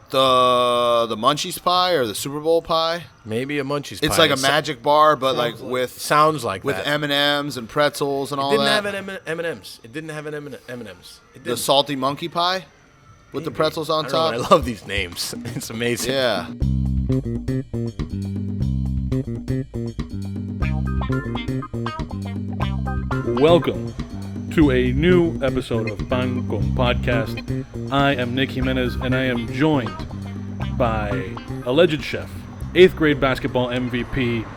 The munchies pie or the Super Bowl pie? Maybe a munchies pie. It's like a magic bar, but sounds like with M&Ms and pretzels and all that. It didn't have M&Ms. It didn't have an M&Ms. The salty monkey pie with the pretzels on top. I love these names. It's amazing. Yeah. Welcome to a new episode of Pan Con Podcast. I am Nick Jiménez, and I am joined by alleged chef, 8th grade basketball MVP,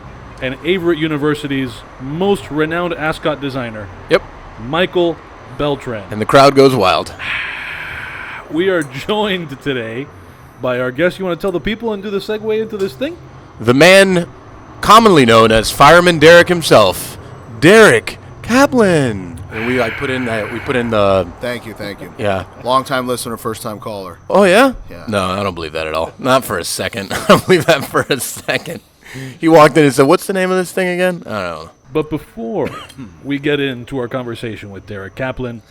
and Averett University's most renowned ascot designer. Yep. Michael Beltrán. And the crowd goes wild. We are joined today by our guest. You want to tell the people and do the segue into this thing? The man commonly known as Fireman Derek himself, Derek Kaplan. And we put in the... Thank you. Yeah. Long-time listener, first-time caller. Oh, yeah? Yeah. No, I don't believe that at all. Not for a second. I don't believe that for a second. He walked in and said, what's the name of this thing again? I don't know. But before we get into our conversation with Derek Kaplan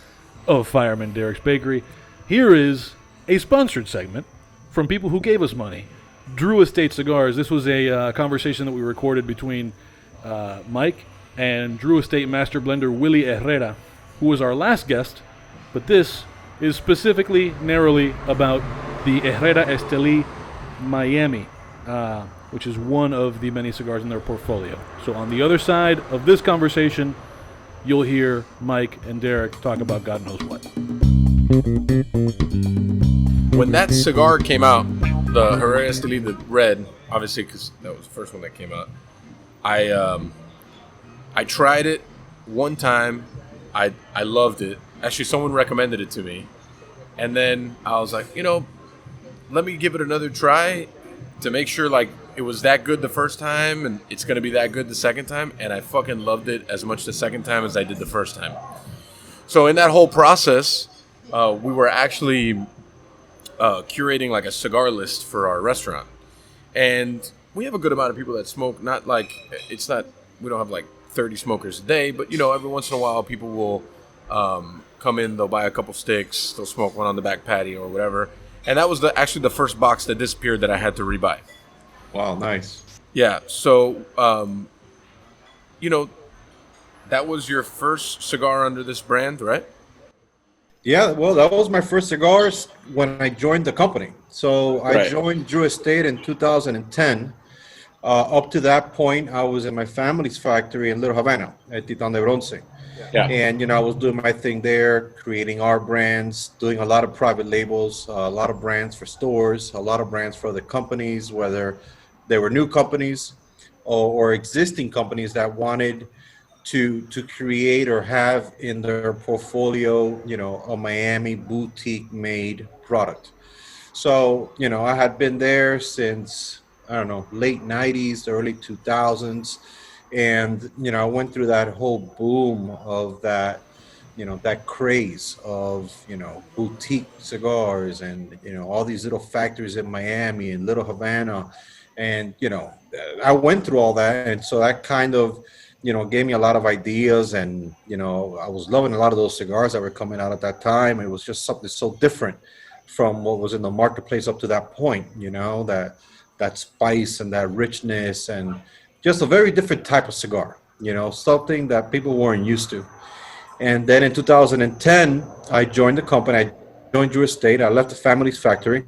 of Fireman Derek's Bakery, here is a sponsored segment from people who gave us money. Drew Estate Cigars. This was a conversation that we recorded between Mike and Drew Estate Master Blender Willie Herrera, who was our last guest, but this is specifically, narrowly about the Herrera Esteli Miami, which is one of the many cigars in their portfolio. So on the other side of this conversation, you'll hear Mike and Derek talk about God knows what. When that cigar came out, the Herrera Esteli, the red, obviously because that was the first one that came out, I tried it one time. I loved it. Actually, someone recommended it to me. And then I was like, let me give it another try to make sure it was that good the first time and it's going to be that good the second time. And I fucking loved it as much the second time as I did the first time. So in that whole process, we were actually curating a cigar list for our restaurant. And we have a good amount of people that smoke. We don't have 30 smokers a day, but every once in a while people will come in, they'll buy a couple sticks, they'll smoke one on the back patio or whatever. And that was actually the first box that disappeared that I had to rebuy. Wow, nice. Yeah, so that was your first cigar under this brand, right? Yeah, well, that was my first cigars when I joined the company. So I Right. joined Drew Estate in 2010. Up to that point, I was in my family's factory in Little Havana at Titan de Bronce. Yeah. And, I was doing my thing there, creating our brands, doing a lot of private labels, a lot of brands for stores, a lot of brands for other companies, whether they were new companies or existing companies that wanted to create or have in their portfolio, a Miami boutique-made product. So, I had been there since... I don't know, late 90s, early 2000s. And, I went through that whole boom of that, that craze of, boutique cigars and, all these little factories in Miami and Little Havana. And, I went through all that. And so that kind of, gave me a lot of ideas. And, I was loving a lot of those cigars that were coming out at that time. It was just something so different from what was in the marketplace up to that point, that spice and that richness and just a very different type of cigar, something that people weren't used to. And then in 2010, I joined the company. I joined Drew Estate. I left the family's factory.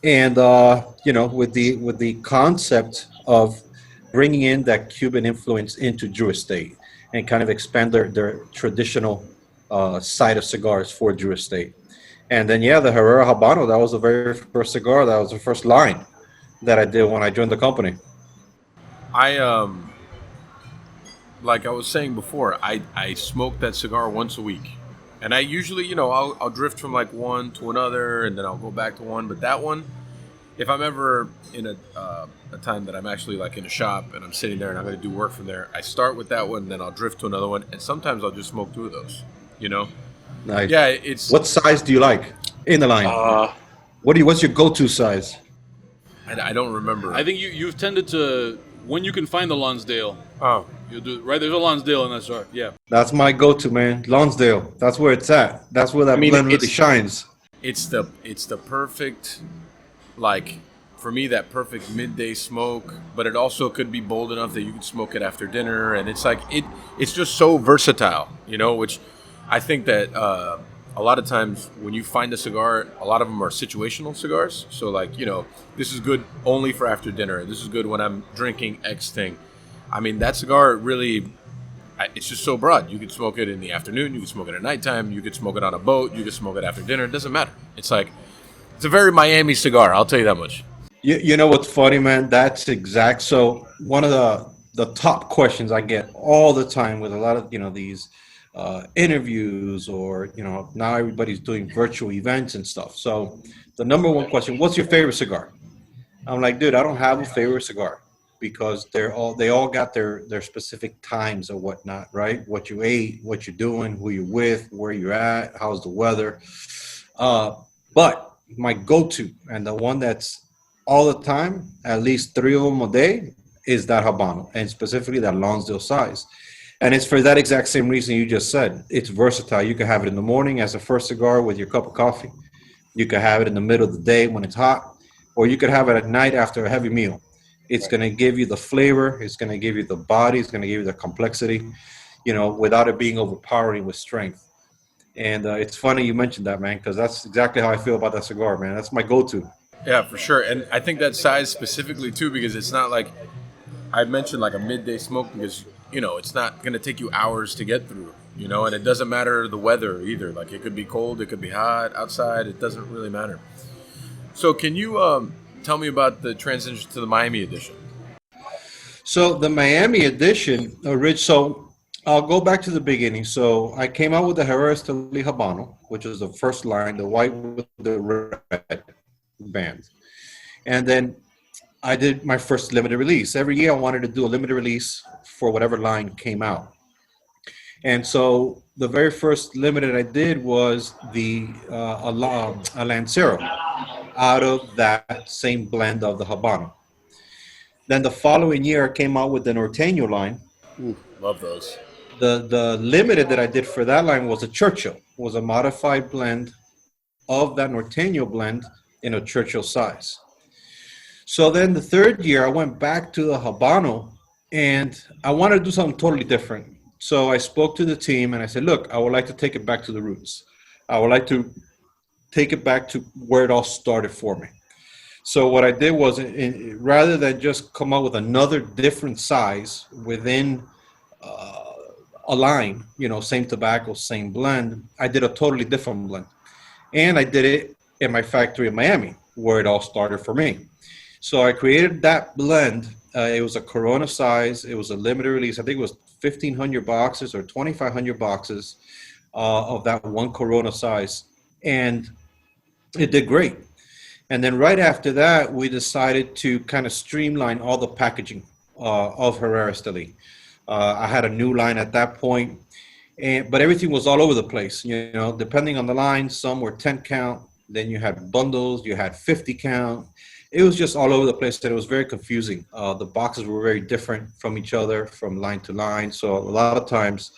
And, with the concept of bringing in that Cuban influence into Drew Estate and kind of expand their traditional side of cigars for Drew Estate. And then, the Herrera Habano, that was the very first cigar. That was the first line that I did when I joined the company. Like I was saying before, I smoke that cigar once a week. And I usually, I'll drift from one to another and then I'll go back to one. But that one, if I'm ever in a time that I'm actually in a shop and I'm sitting there and I'm going to do work from there, I start with that one, then I'll drift to another one. And sometimes I'll just smoke two of those, Nice. Yeah, it's... What size do you like in the line? What's your go-to size? I don't remember. I think you've tended to, when you can find the Lonsdale. Oh. You'll do right. There's a Lonsdale in that cigar. Yeah. That's my go-to, man. Lonsdale. That's where it's at. That's where that blend really shines. it's the perfect, like, for me, that perfect midday smoke, but it also could be bold enough that you can smoke it after dinner, and it's like it's just so versatile, which I think that a lot of times when you find a cigar, a lot of them are situational cigars. So like, this is good only for after dinner. This is good when I'm drinking X thing. I mean, that cigar really, it's just so broad. You could smoke it in the afternoon, you could smoke it at nighttime, you could smoke it on a boat, you could smoke it after dinner. It doesn't matter. It's like, it's a very Miami cigar, I'll tell you that much. You know what's funny, man? That's exact. So one of the top questions I get all the time with a lot of these interviews, or now everybody's doing virtual events and stuff. So the number one question: what's your favorite cigar? I'm like, dude, I don't have a favorite cigar, because they all got their specific times or whatnot, right? What you ate, what you're doing, who you're with, where you're at, how's the weather. But my go-to, and the one that's all the time, at least 3 of them a day, is that Habano, and specifically that Lonsdale size. And it's for that exact same reason you just said. It's versatile. You can have it in the morning as a first cigar with your cup of coffee. You can have it in the middle of the day when it's hot, or you could have it at night after a heavy meal. It's going to give you the flavor. It's going to give you the body. It's going to give you the complexity, without it being overpowering with strength. And it's funny you mentioned that, man, because that's exactly how I feel about that cigar, man. That's my go-to. Yeah, for sure. And I think that size specifically too, because it's not like I mentioned like a midday smoke, because it's not going to take you hours to get through, and it doesn't matter the weather either. Like, it could be cold, it could be hot outside, it doesn't really matter. So can you tell me about the transition to the Miami edition? So the Miami edition, Rich, so I'll go back to the beginning. So I came out with the Herrera Esteli Habano, which was the first line, the white with the red band. And then I did my first limited release. Every year I wanted to do a limited release for whatever line came out. And so the very first limited I did was a Lancero out of that same blend of the Habano. Then the following year I came out with the Norteño line. Ooh, love those. The limited that I did for that line was a Churchill. It was a modified blend of that Norteño blend in a Churchill size. So then the third year, I went back to the Habano, and I wanted to do something totally different. So I spoke to the team, and I said, look, I would like to take it back to the roots. I would like to take it back to where it all started for me. So what I did was, rather than just come up with another different size within a line, same tobacco, same blend, I did a totally different blend. And I did it in my factory in Miami, where it all started for me. So I created that blend. It was a Corona size. It was a limited release. I think it was 1,500 boxes or 2,500 boxes of that one Corona size. And it did great. And then right after that, we decided to kind of streamline all the packaging of Herrera Esteli. I had a new line at that point, but everything was all over the place. Depending on the line, some were 10 count. Then you had bundles, you had 50 count. It was just all over the place, and it was very confusing. The boxes were very different from each other, from line to line. So a lot of times,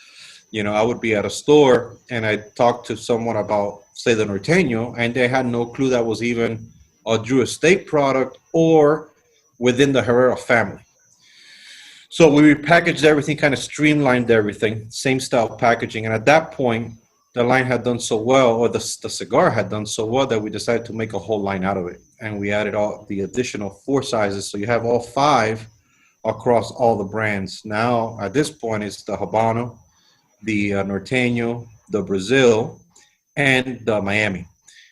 I would be at a store and I'd talk to someone about, say, the Norteño, and they had no clue that was even a Drew Estate product or within the Herrera family. So we repackaged everything, kind of streamlined everything, same style packaging. And at that point, the line had done so well, or the cigar had done so well, that we decided to make a whole line out of it. And we added all the additional 4 sizes. So you have all 5 across all the brands. Now, at this point, it's the Habano, the Norteño, the Brazil, and the Miami.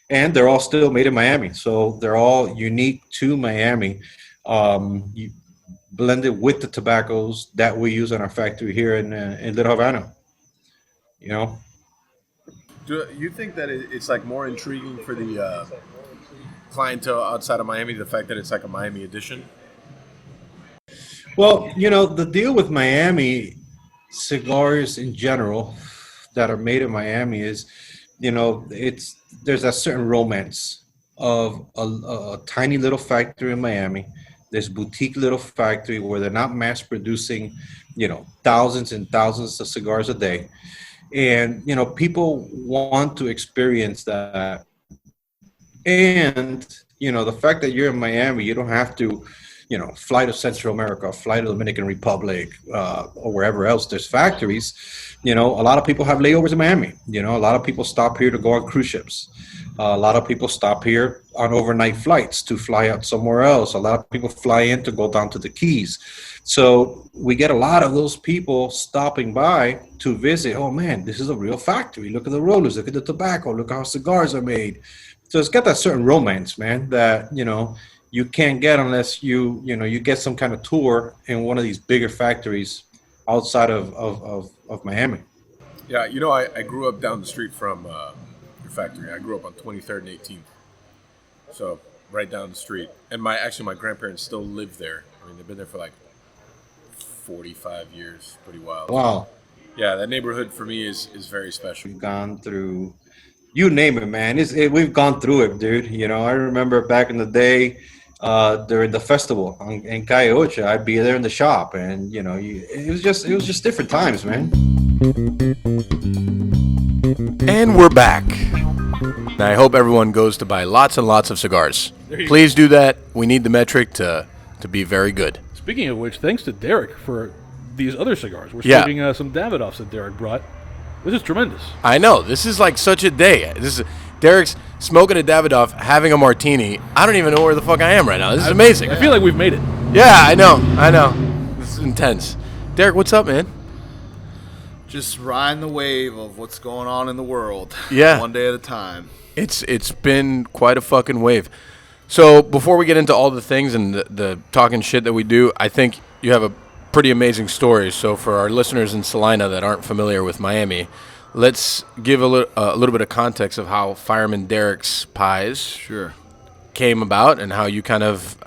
And they're all still made in Miami. So they're all unique to Miami, blended with the tobaccos that we use in our factory here in Little Havana. Do you think that it's like more intriguing for the clientele outside of Miami, the fact that it's like a Miami edition? Well, the deal with Miami cigars in general that are made in Miami is, there's a certain romance of a tiny little factory in Miami, this boutique little factory where they're not mass producing, thousands and thousands of cigars a day. And, people want to experience that And, the fact that you're in Miami, you don't have to, fly to Central America, fly to Dominican Republic, or wherever else there's factories. A lot of people have layovers in Miami. A lot of people stop here to go on cruise ships. A lot of people stop here on overnight flights to fly out somewhere else. A lot of people fly in to go down to the Keys. So we get a lot of those people stopping by to visit. Oh, man, this is a real factory. Look at the rollers. Look at the tobacco. Look how cigars are made. So it's got that certain romance, man, that, you can't get unless you get some kind of tour in one of these bigger factories outside of Miami. Yeah, I grew up down the street from your factory. I grew up on 23rd and 18th. So right down the street. And my grandparents still live there. I mean, they've been there for like 45 years. Pretty wild. Wow. Yeah, that neighborhood for me is very special. We've gone through, you name it, man. We've gone through it, dude. I remember back in the day, during the festival in Calle Ocha, I'd be there in the shop, and it was just different times, man. And we're back. Now I hope everyone goes to buy lots and lots of cigars. Please do that. We need the metric to be very good. Speaking of which, thanks to Derek for these other cigars. We're Yeah. smoking some Davidoffs that Derek brought. This is tremendous. I know. This is like such a day. Derek's smoking a Davidoff, having a martini. I don't even know where the fuck I am right now. This is amazing. I feel like we've made it. Yeah, I know. This is intense. Derek, what's up, man? Just riding the wave of what's going on in the world. Yeah. One day at a time. It's been quite a fucking wave. So before we get into all the things and the talking shit that we do, I think you have a pretty amazing story. So for our listeners in Salina that aren't familiar with Miami, let's give a little bit of context of how Fireman Derek's Pies came about and how you kind of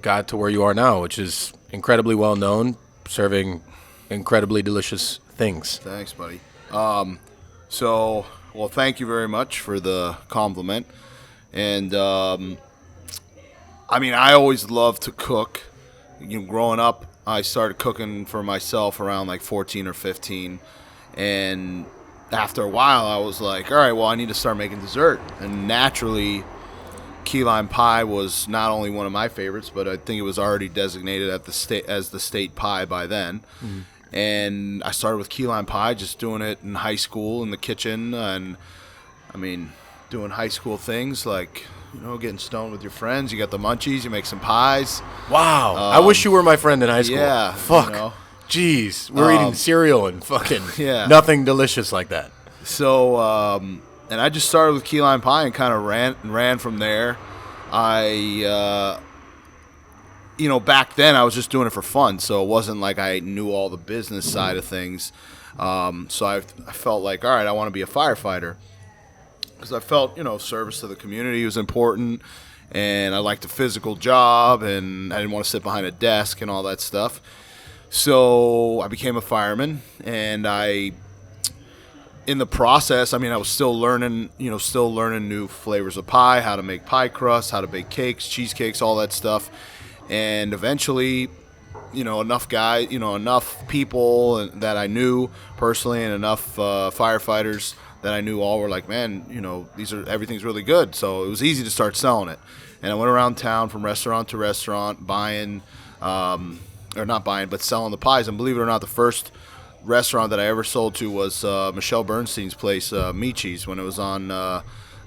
got to where you are now, which is incredibly well known, serving incredibly delicious things. Thanks, buddy. Well, thank you very much for the compliment. And, I always loved to cook. Growing up, I started cooking for myself around like 14 or 15. And after a while, I was like, all right, well, I need to start making dessert. And naturally, key lime pie was not only one of my favorites, but I think it was already designated as the state pie by then. Mm-hmm. And I started with key lime pie, just doing it in high school in the kitchen. And, doing high school things like, getting stoned with your friends. You got the munchies, you make some pies. Wow. I wish you were my friend in high school. Yeah. Fuck. Jeez. We're eating cereal and fucking nothing delicious like that. So, and I just started with key lime pie and kind of ran from there. I, back then I was just doing it for fun. So it wasn't like I knew all the business side of things. So I felt like, all right, I want to be a firefighter. Because I felt, service to the community was important, and I liked a physical job, and I didn't want to sit behind a desk and all that stuff. So I became a fireman, and in the process, I was still learning new flavors of pie, how to make pie crusts, how to bake cakes, cheesecakes, all that stuff. And eventually, enough people that I knew personally, and enough firefighters that I knew all were like, man, everything's really good. So it was easy to start selling it. And I went around town from restaurant to restaurant selling the pies. And believe it or not, the first restaurant that I ever sold to was Michelle Bernstein's place, Munchies, when it was on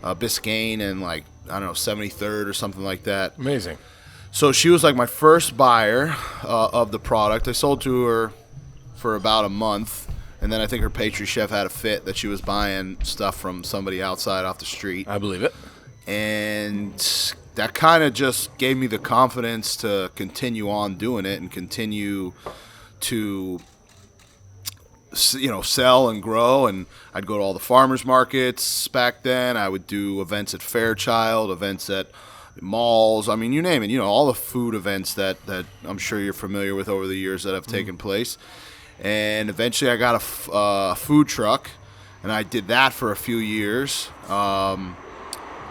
Biscayne and 73rd or something like that. Amazing. So she was like my first buyer of the product. I sold to her for about a month. And then I think her pastry chef had a fit that she was buying stuff from somebody outside off the street. I believe it. And that kind of just gave me the confidence to continue on doing it and continue to, sell and grow. And I'd go to all the farmers markets back then. I would do events at Fairchild, events at malls. You name it. All the food events that I'm sure you're familiar with over the years that have taken place. And eventually I got a food truck, and I did that for a few years. And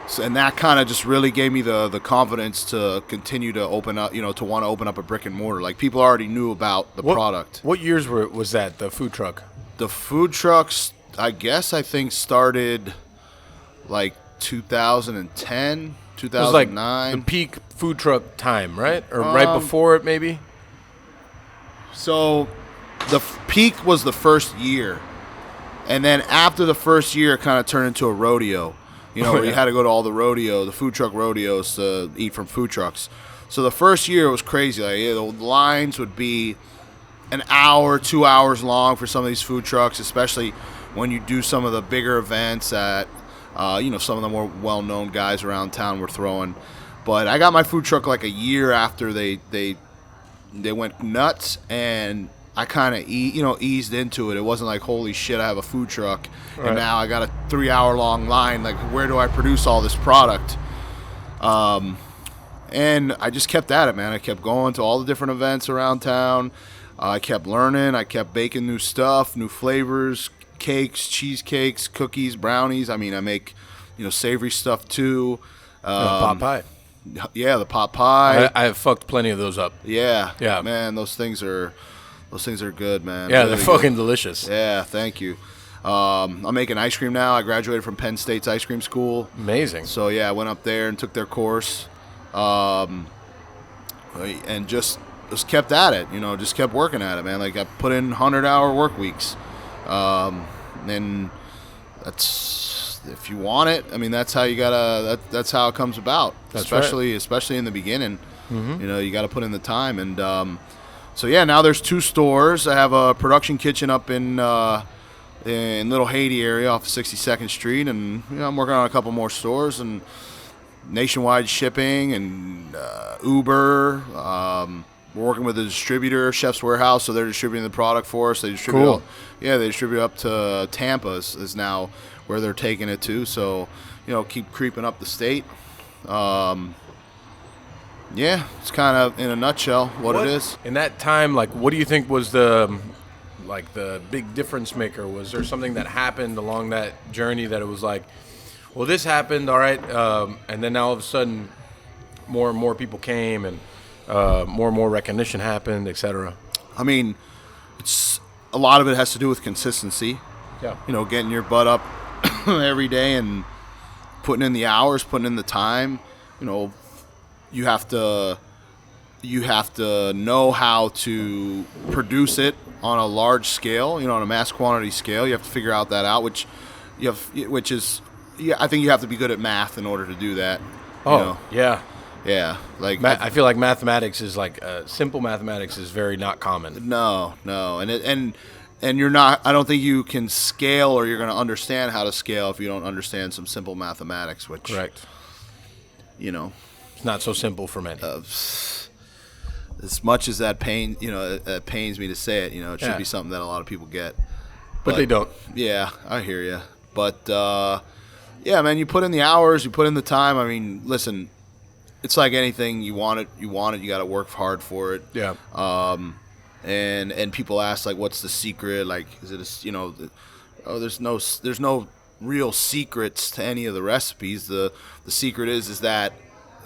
that kind of just really gave me the confidence to continue to open up, to want to open up a brick and mortar. Like, people already knew about the product. What years was that, the food truck? The food trucks, I think started like 2010, It was like 2009. the peak food truck time, right? Or right before it, maybe? So the peak was the first year. And then after the first year, it kind of turned into a rodeo. You know, where you had to go to all the food truck rodeos to eat from food trucks. So the first year was crazy. Like, the lines would be an hour, 2 hours long for some of these food trucks, especially when you do some of the bigger events that, some of the more well-known guys around town were throwing. But I got my food truck like a year after they went nuts, and I kind of eased into it. It wasn't like, holy shit, I have a food truck, and now I got a 3 hour long line. Like, where do I produce all this product? And I just kept at it, man. I kept going to all the different events around town. I kept learning. I kept baking new stuff, new flavors, cakes, cheesecakes, cookies, brownies. I mean, I make, savory stuff too. Pot pie. Yeah, the pot pie. I have fucked plenty of those up. Yeah, Yeah. man, those things are good, man. Yeah, Really they're fucking good. delicious. Yeah, thank you. I'm making ice cream now. I graduated from Penn State's ice cream school. Amazing. So yeah, I went up there and took their course, and just kept at it. Just kept working at it, man. Like, I put in 100-hour work weeks, and that's, if you want it. I mean, that's how you gotta. That's how it comes about. That's especially in the beginning. You got to put in the time. And so yeah, now there's 2 stores. I have a production kitchen up in Little Haiti area off of 62nd Street, and I'm working on a couple more stores and nationwide shipping and Uber. We're working with a distributor, Chef's Warehouse, so they're distributing the product for us. They distribute. Cool. They distribute up to Tampa is now where they're taking it to. So keep creeping up the state. Yeah, it's kind of in a nutshell what it is. In that time, like, what do you think was the big difference maker? Was there something that happened along that journey that it was like, well, this happened, all right, and then all of a sudden more and more people came, and more and more recognition happened, etc.? I mean, it's a lot of it has to do with consistency. Yeah. Getting your butt up every day and putting in the hours, putting in the time. You have to know how to produce it on a large scale, on a mass quantity scale. You have to figure out which is I think you have to be good at math in order to do that. Yeah. Yeah, like I feel like mathematics is like simple mathematics is very not common. No, and you're not. I don't think you can scale, or you're going to understand how to scale if you don't understand some simple mathematics. Which, Correct. It's not so simple for many. As much as that pains me to say it. It should be something that a lot of people get, but they don't. Yeah, I hear you. But yeah, man, you put in the hours, you put in the time. I mean, listen, it's like anything. You want it. You got to work hard for it. Yeah. And people ask, like, what's the secret? Like, is it there's no real secrets to any of the recipes. The secret is that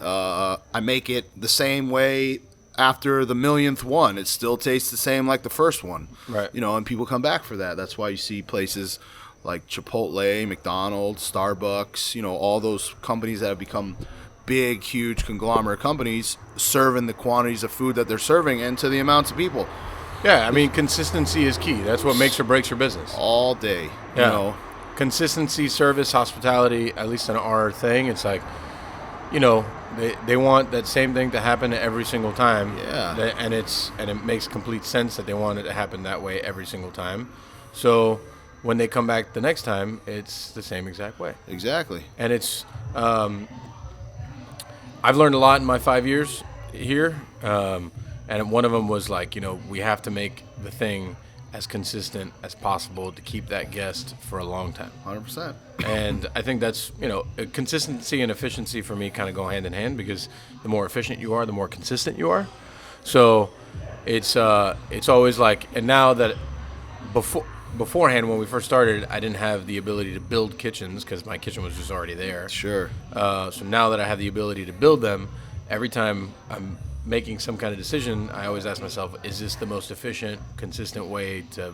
I make it the same way after the millionth one. It still tastes the same like the first one. Right. And people come back for that. That's why you see places like Chipotle, McDonald's, Starbucks, all those companies that have become big, huge conglomerate companies serving the quantities of food that they're serving and to the amounts of people. Yeah, I mean, consistency is key. That's what makes or breaks your business. All day. Yeah. Consistency, service, hospitality, at least in our thing, it's like, they want that same thing to happen every single time. Yeah. And it makes complete sense that they want it to happen that way every single time. So when they come back the next time, it's the same exact way. Exactly. And it's I've learned a lot in my 5 years here, and one of them was like, we have to make the thing as consistent as possible to keep that guest for a long time. 100%. And I think that's, consistency and efficiency for me kind of go hand in hand, because the more efficient you are, the more consistent you are. So it's always like, and now that beforehand, when we first started, I didn't have the ability to build kitchens because my kitchen was just already there. Sure. So now that I have the ability to build them, every time I'm making some kind of decision, I always ask myself, is this the most efficient, consistent way to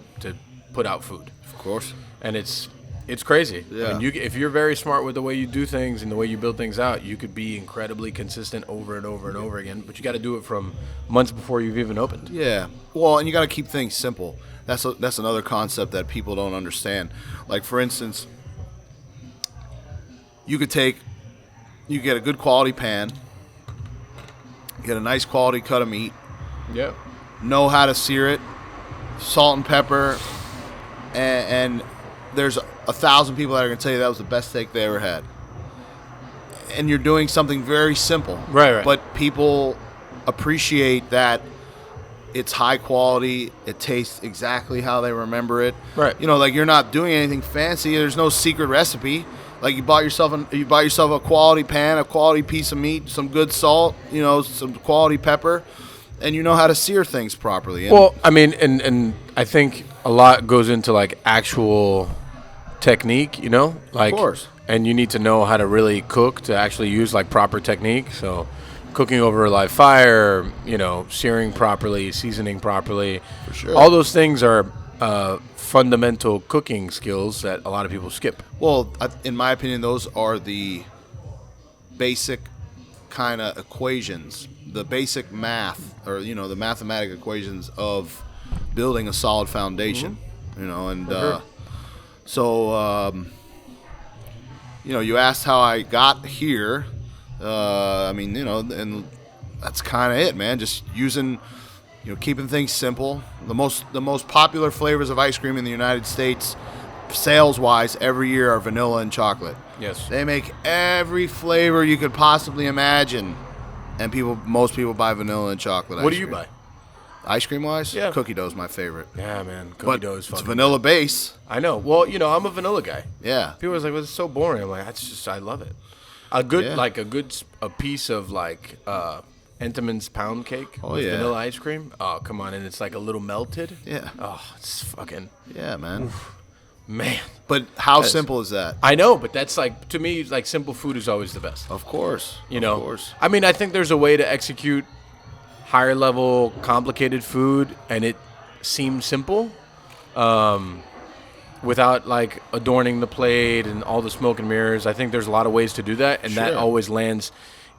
put out food? Of course. And it's It's crazy. Yeah. I mean, if you're very smart with the way you do things and the way you build things out, you could be incredibly consistent over and over and over again. But you got to do it from months before you've even opened. Yeah. Well, and you got to keep things simple. That's another concept that people don't understand. Like, for instance, you get a good quality pan, you get a nice quality cut of meat, Yeah. know how to sear it, salt and pepper, and there's 1,000 people that are going to tell you that was the best steak they ever had. And you're doing something very simple. Right. But people appreciate that it's high quality, it tastes exactly how they remember it. Right. You know, like, you're not doing anything fancy, there's no secret recipe. Like, you bought yourself a quality pan, a quality piece of meat, some good salt, you know, some quality pepper, and you know how to sear things properly. And Well, I mean, and I think a lot goes into, like, actual technique, you know? Like, of course. And you need to know how to really cook to actually use, like, proper technique. So cooking over a live fire, you know, searing properly, seasoning properly. For sure. All those things are fundamental cooking skills that a lot of people skip. Well, in my opinion, those are the basic kind of equations, the basic math, or, you know, the mathematic equations of building a solid foundation. You know, and you know, you asked how I got here. I mean, you know, and that's kind of it, man. Just using, you know, keeping things simple. The most popular flavors of ice cream in the United States, sales-wise, every year are vanilla and chocolate. Yes. They make every flavor you could possibly imagine, and most people buy vanilla and chocolate. What ice do you cream. buy? Ice cream-wise? Yeah. Cookie dough's my favorite. Yeah, man. Cookie But dough is it's fucking vanilla base. I know. Well, you know, I'm a vanilla guy. Yeah. People are like, "Well, it's so boring." I'm like, I love it. A good, Yeah. a piece of like Entenmann's pound cake Oh, with yeah. vanilla ice cream. Oh, come on, and it's like a little melted. Yeah. Oh, it's fucking Yeah, man. man. But how That's- simple is that? I know, but that's like, to me, like, simple food is always the best. Of course. You know, Of course. I mean, I think there's a way to execute higher level, complicated food, and it seems simple, without like adorning the plate and all the smoke and mirrors. I think there's a lot of ways to do that, and that Sure. always lands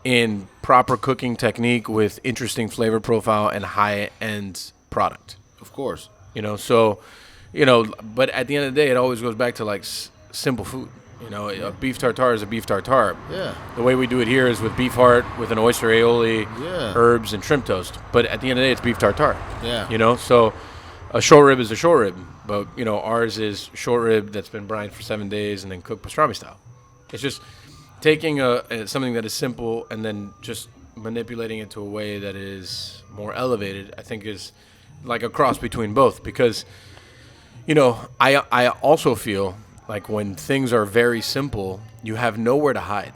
in proper cooking technique with interesting flavor profile and high end product. Of course. You know, so, you know, but at the end of the day, it always goes back to like simple food. You know, a beef tartare is a beef tartare. Yeah. The way we do it here is with beef heart, with an oyster aioli, Yeah. herbs, and shrimp toast. But at the end of the day, it's beef tartare. Yeah. You know, so a short rib is a short rib. But, you know, ours is short rib that's been brined for 7 days and then cooked pastrami style. It's just taking something that is simple and then just manipulating it to a way that is more elevated, I think is like a cross between both. Because, you know, I also feel like when things are very simple, you have nowhere to hide,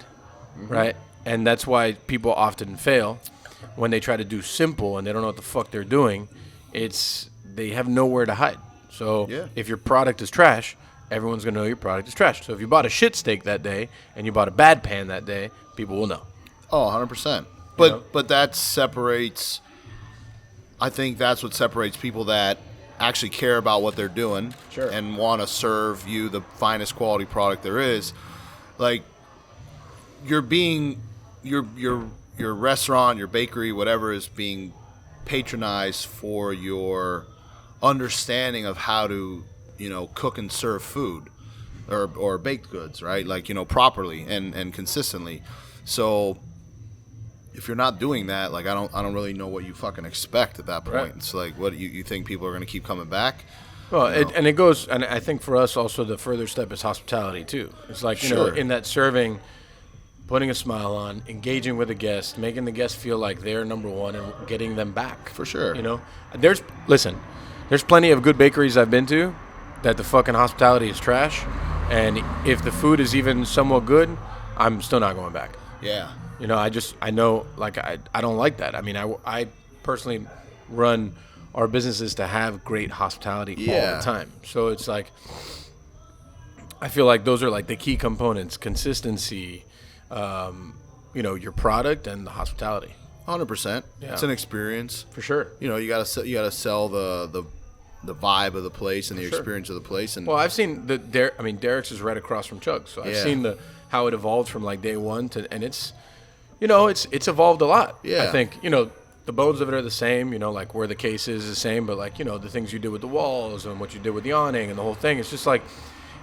right? And that's why people often fail when they try to do simple and they don't know what the fuck they're doing. They have nowhere to hide. So Yeah. if your product is trash, everyone's going to know your product is trash. So if you bought a shit steak that day and you bought a bad pan that day, people will know. Oh, 100%. know? But that separates, I think that's what separates people that actually care about what they're doing. Sure. And want to serve you the finest quality product there is. Like, your restaurant, your bakery, whatever, is being patronized for your understanding of how to, you know, cook and serve food or baked goods, right? Like, you know, properly and consistently. So if you're not doing that, like, I don't really know what you fucking expect at that point. Right. It's like, what you think people are going to keep coming back? Well, it goes, and I think for us also the further step is hospitality too. It's like, you know, Sure. in that serving, putting a smile on, engaging with a guest, making the guest feel like they're number one and getting them back. For sure. You know, there's plenty of good bakeries I've been to that the fucking hospitality is trash, and if the food is even somewhat good, I'm still not going back. Yeah. You know, I know, like, I don't like that. I mean, I personally run our businesses to have great hospitality all Yeah. the time. So it's like, I feel like those are like the key components: consistency, you know, your product and the hospitality. 100%. Yeah. It's an experience. For sure. You know, you gotta sell the the vibe of the place and the Sure. experience of the place. And Well, I've seen Derek's is right across from Chuck's, so I've Yeah. seen how it evolved from like day one and it's, it's evolved a lot. Yeah. I think the bones of it are the same. Like where the case is the same, but like the things you did with the walls and what you did with the awning and the whole thing. It's just like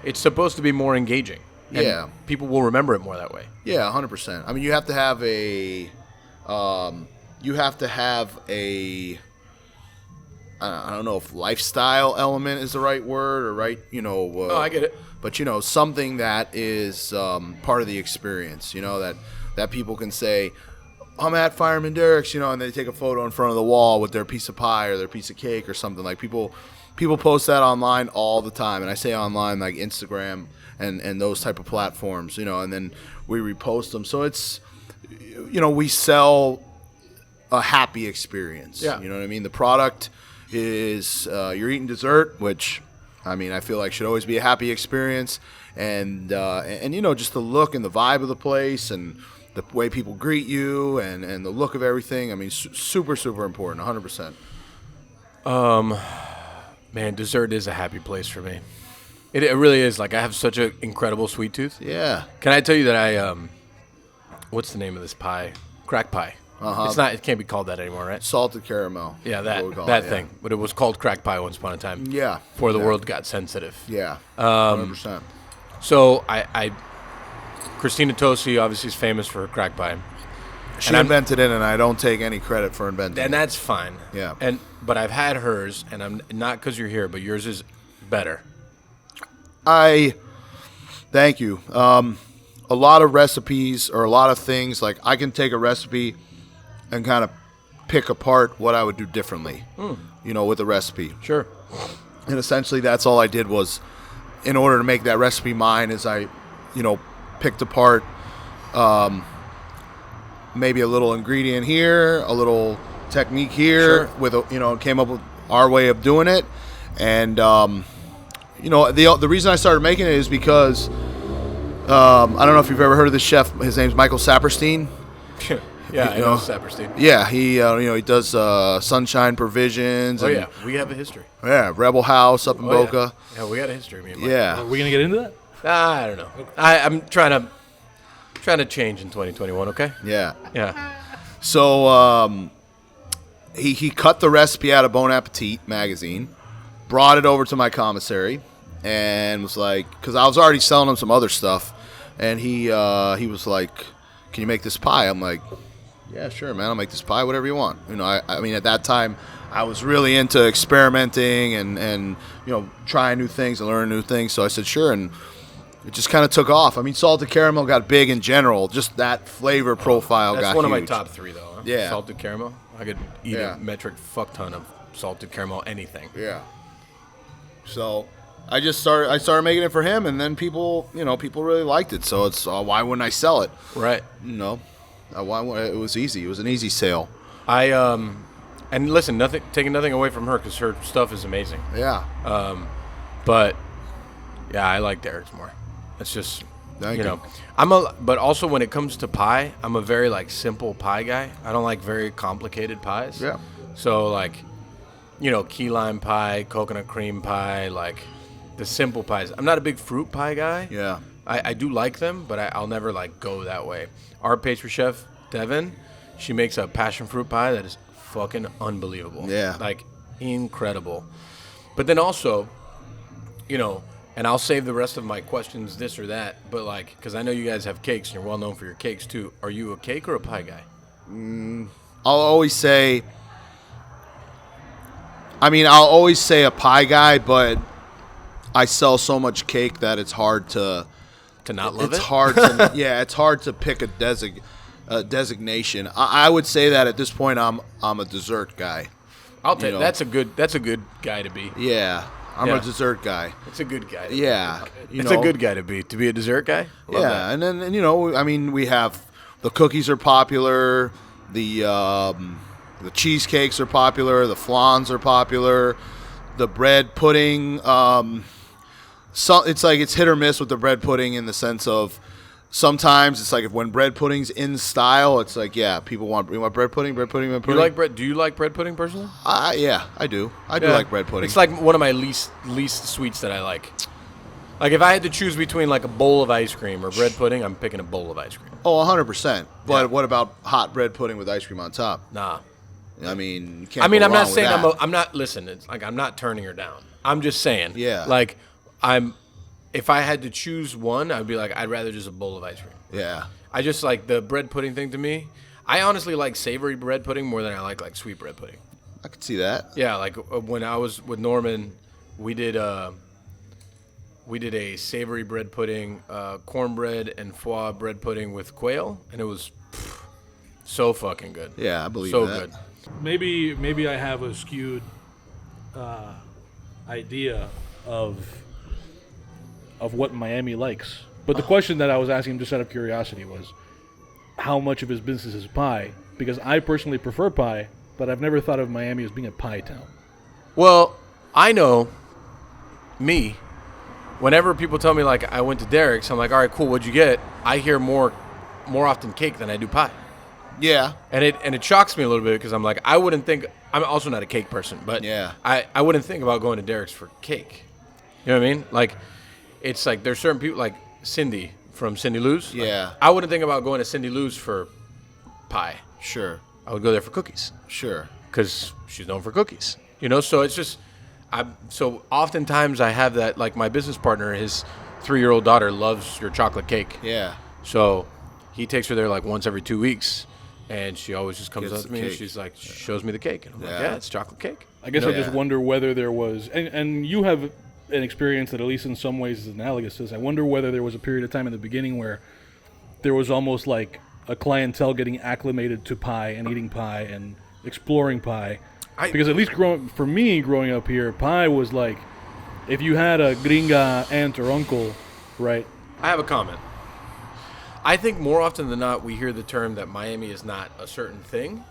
it's supposed to be more engaging. And Yeah. people will remember it more that way. yeah, 100%. I mean, you have to have I don't know if lifestyle element is the right word or right, Oh, I get it. but something that is part of the experience, that people can say, I'm at Fireman Derek's, and they take a photo in front of the wall with their piece of pie or their piece of cake or something. Like people post that online all the time, and I say online like Instagram and those type of platforms, and then we repost them. So it's, we sell a happy experience. Yeah. You know what I mean? The product is you're eating dessert, which I feel like should always be a happy experience, and just the look and the vibe of the place and the way people greet you and the look of everything. I mean, super, super important, 100%. Man, dessert is a happy place for me. It really is. Like I have such an incredible sweet tooth. Yeah. Can I tell you that I what's the name of this pie? Crack pie. Uh-huh. It can't be called that anymore, right? Salted caramel. Yeah, is what we call that it, yeah. thing. But it was called crack pie once upon a time. Yeah. Before the Yeah. world got sensitive. Yeah. 100%. So I Christina Tosi obviously is famous for her crack pie. She invented it, and I don't take any credit for inventing And it. that's fine. Yeah. But I've had hers, and I'm not because you're here, but yours is better. Thank you. A lot of recipes or a lot of things, like I can take a recipe and kind of pick apart what I would do differently, with a recipe. Sure. And essentially that's all I did was, in order to make that recipe mine, is I, picked apart maybe a little ingredient here, a little technique here, Sure. with came up with our way of doing it. And the reason I started making it is because I don't know if you've ever heard of this chef. His name's Michael Saperstein. Yeah, I know Saperstein. Yeah, he he does Sunshine Provisions. Oh, and, yeah. We have a history. yeah, Rebel House up in Oh, Boca. Yeah, we got a history, me and Mike. Yeah. Are we gonna get into that? I don't know. I'm trying to change in 2021, okay? Yeah. Yeah. So he cut the recipe out of Bon Appetit magazine, brought it over to my commissary, and was like, because I was already selling him some other stuff, and he was like, "Can you make this pie?" I'm like, "Yeah, sure, man. I'll make this pie, whatever you want." I mean, at that time, I was really into experimenting and trying new things and learning new things. So I said, "Sure," and it just kind of took off. I mean, salted caramel got big in general. Just that flavor profile got That's one of my huge. top 3, though. Huh? Yeah. Salted caramel. I could eat Yeah. a metric fuck ton of salted caramel anything. Yeah. So I started making it for him, and then people really liked it. So it's why wouldn't I sell it? Right. It was easy. It was an easy sale. And listen, taking nothing away from her because her stuff is amazing. Yeah. But yeah, I like Derek's more. It's just Thank you. but also when it comes to pie, I'm a very simple pie guy. I don't like very complicated pies. Yeah. So key lime pie, coconut cream pie, the simple pies. I'm not a big fruit pie guy. Yeah. I do like them, but I'll never go that way. Our pastry chef, Devin, she makes a passion fruit pie that is fucking unbelievable. Yeah. Incredible. But then also, and I'll save the rest of my questions this or that, but because I know you guys have cakes and you're well known for your cakes too. Are you a cake or a pie guy? I'll always say a pie guy, but I sell so much cake that it's hard to not love it? It's hard to it's hard to pick a designation. I would say that at this point I'm a dessert guy. I'll take that's a good guy to be. Yeah. I'm Yeah. a dessert guy. It's a good guy. Yeah. It's a good guy to be a dessert guy. Love Yeah, that. and then we have the cookies are popular, the cheesecakes are popular, the flans are popular, the bread pudding. So it's hit or miss with the bread pudding in the sense of sometimes it's like when bread pudding's in style, it's like, yeah, people want bread pudding. You like bread? Do you like bread pudding personally? Yeah, I do. I do like bread pudding. It's like one of my least sweets that I like. Like if I had to choose between like a bowl of ice cream or bread pudding, I'm picking a bowl of ice cream. Oh, 100%. But what about hot bread pudding with ice cream on top? Nah. I mean, you can't I'm go not wrong saying with that. I'm not. Listen, it's like I'm not turning her down. I'm just saying. Yeah. Like if I had to choose one, I'd be like, I'd rather just a bowl of ice cream. Yeah. I just like the bread pudding thing to me. I honestly like savory bread pudding more than I like sweet bread pudding. I could see that. Yeah, like when I was with Norman, we did a savory bread pudding, cornbread and foie bread pudding with quail, and it was so fucking good. Yeah, I believe so that. good. Maybe I have a skewed idea of what Miami likes. But the question that I was asking him just out of curiosity was, how much of his business is pie? Because I personally prefer pie, but I've never thought of Miami as being a pie town. Well, I know me. Whenever people tell me like I went to Derek's, I'm like, all right, cool. What'd you get? I hear more often cake than I do pie. Yeah. And it shocks me a little bit because I'm like, I wouldn't think. I'm also not a cake person, but Yeah. I wouldn't think about going to Derek's for cake. You know what I mean? Like, it's like there's certain people like Cindy from Cindy Lou's. Like, Yeah. I wouldn't think about going to Cindy Lou's for pie. Sure. I would go there for cookies Sure. because she's known for cookies. You know, so it's just. So oftentimes I have that, like my business partner, his 3-year-old daughter loves your chocolate cake. Yeah. So he takes her there like once every 2 weeks, and she always just comes Gets up to the me and cake. she's like, shows me the cake. And I'm like, Yeah. yeah, it's chocolate cake. I guess No. I just Yeah. wonder whether there was, and you have an experience that at least in some ways is analogous to this. I wonder whether there was a period of time in the beginning where there was almost like a clientele getting acclimated to pie and eating pie and exploring pie. Because at least growing up here, pie was like, if you had a gringa aunt or uncle, right? I have a comment. I think more often than not, we hear the term that Miami is not a certain thing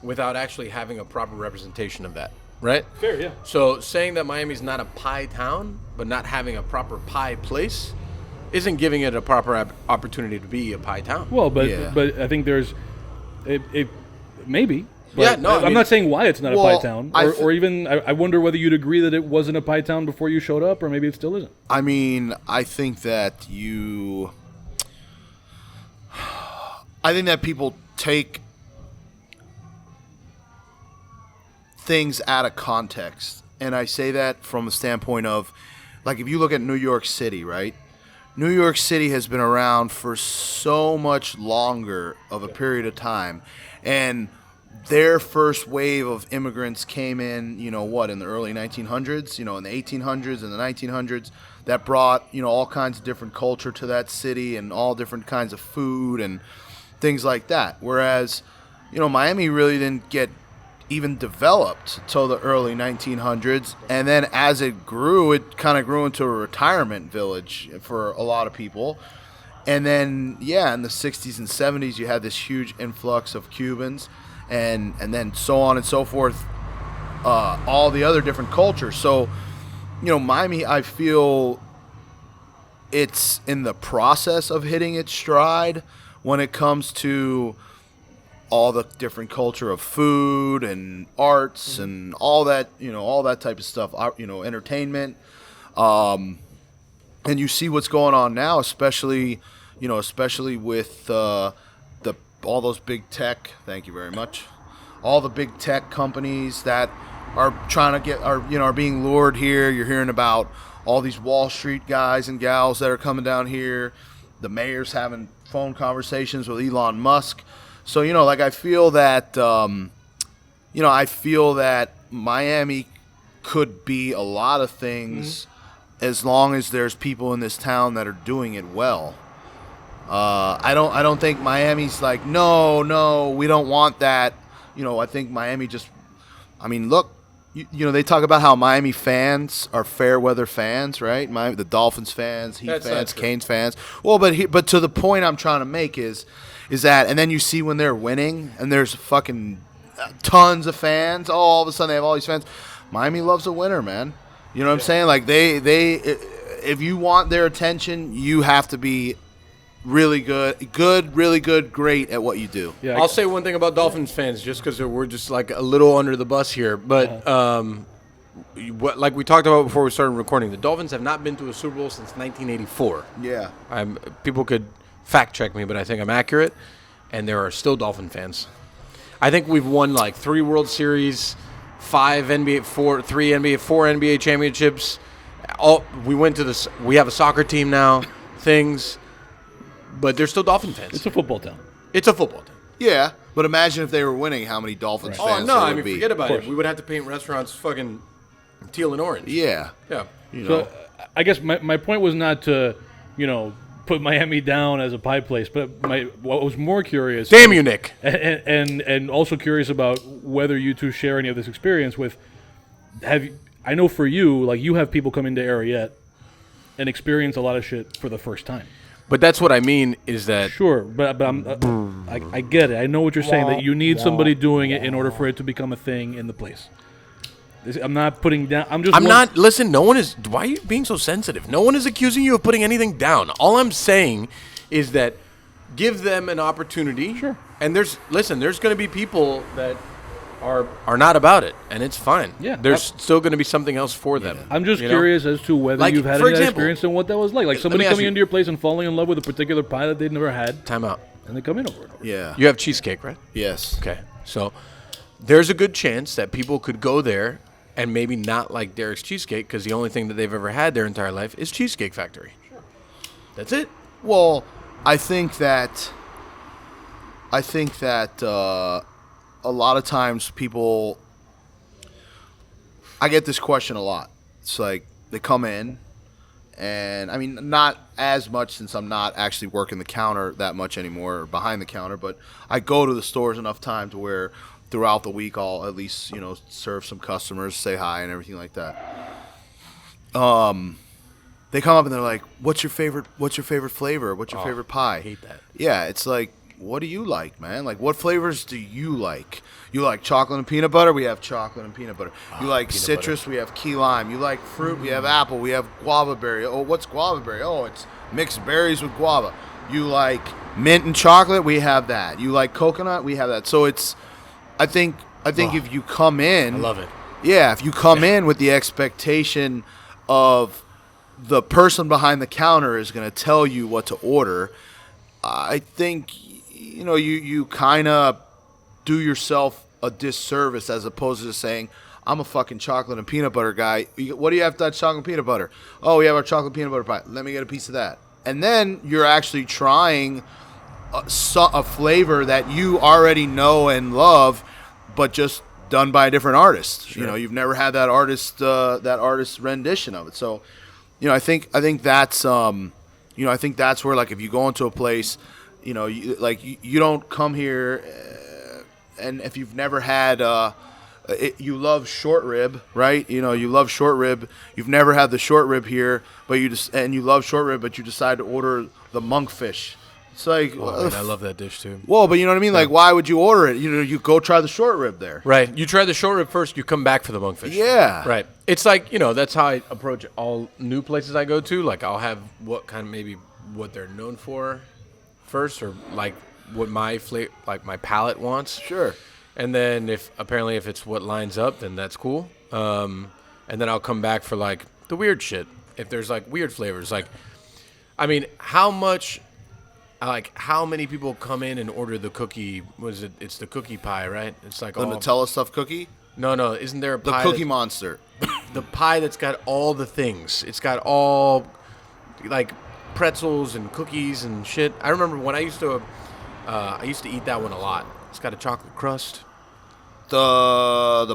without actually having a proper representation of that, right? Fair, yeah. So saying that Miami's not a pie town, but not having a proper pie place, isn't giving it a proper opportunity to be a pie town. Well, but Yeah. but I think there's, it maybe. But Yeah, no, I I'm mean- not saying why it's not a Well, pie town, I or even I wonder whether you'd agree that it wasn't a pie town before you showed up, or maybe it still isn't. I mean, I think that people take things out of context. And I say that from a standpoint of, like, if you look at New York City, right? New York City has been around for so much longer of a period of time. And their first wave of immigrants came in, in the early 1900s, in the 1800s and the 1900s, that brought, all kinds of different culture to that city and all different kinds of food and things like that. Whereas, Miami really didn't get even developed till the early 1900s. And then as it grew, it kind of grew into a retirement village for a lot of people. And then, in the 60s and 70s, you had this huge influx of Cubans. And then so on and so forth, all the other different cultures. So, Miami, I feel it's in the process of hitting its stride when it comes to all the different culture of food and arts and all that, all that type of stuff, entertainment. And you see what's going on now, especially with all those big tech. Thank you very much. All the big tech companies that are trying to are being lured here. You're hearing about all these Wall Street guys and gals that are coming down here. The mayor's having phone conversations with Elon Musk. So I feel that Miami could be a lot of things as long as there's people in this town that are doing it well. I don't think Miami's like, no, we don't want that. I think Miami look, they talk about how Miami fans are fair weather fans, right? The Dolphins fans, Heat That's fans, not true. Canes fans. Well, but to the point I'm trying to make is that, and then you see when they're winning and there's fucking tons of fans. All of a sudden they have all these fans. Miami loves a winner, man. You know what I'm saying? Like they if you want their attention, you have to be really good, really good, great at what you do. Yeah, I'll say one thing about Dolphins fans, just because we're just like a little under the bus here. But like we talked about before we started recording, the Dolphins have not been to a Super Bowl since 1984. Yeah. People could fact check me, but I think I'm accurate. And there are still Dolphin fans. I think we've won like 3 World Series, 4 NBA championships. We have a soccer team now. Things. But they're still Dolphin fans. it's a football town. It's a football team. Yeah, but imagine if they were winning, how many Dolphins Oh, fans no, there I would mean, be. forget about Of it. course. We would have to paint restaurants fucking teal and orange. Yeah. Yeah. You know. So I guess my point was not to, put Miami down as a pie place, but what was more curious. Damn you, Nick. And also curious about whether you two share any of this experience with. I know for you, like you have people come into Ariete and experience a lot of shit for the first time. But that's what I mean is that Sure, but I get it. I know what you're saying, that you need somebody doing it in order for it to become a thing in the place. I'm not putting down. Listen, no one is. Why are you being so sensitive? No one is accusing you of putting anything down. All I'm saying is that give them an opportunity. Sure. And there's going to be people that are not about it, and it's fine. Yeah. There's still going to be something else for them. I'm just you know? curious as to whether Like, you've had for any example, experience and what that was like. Like somebody me ask coming you- into your place and falling in love with a particular pie that they'd never had, Time out. and they come in over and over. Yeah. You have cheesecake, right? Yes. Okay. So there's a good chance that people could go there and maybe not like Derek's Cheesecake because the only thing that they've ever had their entire life is Cheesecake Factory. Sure. That's it. Well, I think that a lot of times people. I get this question a lot. It's like they come in, and I mean, not as much since I'm not actually working the counter that much anymore, or behind the counter, but I go to the stores enough time to where throughout the week I'll at least, serve some customers, say hi and everything like that. They come up and they're like, what's your favorite flavor? What's your favorite pie? I hate that. Yeah, it's like, what do you like, man? Like, what flavors do you like? You like chocolate and peanut butter? We have chocolate and peanut butter. You like peanut citrus? butter. We have key lime. You like fruit? We have apple. We have guava berry. Oh, what's guava berry? Oh, it's mixed berries with guava. You like mint and chocolate? We have that. You like coconut? We have that. So it's, I think if you come in, I love it. yeah, if you come in with the expectation of the person behind the counter is going to tell you what to order, I think you kind of do yourself a disservice as opposed to saying, I'm a fucking chocolate and peanut butter guy. What do you have to that chocolate and peanut butter? Oh, we have our chocolate peanut butter pie. Let me get a piece of that. And then you're actually trying a flavor that you already know and love, but just done by a different artist. Sure. You've never had that artist's rendition of it. So, I think that's I think that's where, like, if you go into a place, you don't come here, and if you've never had, you love short rib, right? You love short rib. You've never had the short rib here, but you love short rib, but you decide to order the monkfish. It's like, I love that dish too. whoa, but you know what I mean? Like, why would you order it? You go try the short rib there. Right. You try the short rib first, you come back for the monkfish. Yeah. Right. It's like, that's how I approach all new places I go to. Like, I'll have what they're known for first, or like what my my palate wants. Sure. And then if it's what lines up, then that's cool. And then I'll come back for like the weird shit. If there's like weird flavors, like, I mean, how many people come in and order the cookie? It's the cookie pie, right? It's like The Nutella stuffed cookie? No. Isn't there a The pie? Cookie Monster. The pie that's got all the things. It's got all like pretzels and cookies and shit. I remember when I used to eat that one a lot. It's got a chocolate crust. The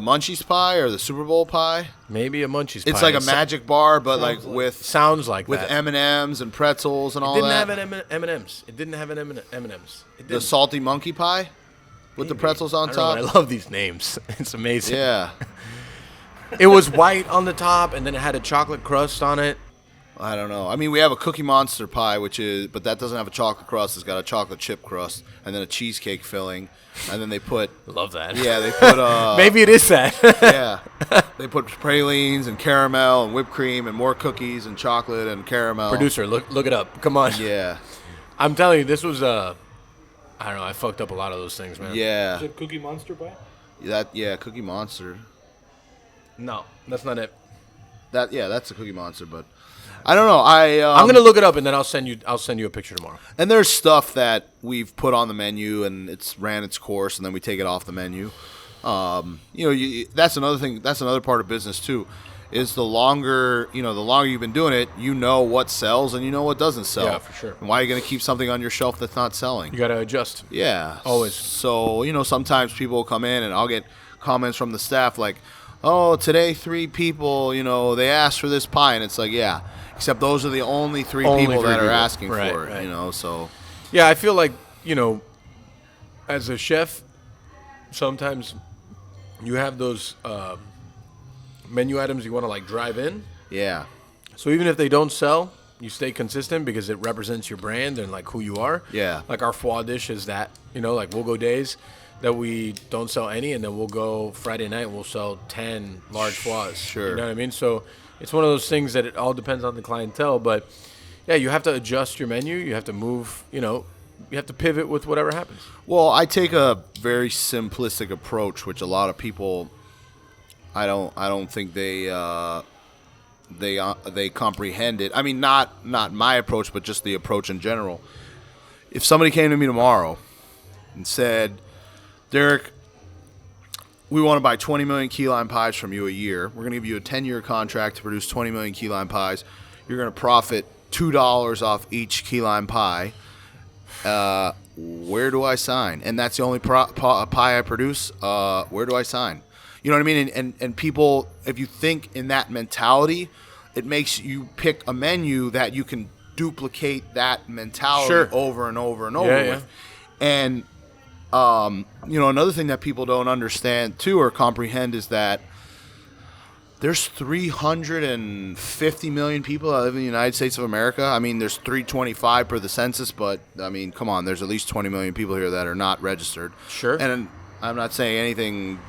Munchies pie or the Super Bowl pie? Maybe a Munchies pie. It's like a magic bar, but like with sounds like with that. M&Ms and pretzels and all It didn't that. have an M&Ms. It didn't have an M&Ms. The salty monkey pie with the pretzels on I don't know, top. I love these names. It's amazing. Yeah. It was white on the top, and then it had a chocolate crust on it. I don't know. I mean, we have a Cookie Monster pie, but that doesn't have a chocolate crust. It's got a chocolate chip crust and then a cheesecake filling, and then they put Love that. they put Maybe it is that. yeah, they put pralines and caramel and whipped cream and more cookies and chocolate and caramel. Producer, look it up. Come on. Yeah. I'm telling you, this was I don't know. I fucked up a lot of those things, man. Yeah. Is it Cookie Monster pie? Cookie Monster. No, that's not it. That's a Cookie Monster, but I don't know. I'm gonna look it up and then I'll send you a picture tomorrow. And there's stuff that we've put on the menu and it's ran its course, and then we take it off the menu. That's another thing. That's another part of business too. Is the longer you've been doing it, you know what sells and you know what doesn't sell. Yeah, for sure. And why are you going to keep something on your shelf that's not selling? You gotta adjust. Yeah, Always. So sometimes people will come in and I'll get comments from the staff like, "Oh, today 3 people, they asked for this pie," and it's like, yeah, except those are the only 3 people that are asking for it. Right. So Yeah, I feel like as a chef, sometimes you have those menu items you want to like drive in. yeah, So even if they don't sell, you stay consistent because it represents your brand and like who you are. Yeah. Like our foie dish is that, like we'll go days that we don't sell any, and then we'll go Friday night and we'll sell 10 large foies. Sure. You know what I mean? So it's one of those things that it all depends on the clientele, but yeah, you have to adjust your menu. You have to move, you have to pivot with whatever happens. Well, I take a very simplistic approach, which a lot of people, I don't think they comprehend it. I mean, not my approach, but just the approach in general. If somebody came to me tomorrow and said, "Derek, we want to buy 20 million key lime pies from you a year. We're going to give you a 10-year contract to produce 20 million key lime pies. You're going to profit $2 off each key lime pie. Where do I sign?" And that's the only pie I produce. Where do I sign? You know what I mean? And people, if you think in that mentality, it makes you pick a menu that you can duplicate that mentality over and over and over with. And another thing that people don't understand too or comprehend is that there's 350 million people that live in the United States of America. I mean, there's 325 per the census, but I mean, come on, there's at least 20 million people here that are not registered. Sure. And I'm not saying anything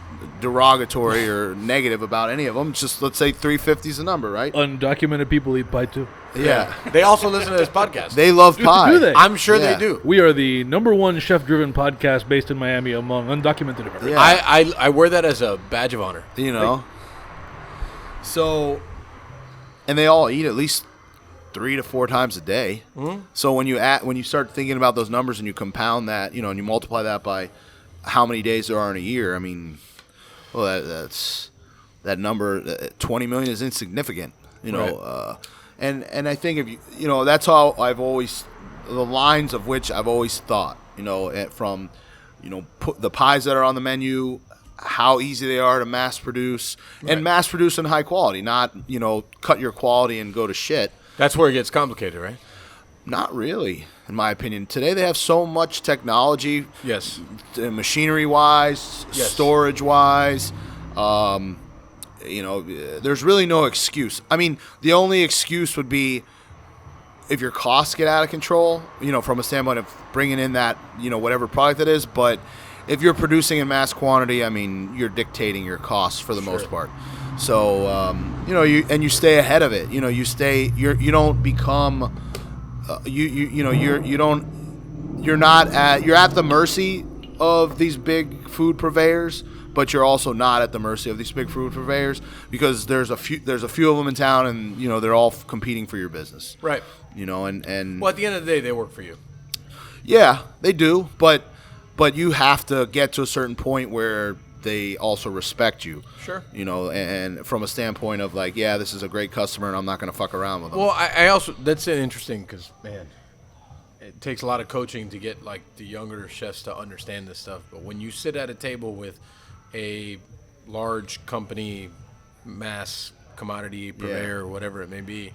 derogatory or negative about any of them. Just let's say 350 is the number, right? Undocumented people eat pie too. Yeah. They also listen to this podcast. They love pie. Do they? I'm sure Yeah. they do. We are the #1 chef-driven podcast based in Miami among undocumented Americans. Yeah. I wear that as a badge of honor. So, and they all eat at least 3 to 4 times a day. Mm-hmm. So when you start thinking about those numbers and you compound that, and you multiply that by how many days there are in a year, I mean, well, that number, 20 million is insignificant, Right. And I think if that's how I've always, the lines of which I've always thought, from, put the pies that are on the menu, how easy they are to mass produce, and mass produce in high quality, not, cut your quality and go to shit. That's where it gets complicated, right? Not really, in my opinion. Today they have so much technology. Yes. Machinery-wise, Yes. Storage-wise. There's really no excuse. I mean, the only excuse would be if your costs get out of control, from a standpoint of bringing in that, whatever product it is. But if you're producing in mass quantity, I mean, you're dictating your costs for the most part. So, you stay ahead of it. You don't become, you're at the mercy of these big food purveyors, but you're also not at the mercy of these big food purveyors because there's a few of them in town, and they're all competing for your business. Right. And Well, at the end of the day, they work for you. yeah, they do, but you have to get to a certain point where they also respect you. Sure. And from a standpoint of like, yeah, this is a great customer, and I'm not going to fuck around with them. Well, I also, that's interesting because, man, it takes a lot of coaching to get like the younger chefs to understand this stuff. But when you sit at a table with a large company, mass commodity purveyor, or whatever it may be,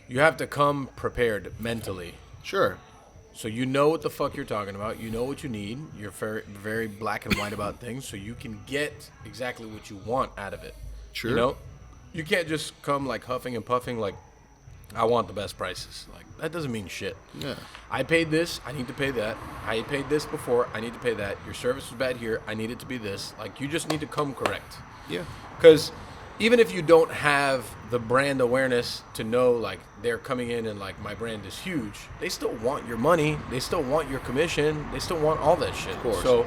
you have to come prepared mentally. Sure. So you know what the fuck you're talking about. You know what you need. You're very, very black and white about things, so you can get exactly what you want out of it. Sure. You can't just come like huffing and puffing like, I want the best prices. Like, that doesn't mean shit. Yeah. I paid this. I need to pay that. I paid this before. I need to pay that. Your service was bad here. I need it to be this. Like, you just need to come correct. Yeah. Because even if you don't have the brand awareness to know like they're coming in and like my brand is huge, they still want your money, they still want your commission, they still want all that shit. Of course. So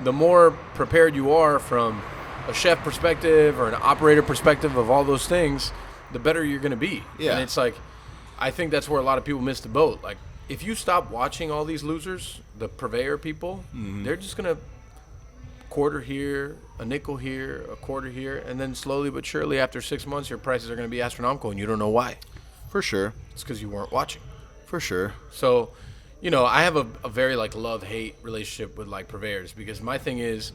the more prepared you are from a chef perspective or an operator perspective of all those things, the better you're going to be. Yeah. And it's like, I think that's where a lot of people miss the boat. Like, if you stop watching all these losers, the purveyor people, they're just going to quarter here, a nickel here, a quarter here, and then slowly but surely after 6 months, your prices are going to be astronomical, and you don't know why. For sure. It's because you weren't watching. For sure. So, you know, I have a very, like, love-hate relationship with, like, purveyors, because my thing is,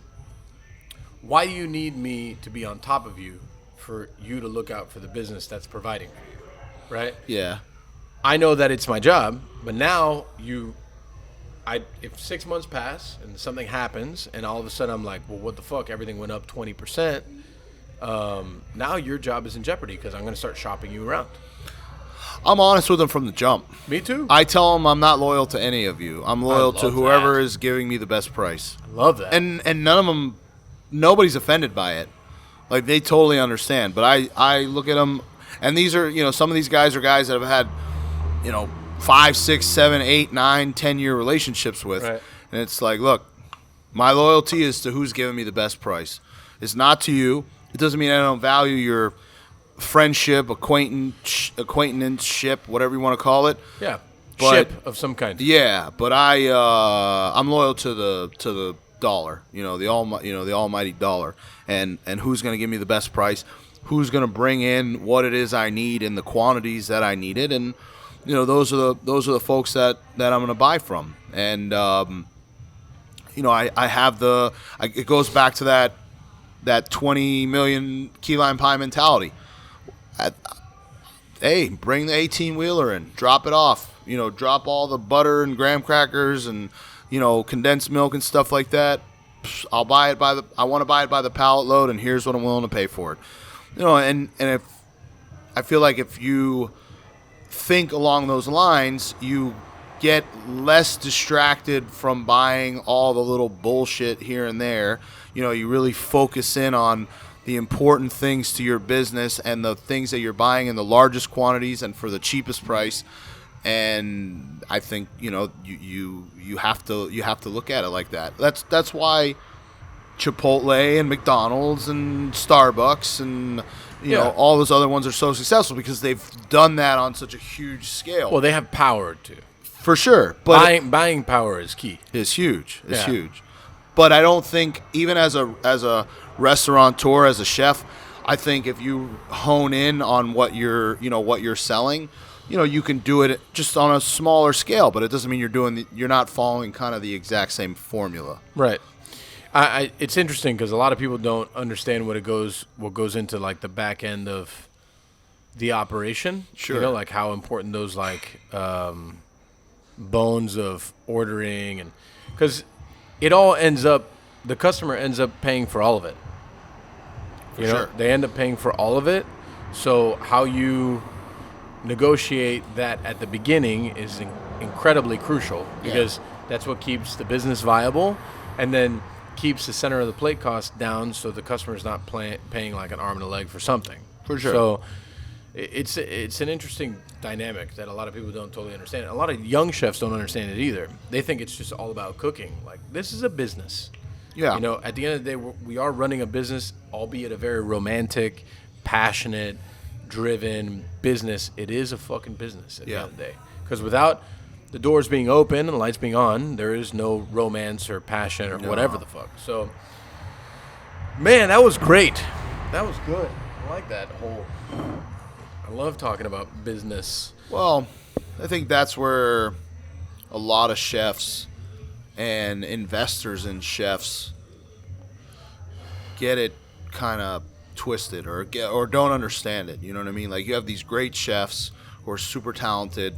why do you need me to be on top of you for you to look out for the business that's providing for you, right? Yeah. I know that it's my job, but now if 6 months pass and something happens and all of a sudden I'm like, well, what the fuck? Everything went up 20%. Now your job is in jeopardy because I'm going to start shopping you around. I'm honest with them from the jump. Me too. I tell them I'm not loyal to any of you. I'm loyal to love whoever that. is giving me the best price. I love that. And none of them, nobody's offended by it. Like, they totally understand. But I look at them, and these are, you know, some of these guys are guys that have had, you know, 5, 6, 7, 8, 9, 10-year relationships with. Right. And it's like, look, my loyalty is to who's giving me the best price. It's not to you. It doesn't mean I don't value your friendship, acquaintanceship, whatever you want to call it. Yeah. But- Ship of some kind. Yeah, but I'm loyal to the dollar, the almighty dollar, and who's going to give me the best price, who's going to bring in what it is I need in the quantities that I need it, and those are the folks that I'm going to buy from, and I have it goes back to that 20 million key lime pie mentality. Hey, bring the 18-wheeler in, drop it off, drop all the butter and graham crackers and condensed milk and stuff like that. I'll buy it I want to buy it by the pallet load, and here's what I'm willing to pay for it. And if I feel like if you think along those lines, you get less distracted from buying all the little bullshit here and there. You really focus in on the important things to your business and the things that you're buying in the largest quantities and for the cheapest price. And I think you have to look at it like that. That's why Chipotle and McDonald's and Starbucks and all those other ones are so successful, because they've done that on such a huge scale. Well, they have power too. For sure, but buying power is key. It's huge. It's Yeah. huge. But I don't think, even as a restaurateur, as a chef, I think if you hone in on what you're selling, you can do it just on a smaller scale, but it doesn't mean you're not following kind of the exact same formula. Right. It's interesting because a lot of people don't understand what goes into like the back end of the operation. Sure. Like how important those bones of ordering, and because it all the customer ends up paying for all of it. Sure. They end up paying for all of it. So how you negotiate that at the beginning is incredibly crucial, because that's what keeps the business viable, and then keeps the center of the plate cost down, so the customer's not paying like an arm and a leg for something. For sure. So it's an interesting dynamic that a lot of people don't totally understand. A lot of young chefs don't understand it either. They think it's just all about cooking. Like, this is a business. Yeah. At the end of the day, we are running a business, albeit a very romantic, passionate, driven business. It is a fucking business at the end of the day. Because without the doors being open and the lights being on, there is no romance or passion or whatever the fuck. So, man, that was great. That was good. I like that whole... I love talking about business. Well, I think that's where a lot of chefs and investors in chefs get it kind of twisted or don't understand it. You know what I mean? Like, you have these great chefs who are super talented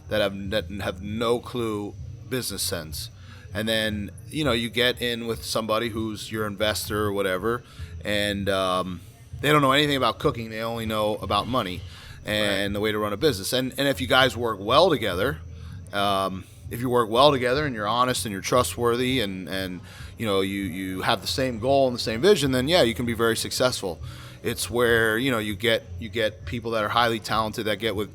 that have no clue business sense, and then you get in with somebody who's your investor or whatever, and they don't know anything about cooking. They only know about money and the way to run a business. And if you guys work well together, and you're honest and you're trustworthy, and you have the same goal and the same vision, then you can be very successful. It's where, you know, you get people that are highly talented that get with,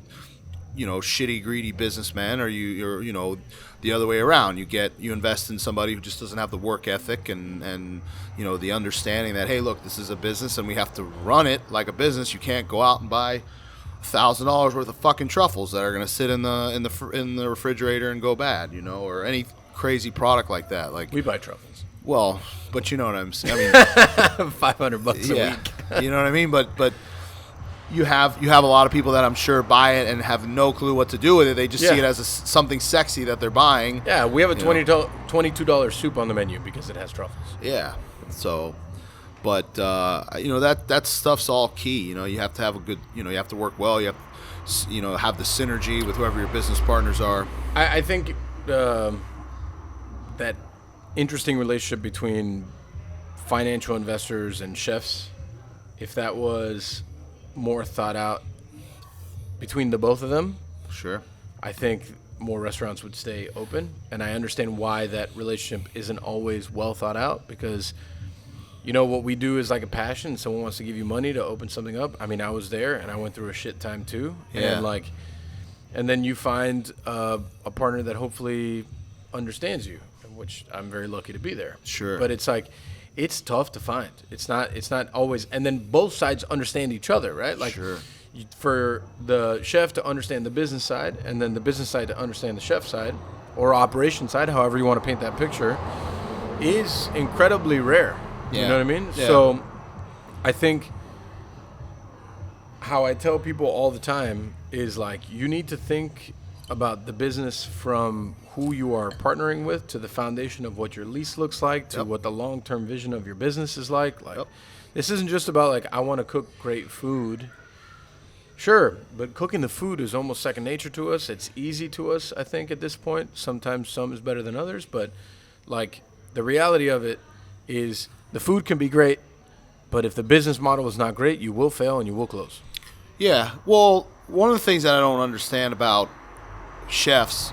you know, shitty, greedy businessmen, or you're, you know, the other way around. You invest in somebody who just doesn't have the work ethic and you know, the understanding that, hey, look, this is a business and we have to run it like a business. You can't go out and buy $1,000 worth of fucking truffles that are going to sit in the refrigerator and go bad, you know, or any crazy product like that. Like, We buy truffles. well, but you know what I'm saying. I mean, $500 a yeah, week. you know what I mean. But you have a lot of people that I'm sure buy it and have no clue what to do with it. They just see it as something sexy that they're buying. Yeah, we have a $22 soup on the menu because it has truffles. Yeah. So, but you know, that stuff's all key. You know, you have to have a good. You know, you have to work well. You have, you know, have the synergy with whoever your business partners are. I think that interesting relationship between financial investors and chefs, if that was more thought out between the both of them, Sure. I think more restaurants would stay open. And I understand why that relationship isn't always well thought out, because, you know, what we do is like a passion. Someone wants to give you money to open something up. I mean, I was there and I went through a shit time too. Yeah. And then you find a partner that hopefully understands you, which I'm very lucky to be there. Sure. But it's like, it's tough to find. It's not always, and then both sides understand each other, right? Like, Sure. For the chef to understand the business side, and then the business side to understand the chef side, or operation side, however you want to paint that picture, is incredibly rare. Yeah. You know what I mean? Yeah. So I think how I tell people all the time is, like, you need to think about the business from who you are partnering with to the foundation of what your lease looks like to what the long-term vision of your business is like. This isn't just about, like, I want to cook great food. Sure, but cooking the food is almost second nature to us. It's easy to us, I think, at this point. Sometimes some is better than others, but, like, the reality of it is the food can be great, but if the business model is not great, you will fail and you will close. Yeah. Well, one of the things that I don't understand about chefs,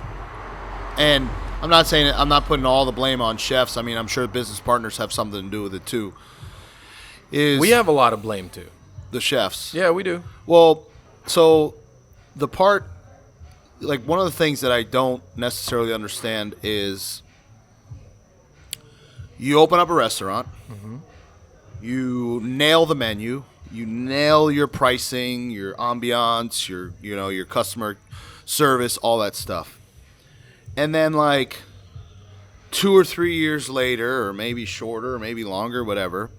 and I'm not putting all the blame on chefs. I mean, I'm sure business partners have something to do with it too. Is We have a lot of blame, too. the chefs? Yeah, we do. Well, so the part, like, one of the things that I don't necessarily understand is you open up a restaurant, you nail the menu, you nail your pricing, your ambiance, your customer service, all that stuff. And then, like, 2 or 3 years later, or maybe shorter, or maybe longer, whatever,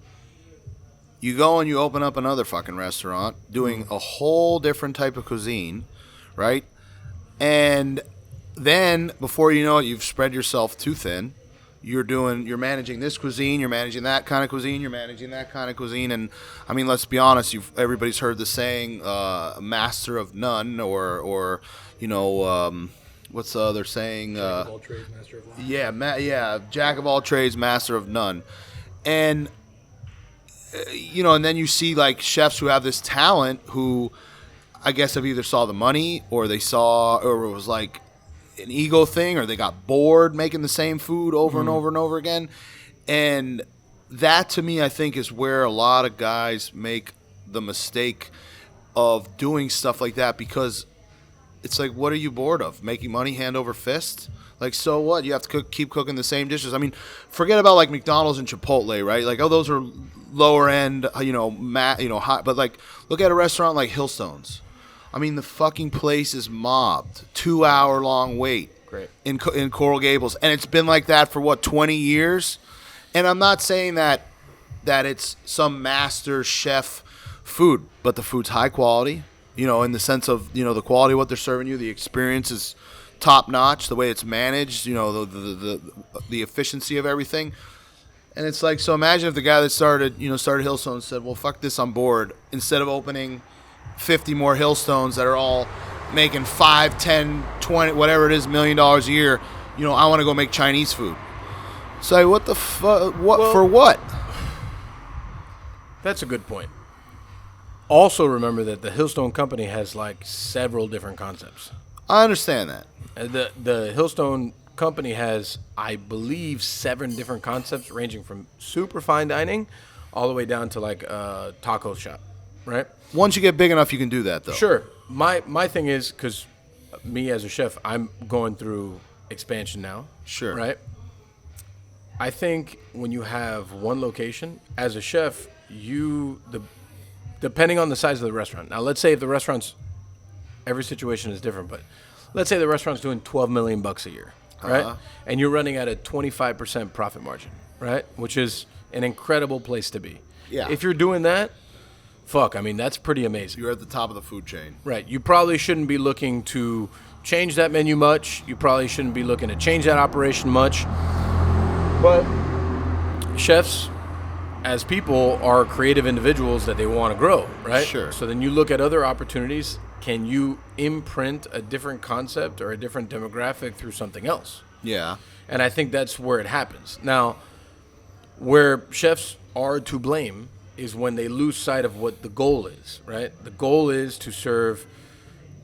you go and you open up another fucking restaurant doing a whole different type of cuisine, right? And then, before you know it, you've spread yourself too thin. You're managing this cuisine, you're managing that kind of cuisine, you're managing that kind of cuisine. And, I mean, let's be honest, everybody's heard the saying, master of none, or you know, what's the other saying? Jack of all trades, master of none. Yeah, jack of all trades, master of none. And, you know, and then you see, like, chefs who have this talent who I guess have either saw the money, or they saw, or it was like an ego thing, or they got bored making the same food over and over and over again. And that, to me, I think is where a lot of guys make the mistake of doing stuff like that, because it's like, what are you bored of? Making money hand over fist? Like, so what? You have to keep cooking the same dishes. I mean, forget about, like, McDonald's and Chipotle, right? Like, oh, those are lower end, hot. But, like, look at a restaurant like Hillstones. I mean, the fucking place is mobbed. 2-hour-long wait. Great. In Coral Gables. And it's been like that for, 20 years? And I'm not saying that it's some master chef food, but the food's high quality, you know, in the sense of, you know, the quality of what they're serving you, the experience is top notch, the way it's managed, you know, the efficiency of everything. And it's like, so imagine if the guy that started Hillstone said, well, fuck this, I'm bored. Instead of opening 50 more Hillstones that are all making 5, 10, 20, whatever it is, $1 million a year, you know, I want to go make Chinese food. So, like, what the fuck? For what? That's a good point. Also, remember that the Hillstone company has, like, several different concepts. I understand that. The Hillstone company has, I believe, 7 different concepts, ranging from super fine dining all the way down to like a taco shop, right? Once you get big enough, you can do that, though. Sure. My thing is, because me as a chef, I'm going through expansion now. Sure. Right? I think when you have one location, as a chef, depending on the size of the restaurant. Now, let's say if the restaurant's, every situation is different, but let's say the restaurant's doing $12 million bucks a year, right? And you're running at a 25% profit margin, right? Which is an incredible place to be. Yeah. If you're doing that, fuck, I mean, that's pretty amazing. You're at the top of the food chain. Right. You probably shouldn't be looking to change that menu much. You probably shouldn't be looking to change that operation much. But chefs, as people, are creative individuals that they want to grow, right? Sure. So then you look at other opportunities. Can you imprint a different concept or a different demographic through something else? Yeah. And I think that's where it happens. Now, where chefs are to blame is when they lose sight of what the goal is, right? The goal is to serve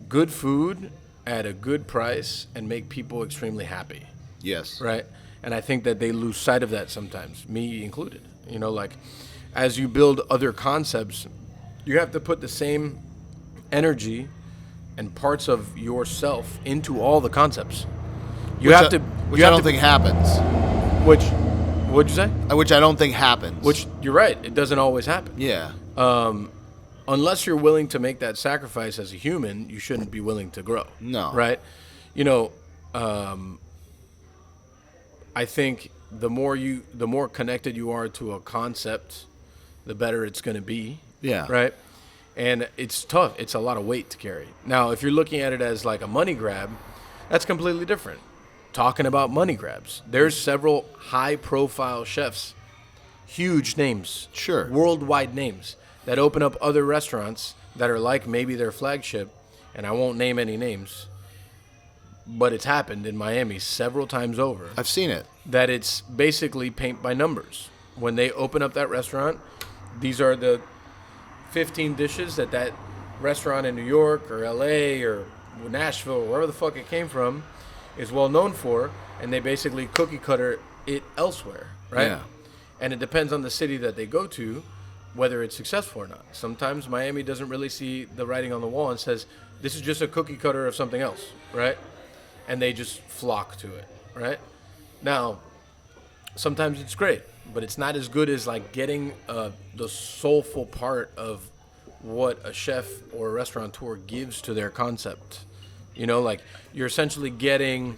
good food at a good price and make people extremely happy, Yes. right? And I think that they lose sight of that sometimes, me included. You know, like, as you build other concepts, you have to put the same energy and parts of yourself into all the concepts. You have to, Which I don't think happens. Which, what'd you say? Which I don't think happens. Which, you're right, it doesn't always happen. Yeah. Unless you're willing to make that sacrifice as a human, you shouldn't be willing to grow. No. Right? You know, I think the more connected you are to a concept, the better it's going to be. Yeah. Right? And it's tough. It's a lot of weight to carry. Now, if you're looking at it as like a money grab, that's completely different. Talking about money grabs, there's several high-profile chefs, huge names, Sure. worldwide names, that open up other restaurants that are like maybe their flagship, and I won't name any names, but it's happened in Miami several times over, I've seen it. that it's basically paint by numbers. When they open up that restaurant, these are the 15 dishes that restaurant in New York or LA or Nashville or wherever the fuck it came from is well known for, and they basically cookie cutter it elsewhere, right? Yeah. And it depends on the city that they go to whether it's successful or not. Sometimes Miami doesn't really see the writing on the wall and says, this is just a cookie cutter of something else, right? And they just flock to it, right? Now, sometimes it's great, but it's not as good as like getting the soulful part of what a chef or a restaurateur gives to their concept. You know, like you're essentially getting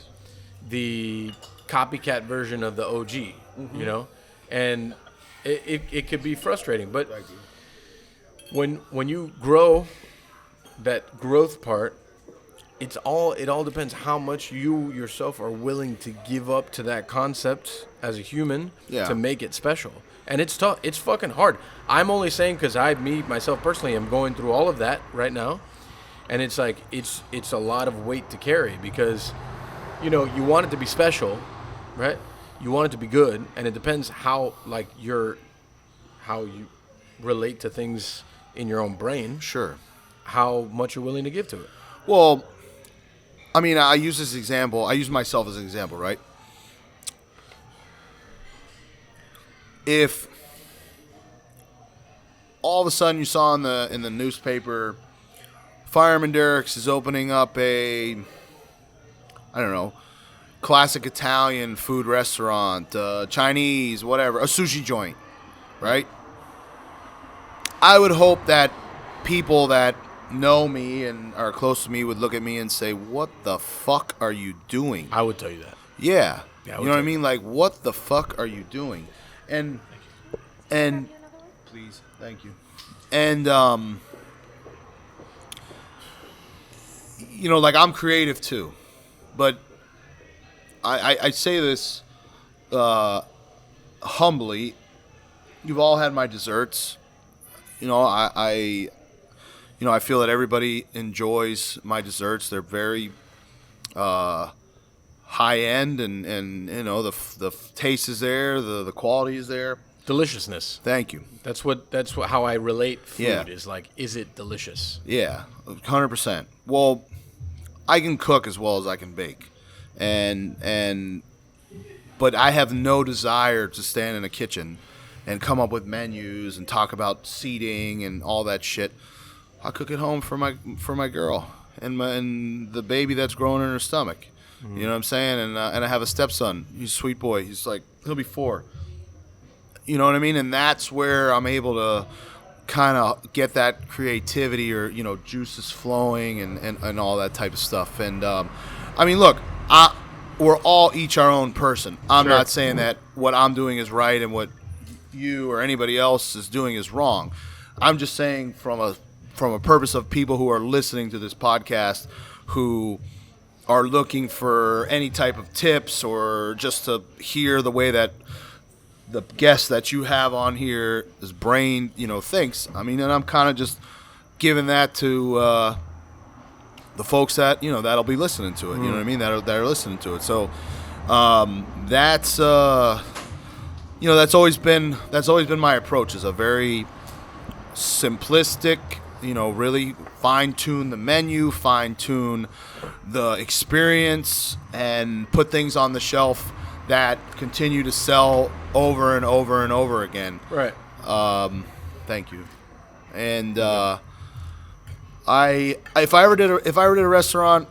the copycat version of the OG, you know? And it could be frustrating, but when you grow that growth part, it all depends how much you yourself are willing to give up to that concept as a human to make it special. And it's tough. It's fucking hard. I'm only saying because myself personally, am going through all of that right now. And it's like, it's a lot of weight to carry because, you know, you want it to be special, right? You want it to be good. And it depends how you relate to things in your own brain. Sure. How much you're willing to give to it. Well, I mean, I use this example. I use myself as an example, right? If all of a sudden you saw in the newspaper, Fireman Derrick's is opening up a, I don't know, classic Italian food restaurant, Chinese, whatever, a sushi joint, right? I would hope that people that know me and are close to me would look at me and say, what the fuck are you doing? I would tell you that. Yeah. Yeah, I You would know what I tell you. mean? Like, what the fuck are you doing? And please, thank you. And you know, like, I'm creative too, but I say this humbly. You've all had my desserts. You know, I feel that everybody enjoys my desserts. They're very high end, and you know, the taste is there, the quality is there. Deliciousness. Thank you. That's how I relate food Yeah. is like, is it delicious? Yeah, 100%. Well, I can cook as well as I can bake, but I have no desire to stand in a kitchen and come up with menus and talk about seating and all that shit. I cook at home for my girl and the baby that's growing in her stomach. You know what I'm saying? And I have a stepson. He's a sweet boy. He'll be 4. You know what I mean? And that's where I'm able to kind of get that creativity or, juices flowing and all that type of stuff. And, I mean, look, we're all each our own person. I'm not saying that what I'm doing is right and what you or anybody else is doing is wrong. I'm just saying from a purpose of people who are listening to this podcast who are looking for any type of tips or just to hear the way that the guest that you have on here, his brain, thinks. I mean, and I'm kind of just giving that to the folks that, that'll be listening to it. You know what I mean? That are listening to it. So that's always been my approach. Is a very simplistic, really fine-tune the menu, fine-tune the experience, and put things on the shelf that continue to sell over and over and over again. Right. Thank you. And if I ever did a restaurant,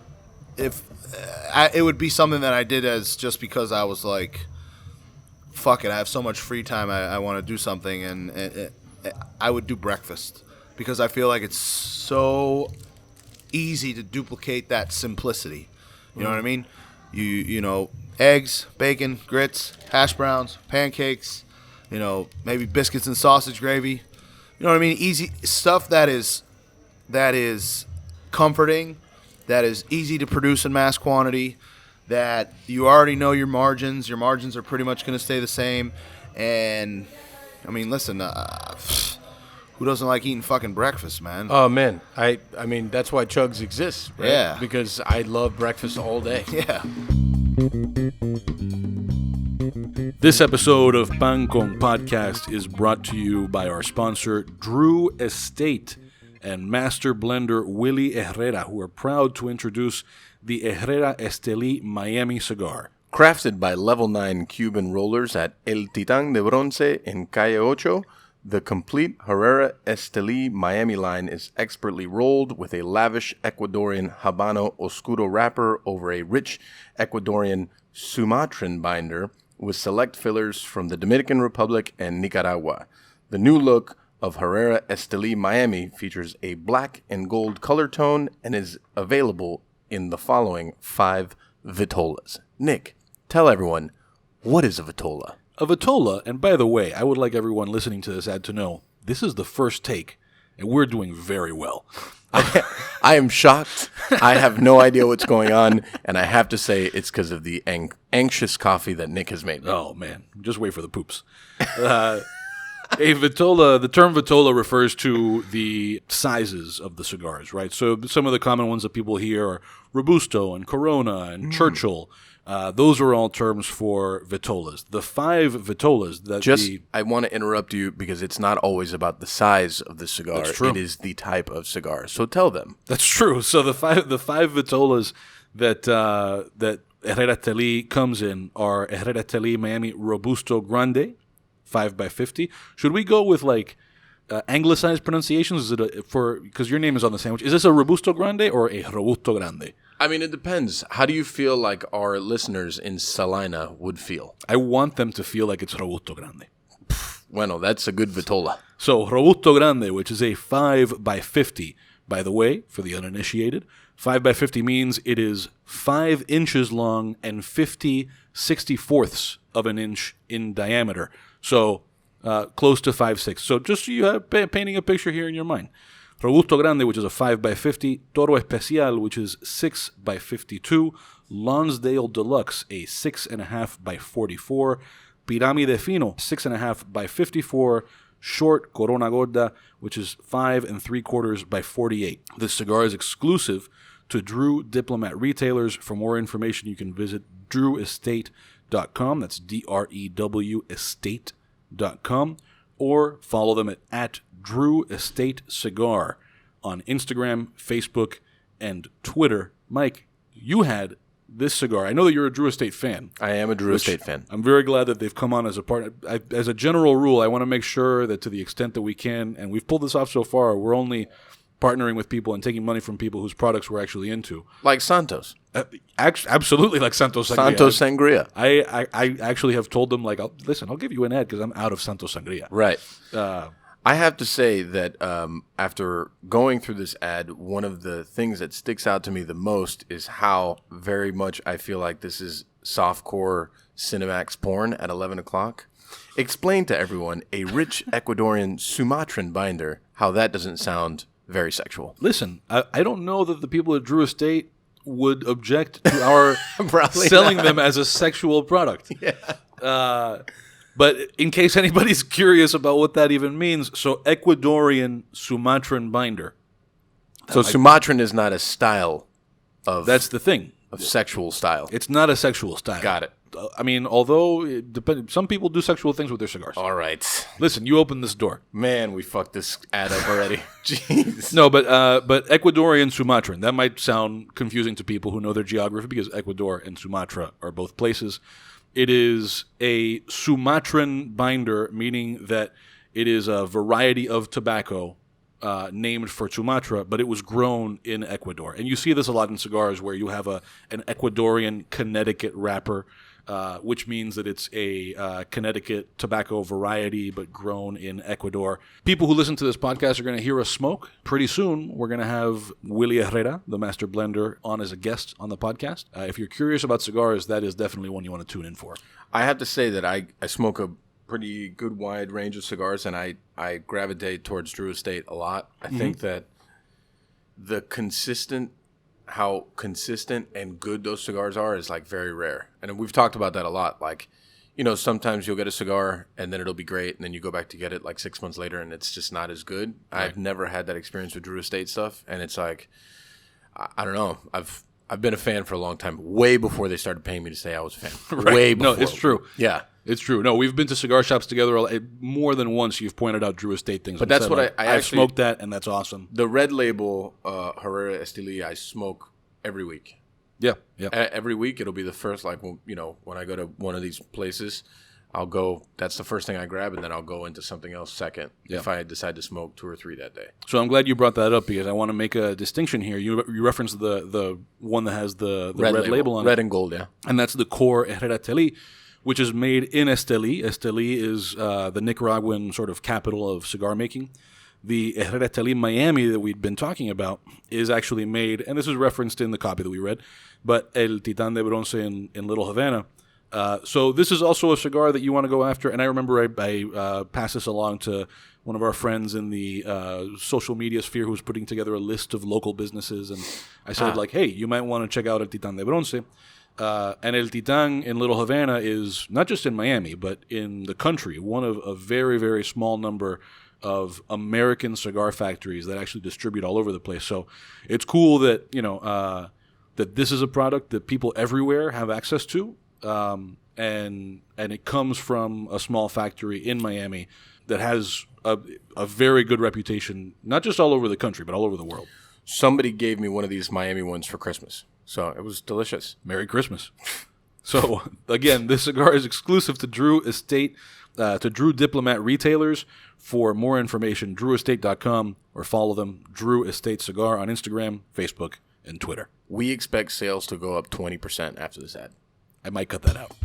it would be something that I did as just because I was like, fuck it, I have so much free time, I want to do something, and I would do breakfast because I feel like it's so easy to duplicate that simplicity. You know what I mean? You eggs, bacon, grits, hash browns, pancakes, maybe biscuits and sausage gravy. You know what I mean? Easy stuff that is comforting, that is easy to produce in mass quantity, that you already know your margins. Your margins are pretty much going to stay the same. And, I mean, listen, who doesn't like eating fucking breakfast, man? Oh, man. I mean, that's why Chugs exists, right? Yeah. Because I love breakfast all day. Yeah. This episode of Pan Con Podcast is brought to you by our sponsor, Drew Estate, and master blender Willie Herrera, who are proud to introduce the Herrera Estelí Miami cigar. Crafted by Level 9 Cuban rollers at El Titán de Bronce in Calle Ocho, the complete Herrera Estelí Miami line is expertly rolled with a lavish Ecuadorian Habano Oscuro wrapper over a rich Ecuadorian Sumatran binder with select fillers from the Dominican Republic and Nicaragua. The new look of Herrera Estelí Miami features a black and gold color tone and is available in the following 5 vitolas. Nick, tell everyone, what is a vitola? A vitola, and by the way, I would like everyone listening to this ad to know, this is the first take, and we're doing very well. I am shocked. I have no idea what's going on, and I have to say it's because of the anxious coffee that Nick has made. Oh, man. Just wait for the poops. A vitola, the term vitola refers to the sizes of the cigars, right? So some of the common ones that people hear are Robusto and Corona and Churchill. Those are all terms for vitolas. The 5 vitolas that I want to interrupt you because it's not always about the size of the cigar. That's true. It is the type of cigar. So tell them. That's true. So the five vitolas that Herrera Estelí comes in are Herrera Estelí Miami Robusto Grande, 5x50. Should we go with like anglicized pronunciations? Is it because your name is on the sandwich? Is this a Robusto Grande or a Robusto Grande? I mean, it depends. How do you feel like our listeners in Salina would feel? I want them to feel like it's Robusto Grande. Bueno, that's a good vitola. So, Robusto Grande, which is a 5x50. By the way, for the uninitiated, 5x50 means it is 5 inches long and 50 64ths of an inch in diameter. So, close to 5'6". So, just so you have painting a picture here in your mind. Robusto Grande, which is a 5x50, Toro Especial, which is 6x52, Lonsdale Deluxe, a 6.5x44, Pirámide Fino, 6.5x54, Short Corona Gorda, which is 5 3/4x48. This cigar is exclusive to Drew Diplomat retailers. For more information, you can visit drewestate.com. That's DREW estate.com. Or follow them at Drew Estate Cigar on Instagram, Facebook, and Twitter. Mike, you had this cigar. I know that you're a Drew Estate fan. I am a Drew Estate fan. I'm very glad that they've come on as a partner. As a general rule, I want to make sure that to the extent that we can, and we've pulled this off so far, we're only partnering with people and taking money from people whose products we're actually into. Like Santos. Absolutely like Santos Sangria. Santos Sangria. I actually have told them, like, I'll give you an ad because I'm out of Santos Sangria. Right. I have to say that after going through this ad, one of the things that sticks out to me the most is how very much I feel like this is softcore Cinemax porn at 11 o'clock. Explain to everyone a rich Ecuadorian Sumatran binder, how that doesn't sound very sexual. Listen, I don't know that the people at Drew Estate would object to our selling them as a sexual product. Yeah. But in case anybody's curious about what that even means, so Ecuadorian Sumatran binder. So Sumatran is not a style of... That's the thing. Of sexual style. It's not a sexual style. Got it. I mean, although some people do sexual things with their cigars. All right. Listen, you open this door. Man, we fucked this ad up already. Jeez. No, but Ecuadorian Sumatran. That might sound confusing to people who know their geography because Ecuador and Sumatra are both places. It is a Sumatran binder, meaning that it is a variety of tobacco named for Sumatra, but it was grown in Ecuador. And you see this a lot in cigars where you have an Ecuadorian Connecticut wrapper, which means that it's a Connecticut tobacco variety, but grown in Ecuador. People who listen to this podcast are going to hear us smoke. Pretty soon, we're going to have Willy Herrera, the master blender, on as a guest on the podcast. If you're curious about cigars, that is definitely one you want to tune in for. I have to say that I smoke a pretty good wide range of cigars, and I gravitate towards Drew Estate a lot. I think that how consistent and good those cigars are is like very rare. And we've talked about that a lot. Like, you know, sometimes you'll get a cigar and then it'll be great, and then you go back to get it like 6 months later and it's just not as good. Right. I've never had that experience with Drew Estate stuff, and it's like, I don't know. I've been a fan for a long time, way before they started paying me to say I was a fan. Right. Way before. No, it's true. Yeah. It's true. No, we've been to cigar shops together more than once. You've pointed out Drew Estate things. But that's what I I've smoked that, and that's awesome. The red label Herrera Esteli I smoke every week. Yeah. Every week it'll be the first, like, you know, when I go to one of these places, I'll go, that's the first thing I grab, and then I'll go into something else second if I decide to smoke 2 or 3 that day. So I'm glad you brought that up because I want to make a distinction here. You referenced the one that has the red label on it. Red and gold, yeah. And that's the core Herrera Esteli, which is made in Esteli. Esteli is the Nicaraguan sort of capital of cigar making. The Herrera Esteli Miami that we'd been talking about is actually made, and this is referenced in the copy that we read, but El Titán de Bronce in Little Havana. So this is also a cigar that you want to go after, and I remember I passed this along to one of our friends in the social media sphere who was putting together a list of local businesses, and I said, like, hey, you might want to check out El Titán de Bronce. And El Titán in Little Havana is not just in Miami, but in the country, one of a very, very small number of American cigar factories that actually distribute all over the place. So it's cool that, you know, that this is a product that people everywhere have access to, and it comes from a small factory in Miami that has a very good reputation, not just all over the country, but all over the world. Somebody gave me one of these Miami ones for Christmas, so it was delicious. Merry Christmas. So, again, this cigar is exclusive to Drew Estate, to Drew Diplomat retailers. For more information, drewestate.com, or follow them, Drew Estate Cigar, on Instagram, Facebook, and Twitter. We expect sales to go up 20% after this ad. I might cut that out.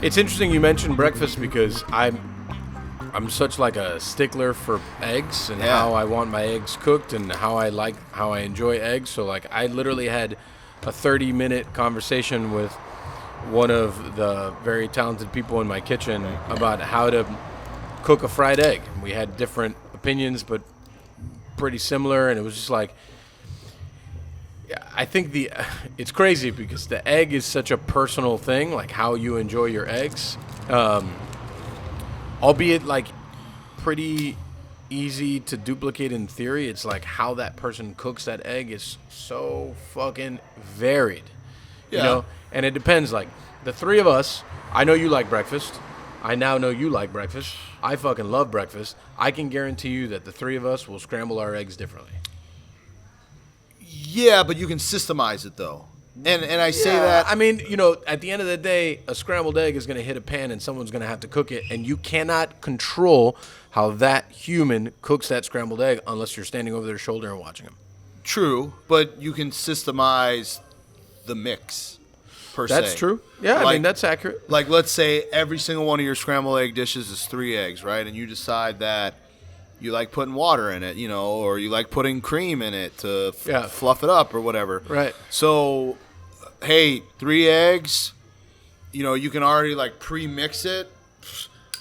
It's interesting you mentioned breakfast because I'm such like a stickler for eggs and how I want my eggs cooked and how I enjoy eggs. So like I literally had a 30-minute conversation with one of the very talented people in my kitchen about how to cook a fried egg. And we had different opinions, but pretty similar. And it was just like, I think it's crazy because the egg is such a personal thing, like how you enjoy your eggs. Albeit like pretty easy to duplicate in theory. It's like how that person cooks that egg is so fucking varied. You know? And it depends. Like the three of us, I know you like breakfast. I now know you like breakfast. I fucking love breakfast. I can guarantee you that the three of us will scramble our eggs differently. Yeah, but you can systemize it though. And I say that. I mean, at the end of the day, a scrambled egg is going to hit a pan and someone's going to have to cook it. And you cannot control how that human cooks that scrambled egg unless you're standing over their shoulder and watching them. True, but you can systemize the mix, per se. That's true. Yeah, I mean, that's accurate. Like, let's say every single one of your scrambled egg dishes is 3 eggs, right? And you decide that you like putting water in it, or you like putting cream in it to fluff it up or whatever. Right. So, hey, 3 eggs, you can already, like, pre-mix it,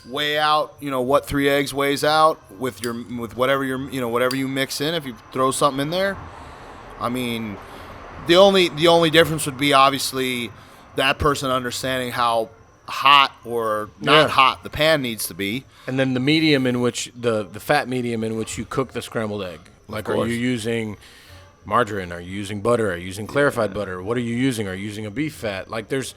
weigh out, what 3 eggs weighs out with whatever whatever you mix in. If you throw something in there, I mean, the only difference would be obviously that person understanding how hot or not hot the pan needs to be, and then the medium in which the fat medium in which you cook the scrambled egg. Like, are you using margarine? Are you using butter? Are you using clarified butter? What are you using? Are you using a beef fat? Like, there's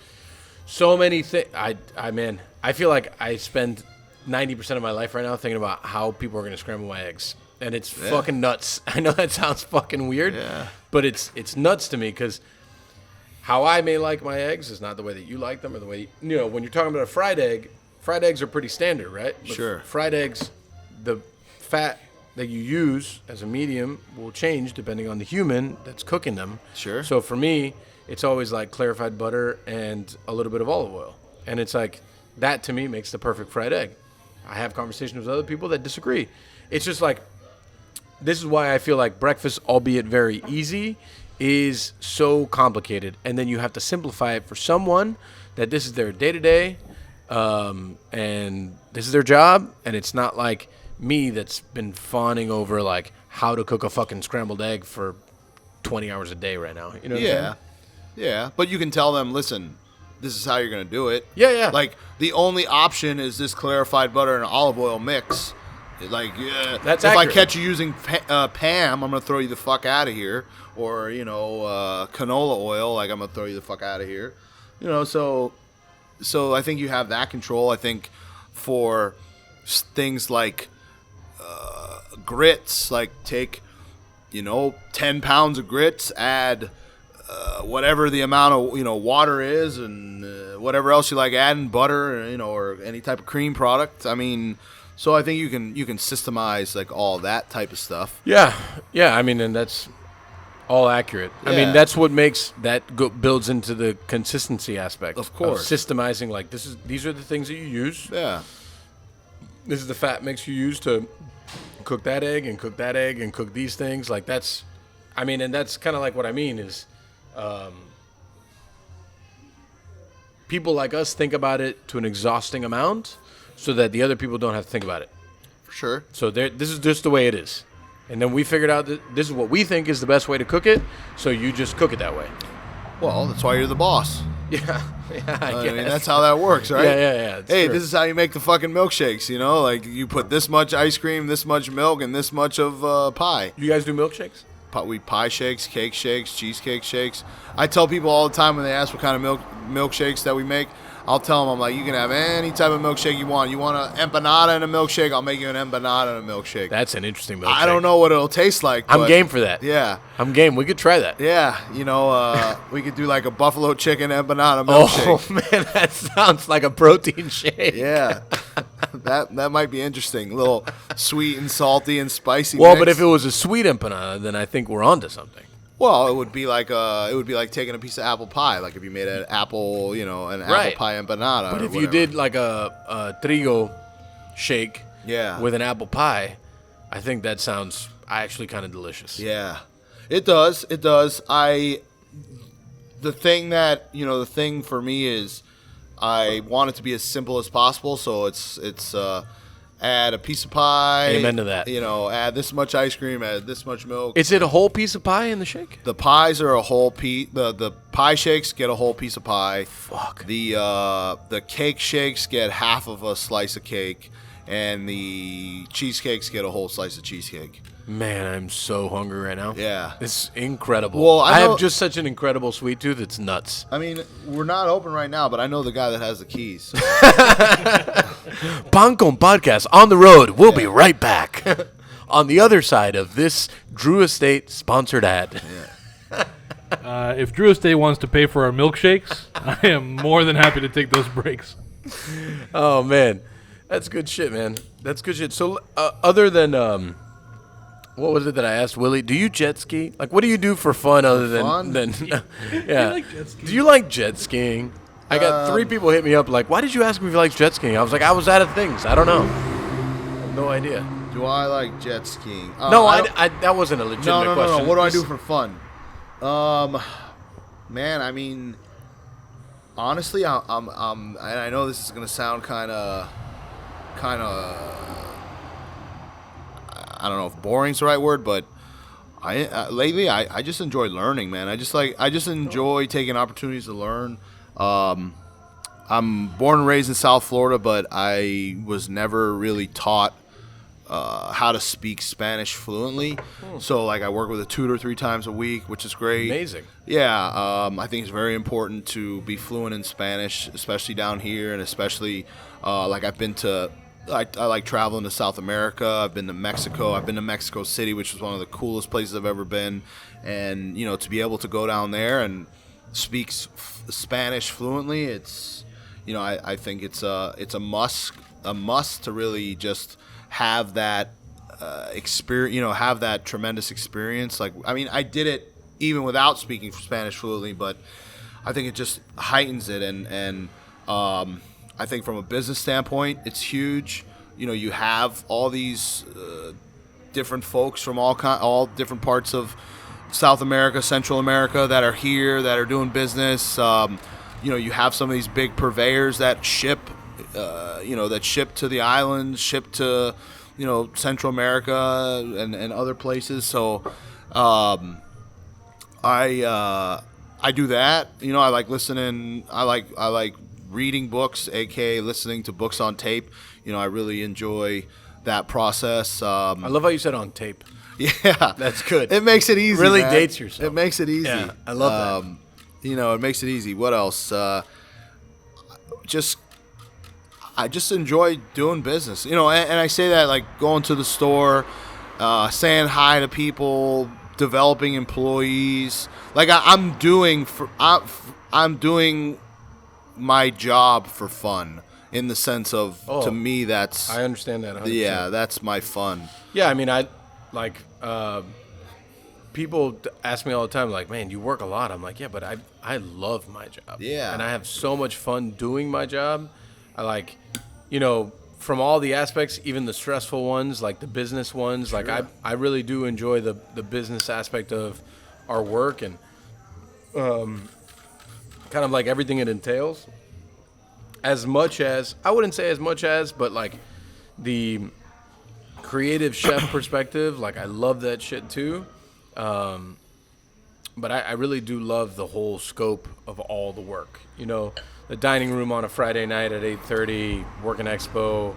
so many things. I feel like I spend 90% of my life right now thinking about how people are going to scramble my eggs. And it's fucking nuts. I know that sounds fucking weird, but it's nuts to me because how I may like my eggs is not the way that you like them or the way, when you're talking about a fried eggs are pretty standard, right? But sure. Fried eggs, the fat that you use as a medium will change depending on the human that's cooking them. Sure. So for me, it's always like clarified butter and a little bit of olive oil. And it's like, that to me makes the perfect fried egg. I have conversations with other people that disagree. It's just like, this is why I feel like breakfast, albeit very easy, is so complicated. And then you have to simplify it for someone that this is their day-to-day, and this is their job. And it's not like me that's been fawning over like how to cook a fucking scrambled egg for 20 hours a day right now. You know what I'm saying? Yeah. But you can tell them, listen, this is how you're going to do it. Yeah. Like, the only option is this clarified butter and olive oil mix. Like, that's if accurate. I catch you using Pam, I'm going to throw you the fuck out of here. Or, canola oil, like, I'm going to throw you the fuck out of here. So I think you have that control. I think for things like grits, like, take, 10 pounds of grits, add whatever the amount of water is, and whatever else you like adding, butter, or any type of cream product. I mean, so I think you can systemize like all that type of stuff. Yeah. I mean, and that's all accurate. Yeah. I mean, that's what makes that builds into the consistency aspect. Of course, systemizing like these are the things that you use. Yeah. This is the fat mix you use to cook that egg and cook that egg and cook these things. Like that's, I mean, and that's kind of like what I mean is. People like us think about it to an exhausting amount so that the other people don't have to think about it. For sure. So this is just the way it is. And then we figured out that this is what we think is the best way to cook it, so you just cook it that way. Well, that's why you're the boss. Yeah, I mean, that's how that works, right? Yeah. Hey, true. this is how you make the fucking milkshakes, like you put this much ice cream, this much milk, and this much of pie. You guys do milkshakes? We pie shakes, cake shakes, cheesecake shakes. I tell people all the time when they ask what kind of milkshakes that we make, I'll tell them, I'm like, you can have any type of milkshake you want. You want an empanada in a milkshake? I'll make you an empanada in a milkshake. That's an interesting milkshake. I don't know what it'll taste like. I'm game for that. Yeah. I'm game. We could try that. Yeah. We could do like a buffalo chicken empanada milkshake. Oh, man, that sounds like a protein shake. Yeah. That might be interesting. A little sweet and salty and spicy Well, mix. but if it was a sweet empanada, then I think we're onto something. Well, it would be like taking a piece of apple pie, like if you made an apple, an apple pie empanada. But or if you whatever. did like a trigo shake, with an apple pie, I think that sounds actually kind of delicious. Yeah, it does. It does. The thing for me is, I want it to be as simple as possible. So it's add a piece of pie. Amen to that. Add this much ice cream, add this much milk. Is it a whole piece of pie in the shake? The pies are a whole piece. The pie shakes get a whole piece of pie. Fuck. The cake shakes get half of a slice of cake, and the cheesecakes get a whole slice of cheesecake. Man, I'm so hungry right now. Yeah. It's incredible. Well, I know- have just such an incredible sweet tooth. It's nuts. I mean, we're not open right now, but I know the guy that has the keys. Pancon Podcast on the road. We'll be right back on the other side of this Drew Estate sponsored ad. If Drew Estate wants to pay for our milkshakes, I am more than happy to take those breaks. Oh man, that's good shit, man. That's good shit. So, other than what was it that I asked Willie? Do you jet ski? Like, what do you do for fun other than yeah? like jet skiing? Do you like jet skiing? I got 3 people hit me up like, why did you ask me if you like jet skiing? I was like, I was out of things. I don't know. I have no idea. Do I like jet skiing? No, I that wasn't a legitimate question. No. What do I do for fun? Man, I mean, honestly, I'm and I know this is gonna sound kind of, I don't know if boring's the right word, but lately I just enjoy learning, man. I just enjoy taking opportunities to learn. I'm born and raised in South Florida, but I was never really taught how to speak Spanish fluently. So, like, I work with a tutor 3 times a week, which is great. Amazing. Yeah, I think it's very important to be fluent in Spanish, especially down here, and especially, like, I've been to... I like traveling to South America. I've been to Mexico. I've been to Mexico City, which was one of the coolest places I've ever been. And, you know, to be able to go down there and speak Spanish fluently, it's, you know, I think it's a must to really just have that experience, you know, have that tremendous experience. Like, I mean, I did it even without speaking Spanish fluently, but I think it just heightens it. And I think from a business standpoint, it's huge. You know, you have all these different folks from all different parts of South America, Central America that are here, that are doing business. You know, you have some of these big purveyors that ship, that ship to the islands, ship to, you know, Central America and other places. So I do that. You know, I like listening. I like reading books, aka listening to books on tape. You know, I really enjoy that process. I love how you said on tape. Yeah, That's good. It makes it easy. Really man. dates yourself. It makes it easy. Yeah, I love that. You know, it makes it easy. What else? I just enjoy doing business. You know, and I say that like going to the store, saying hi to people, developing employees. Like I'm doing my job for fun, in the sense of, to me, that's... I understand that 100%. Yeah, that's my fun. Yeah, I mean, people ask me all the time, like, man, you work a lot. I'm like, yeah, but I love my job. Yeah. And I have so much fun doing my job. I like, you know, from all the aspects, even the stressful ones, like the business ones, Sure. like I really do enjoy the business aspect of our work, and kind of like everything it entails. As much as, I wouldn't say as much as, but like the creative chef perspective, like I love that shit too. But I really do love the whole scope of all the work. You know, the dining room on a Friday night at 8:30, working expo,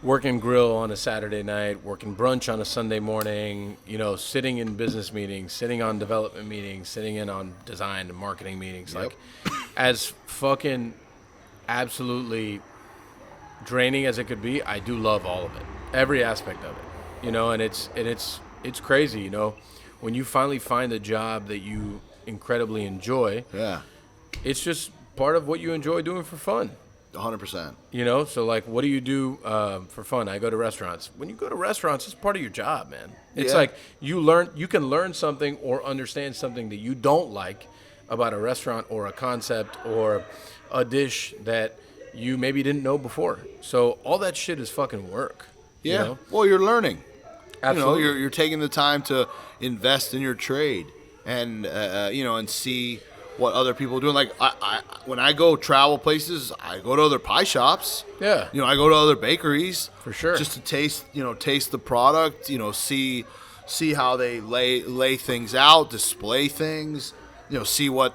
working grill on a Saturday night, working brunch on a Sunday morning, you know, sitting in business meetings, sitting on development meetings, sitting in on design and marketing meetings. Yep. Like, as fucking absolutely draining as it could be, I do love all of it, every aspect of it, you know. And it's crazy, you know, when you finally find a job that you incredibly enjoy. Yeah, it's just part of what you enjoy doing for fun. 100%. You know, so like, what do you do for fun? I go to restaurants. When you go to restaurants, it's part of your job, man. It's like you can learn something or understand something that you don't like about a restaurant or a concept or a dish that you maybe didn't know before. So all that shit is fucking work. Yeah. You know? Well, you're learning. Absolutely. You know, you're taking the time to invest in your trade and you know, and see what other people are doing. Like I when I go travel places, I go to other pie shops. Yeah. You know, I go to other bakeries For sure. just to taste the product. You know, see how they lay things out, display things. You know, see what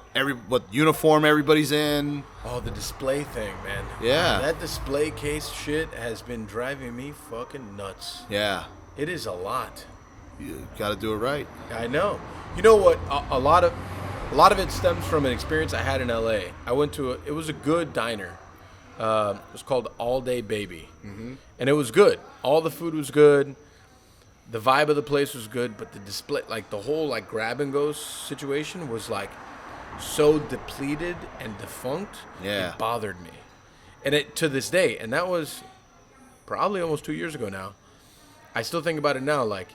uniform everybody's in. Oh, the display thing, man. Yeah. That display case shit has been driving me fucking nuts. Yeah, It is a lot. you got to do it right. I know. You know what? A lot of it stems from an experience I had in LA. I went to it was a good diner. It was called All Day Baby, and it was good. All the food was good. the vibe of the place was good, but the display, like the whole like grab and go situation was like so depleted and defunct. Yeah. It bothered me, and it to this day, and that was probably almost 2 years ago now. I still think about it now, like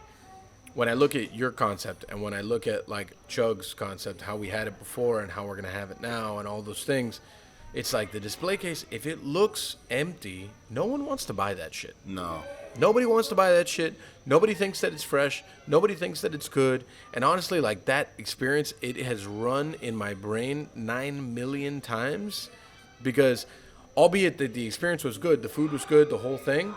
when I look at your concept and when I look at like Chug's concept, how we had it before and how we're gonna have it now, and all those things. It's like the display case. If it looks empty, no one wants to buy that shit. No. Nobody wants to buy that shit. Nobody thinks that it's fresh. Nobody thinks that it's good. And honestly, like that experience, it has run in my brain 9 million times because albeit that the experience was good, the food was good, the whole thing,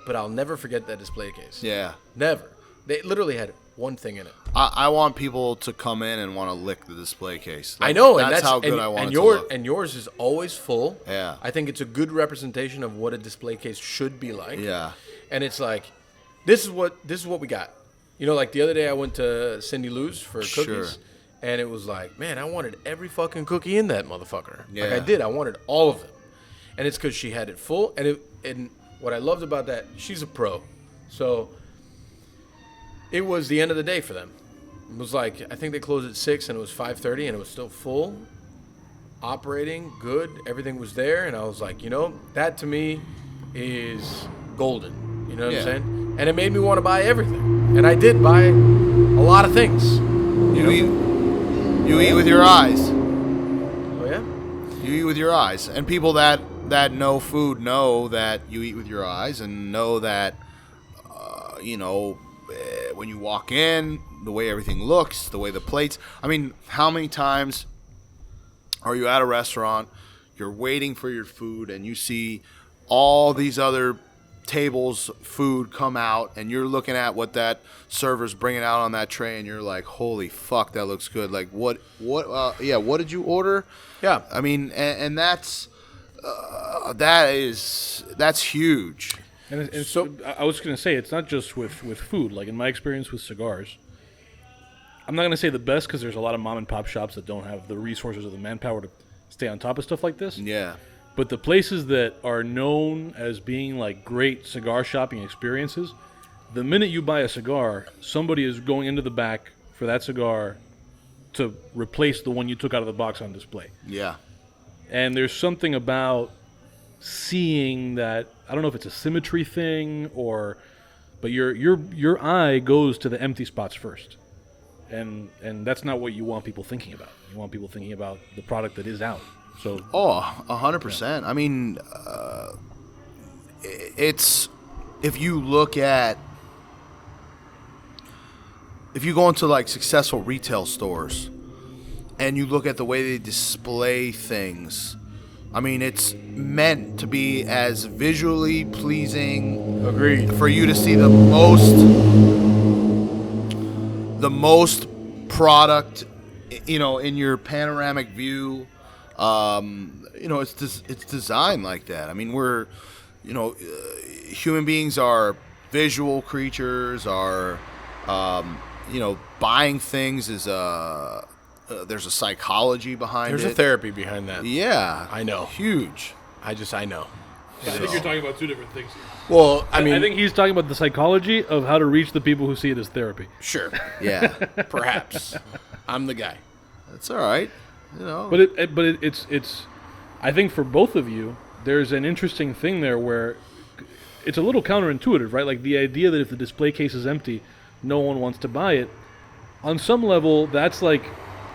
but I'll never forget that display case. Yeah. Never. They literally had one thing in it. I want people to come in and want to lick the display case. I know, that's, and that's how good I want and it your, to look. And yours is always full. Yeah. I think it's a good representation of what a display case should be like. Yeah. And it's like, this is what we got. You know, like the other day I went to Cindy Lou's for cookies, Sure. and it was like, man, I wanted every fucking cookie in that motherfucker. Yeah. Like I did. I wanted all of them, and it's because she had it full. And what I loved about that, she's a pro, so it was the end of the day for them. It was like, I think they closed at 6 and it was 5:30 and it was still full, operating good. Everything was there, and I was like, you know, that to me is golden. You know what I'm saying? And it made me want to buy everything. And I did buy a lot of things. You eat with your eyes. Oh yeah? You eat with your eyes. And people that know food know that you eat with your eyes and know that, when you walk in, the way everything looks, the way the plates. I mean, how many times are you at a restaurant, you're waiting for your food, and you see all these other tables' food come out, and you're looking at what that server's bringing out on that tray, and you're like, holy fuck, that looks good. Like, what did you order? Yeah. I mean, and that's huge. And so I was going to say, it's not just with food. Like in my experience with cigars, I'm not going to say the best because there's a lot of mom and pop shops that don't have the resources or the manpower to stay on top of stuff like this. Yeah. But the places that are known as being like great cigar shopping experiences, the minute you buy a cigar, somebody is going into the back for that cigar to replace the one you took out of the box on display. Yeah. And there's something about seeing that, I don't know if it's a symmetry thing but your eye goes to the empty spots first. And that's not what you want people thinking about. You want people thinking about the product that is out. So 100%. I mean, it's if you go into like successful retail stores and you look at the way they display things, I mean, it's meant to be as visually pleasing. Agreed. For you to see the most product, in your panoramic view. It's designed like that. I mean, we're, human beings are visual creatures. Buying things is there's a psychology behind it. There's a therapy behind that. Yeah, I know. Huge. I know. I think you're talking about two different things here. Well, I mean, I think he's talking about the psychology of how to reach the people who see it as therapy. Sure. Yeah, Perhaps. I'm the guy. that's all right. But it's I think for both of you, there's an interesting thing there where it's a little counterintuitive, right? Like the idea that if the display case is empty, no one wants to buy it. On some level, that's like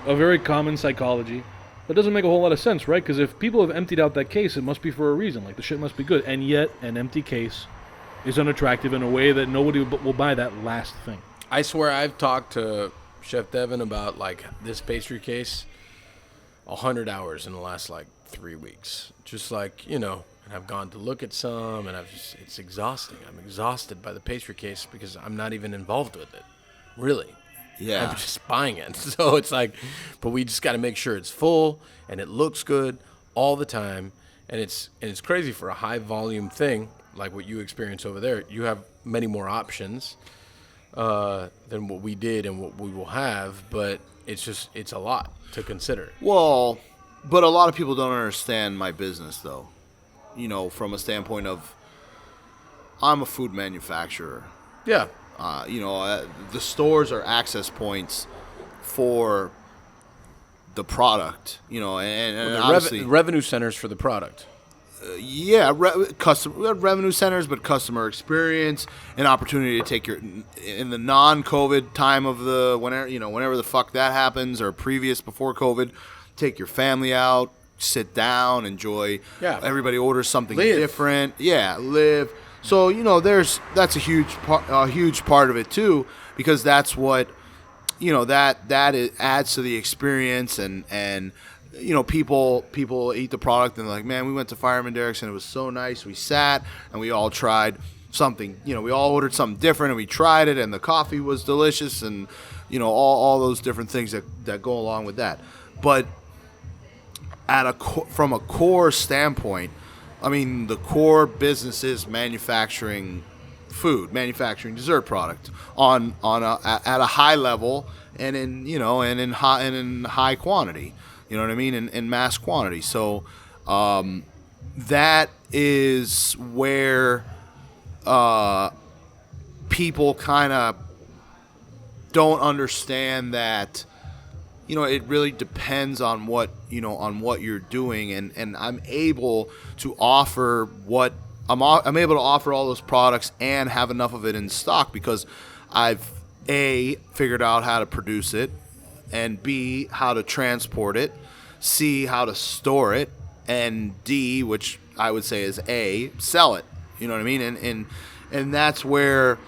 a very common psychology. That doesn't make a whole lot of sense, right? Because if people have emptied out that case, it must be for a reason. Like the shit must be good. And yet, an empty case is unattractive in a way that nobody will buy that last thing. I swear I've talked to Chef Devin about like this pastry case 100 hours in the last like 3 weeks. Just like, and I've gone to look at some and it's exhausting. I'm exhausted by the pastry case because I'm not even involved with it. Really. Yeah. I'm just buying it. So it's like, but we just got to make sure it's full and it looks good all the time. And it's crazy for a high volume thing like what you experience over there. You have many more options than what we did and what we will have, but it's a lot to consider. Well, but a lot of people don't understand my business, though. From a standpoint of, I'm a food manufacturer. Yeah. The stores are access points for the product, and obviously revenue centers for the product. Revenue centers, but customer experience, an opportunity to take in the non-COVID time of whenever the fuck that happens, or before COVID, take your family out, sit down, enjoy. Yeah. Everybody orders something Live. different. Yeah, live. So that's a huge part of it too, because that's what that adds to the experience, and people eat the product and they're like, man, we went to Fireman Derek's and it was so nice. We sat and we all tried something. We all ordered something different and we tried it, and the coffee was delicious, and all those different things that go along with that. But from a core standpoint, I mean, the core business is manufacturing food, manufacturing dessert product at a high level, and in high quantity. You know what I mean? In mass quantity. So that is where people kind of don't understand that. It really depends on what you're doing, and I'm able to offer I'm able to offer all those products and have enough of it in stock because I've figured out how to produce it, and B, how to transport it, C, how to store it, and D, which I would say is A, sell it. You know what I mean? And that's where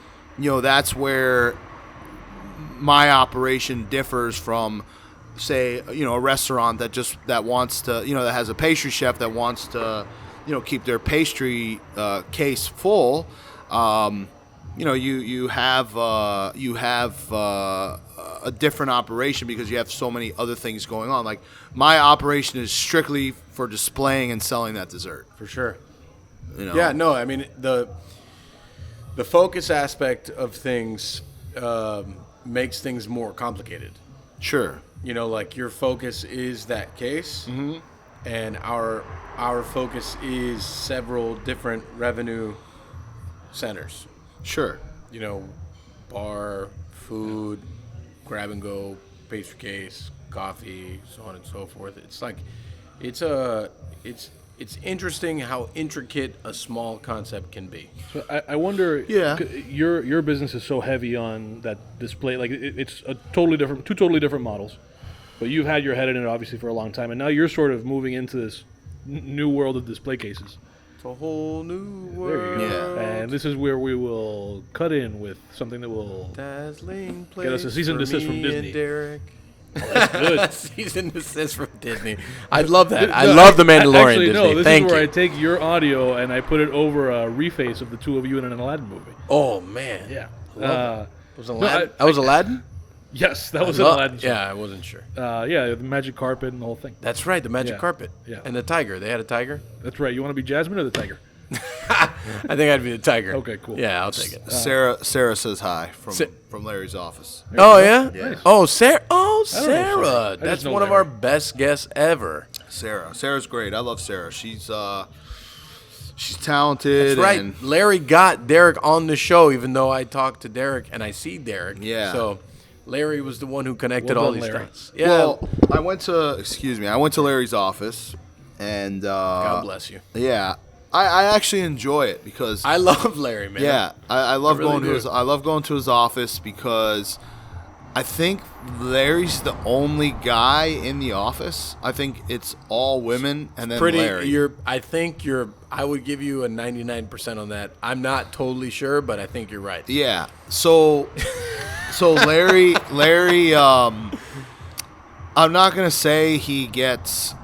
my operation differs from, say, a restaurant that wants to, that has a pastry chef that wants to, keep their pastry case full. You have a different operation because you have so many other things going on. Like, my operation is strictly for displaying and selling that dessert. For sure. Yeah, no, I mean, the focus aspect of things makes things more complicated. Sure. Like, your focus is that case, Mm-hmm. and our focus is several different revenue centers. Sure. Bar, food, grab and go, pastry case, coffee, so on and so forth. It's like, it's interesting how intricate a small concept can be. So I wonder. Yeah. Your business is so heavy on that display. Like, it's two totally different models. But you've had your head in it obviously for a long time, and now you're sort of moving into this new world of display cases. It's a whole new world. There you go. Yeah. And this is where we will cut in with something that will Dazzling place get us a cease and desist for from me Disney. and Derek. That's good. Cease and desist from Disney. I love that. I love the Mandalorian. Actually, Disney. no. This Thank is where you. I take your audio and I put it over a reface of the two of you in an Aladdin movie. Oh man. Yeah. Was Aladdin? I was Aladdin. Yes, that was an Aladdin. Yeah, I wasn't sure. Yeah, the magic carpet and the whole thing. That's right, the magic Yeah. carpet. Yeah. And the tiger. They had a tiger. That's right. You want to be Jasmine or the tiger? I think I'd be the tiger. Okay, cool. Yeah, I'll take it. Sarah says hi Sa- from Larry's office. Oh yeah. Yeah. Oh Sarah. Oh I don't know Sarah. I Sarah. just That's know one of Larry. our best guests ever. Sarah's great. I love Sarah. She's talented. That's right. And Larry got Derek on the show, even though I talked to Derek and I see Derek. Yeah. So Larry was the one who connected Well all done, these Larry. dots. Yeah. Well, I went to Larry's office, and God bless you. Yeah, I actually enjoy it because I love Larry, man. yeah, I love really going to do. his office because I think Larry's the only guy in the office. I think it's all women and then Larry. I would give you a 99% on that. I'm not totally sure, but I think you're right. Yeah. So Larry, I'm not gonna say he gets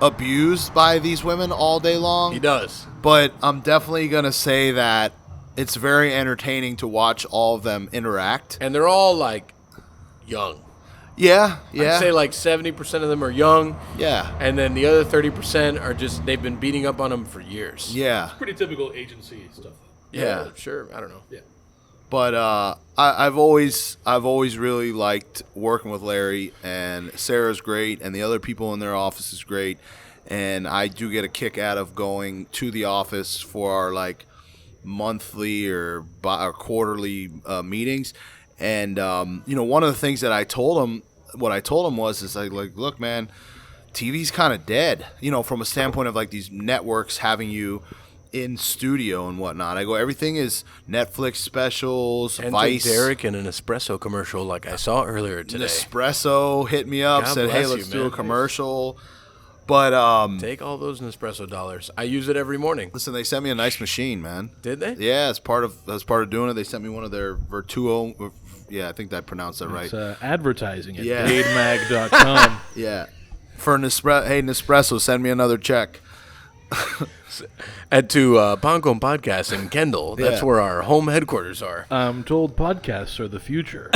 abused by these women all day long. He does. But I'm definitely gonna say that it's very entertaining to watch all of them interact. And they're all like young. Yeah. I'd say like 70% of them are young, Yeah. and then the other 30% are just, they've been beating up on them for years. Yeah. Pretty typical agency stuff. Yeah, sure. I don't know. Yeah. But I've always really liked working with Larry, and Sarah's great, and the other people in their office is great, and I do get a kick out of going to the office for our monthly or quarterly meetings. And one of the things that I told him, is like, look, man, TV's kind of dead. From a standpoint of like these networks having you in studio and whatnot. I go, everything is Netflix specials, And Vice. Derek in an espresso commercial like I saw earlier today. Nespresso hit me up, God said, hey, bless let's you, do a man. commercial. But Take all those Nespresso dollars. I use it every morning. listen, they sent me a nice machine, man. Did they? Yeah, as part of doing it, they sent me one of their Virtuo. Yeah, I think I pronounced that right. It's advertising at Yeah. DADEMag.com. Yeah. For Nespresso, send me another check. And to Pancom Podcast in Kendall. That's Yeah. where our home headquarters are. I'm told podcasts are the future.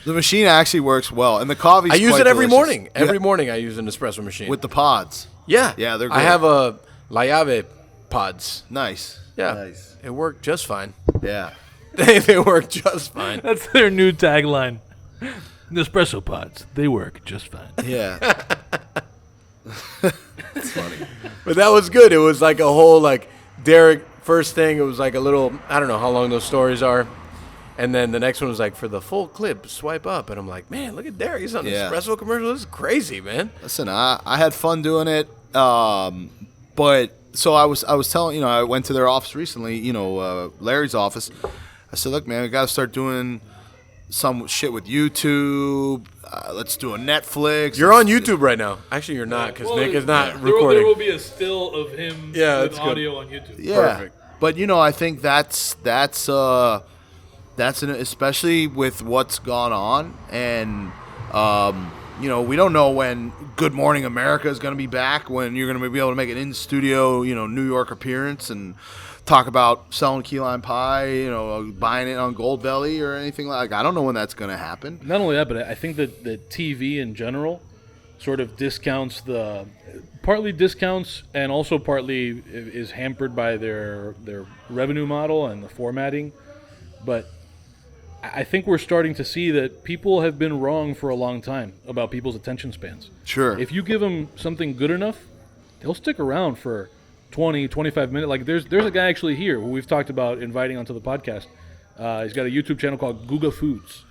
The machine actually works well, and the coffee's I use quite it every delicious. morning. Every Yeah, morning I use an espresso machine. with the pods. yeah. Yeah, they're I great. have a La Llave pods. Nice. Yeah. Nice. It worked just fine. Yeah. They work just fine. That's their new tagline. Nespresso pods, they work just fine. Yeah. But that was good. It was like a whole, like, Derek, first thing, it was like a little, I don't know how long those stories are. And then the next one was like, for the full clip, swipe up. And I'm like, man, look at Derek. He's on the Yeah. espresso commercial. This is crazy, man. Listen, I had fun doing it. But so I was telling, I went to their office recently, Larry's office. I said, look, man, we got to start doing some shit with YouTube. Let's do a Netflix. You're on YouTube right now. Actually, you're not because Nick is not There recording. will be a still of him Yeah, with that's good. audio on YouTube. Yeah. Perfect. But I think that's especially with what's gone on, and we don't know when Good Morning America is going to be back, when you're going to be able to make an in studio, New York appearance and talk about selling key lime pie, buying it on Goldbelly or anything like. I don't know when that's going to happen. Not only that, but I think that the TV in general sort of partly discounts and also partly is hampered by their revenue model and the formatting. But I think we're starting to see that people have been wrong for a long time about people's attention spans. Sure. If you give them something good enough, they'll stick around for 20, 25 minutes. Like there's a guy actually here who we've talked about inviting onto the podcast. He's got a YouTube channel called Guga Foods.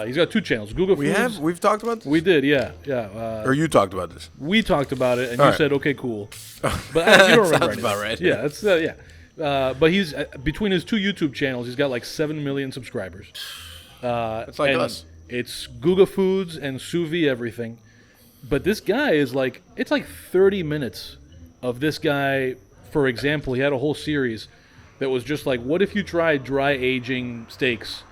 He's got 2 channels. Guga Foods. We've talked about this? We did, yeah. Or you talked about this? We talked about it, and All you right. said, "Okay, cool," but you don't remember. Sounds anything. about right. Yeah, that's yeah. But he's between his 2 YouTube channels, he's got like 7 million subscribers. It's like and us. It's Guga Foods and sous vide everything. But this guy is like, it's like 30 minutes of this guy. For example, he had a whole series that was just like, what if you tried dry aging steaks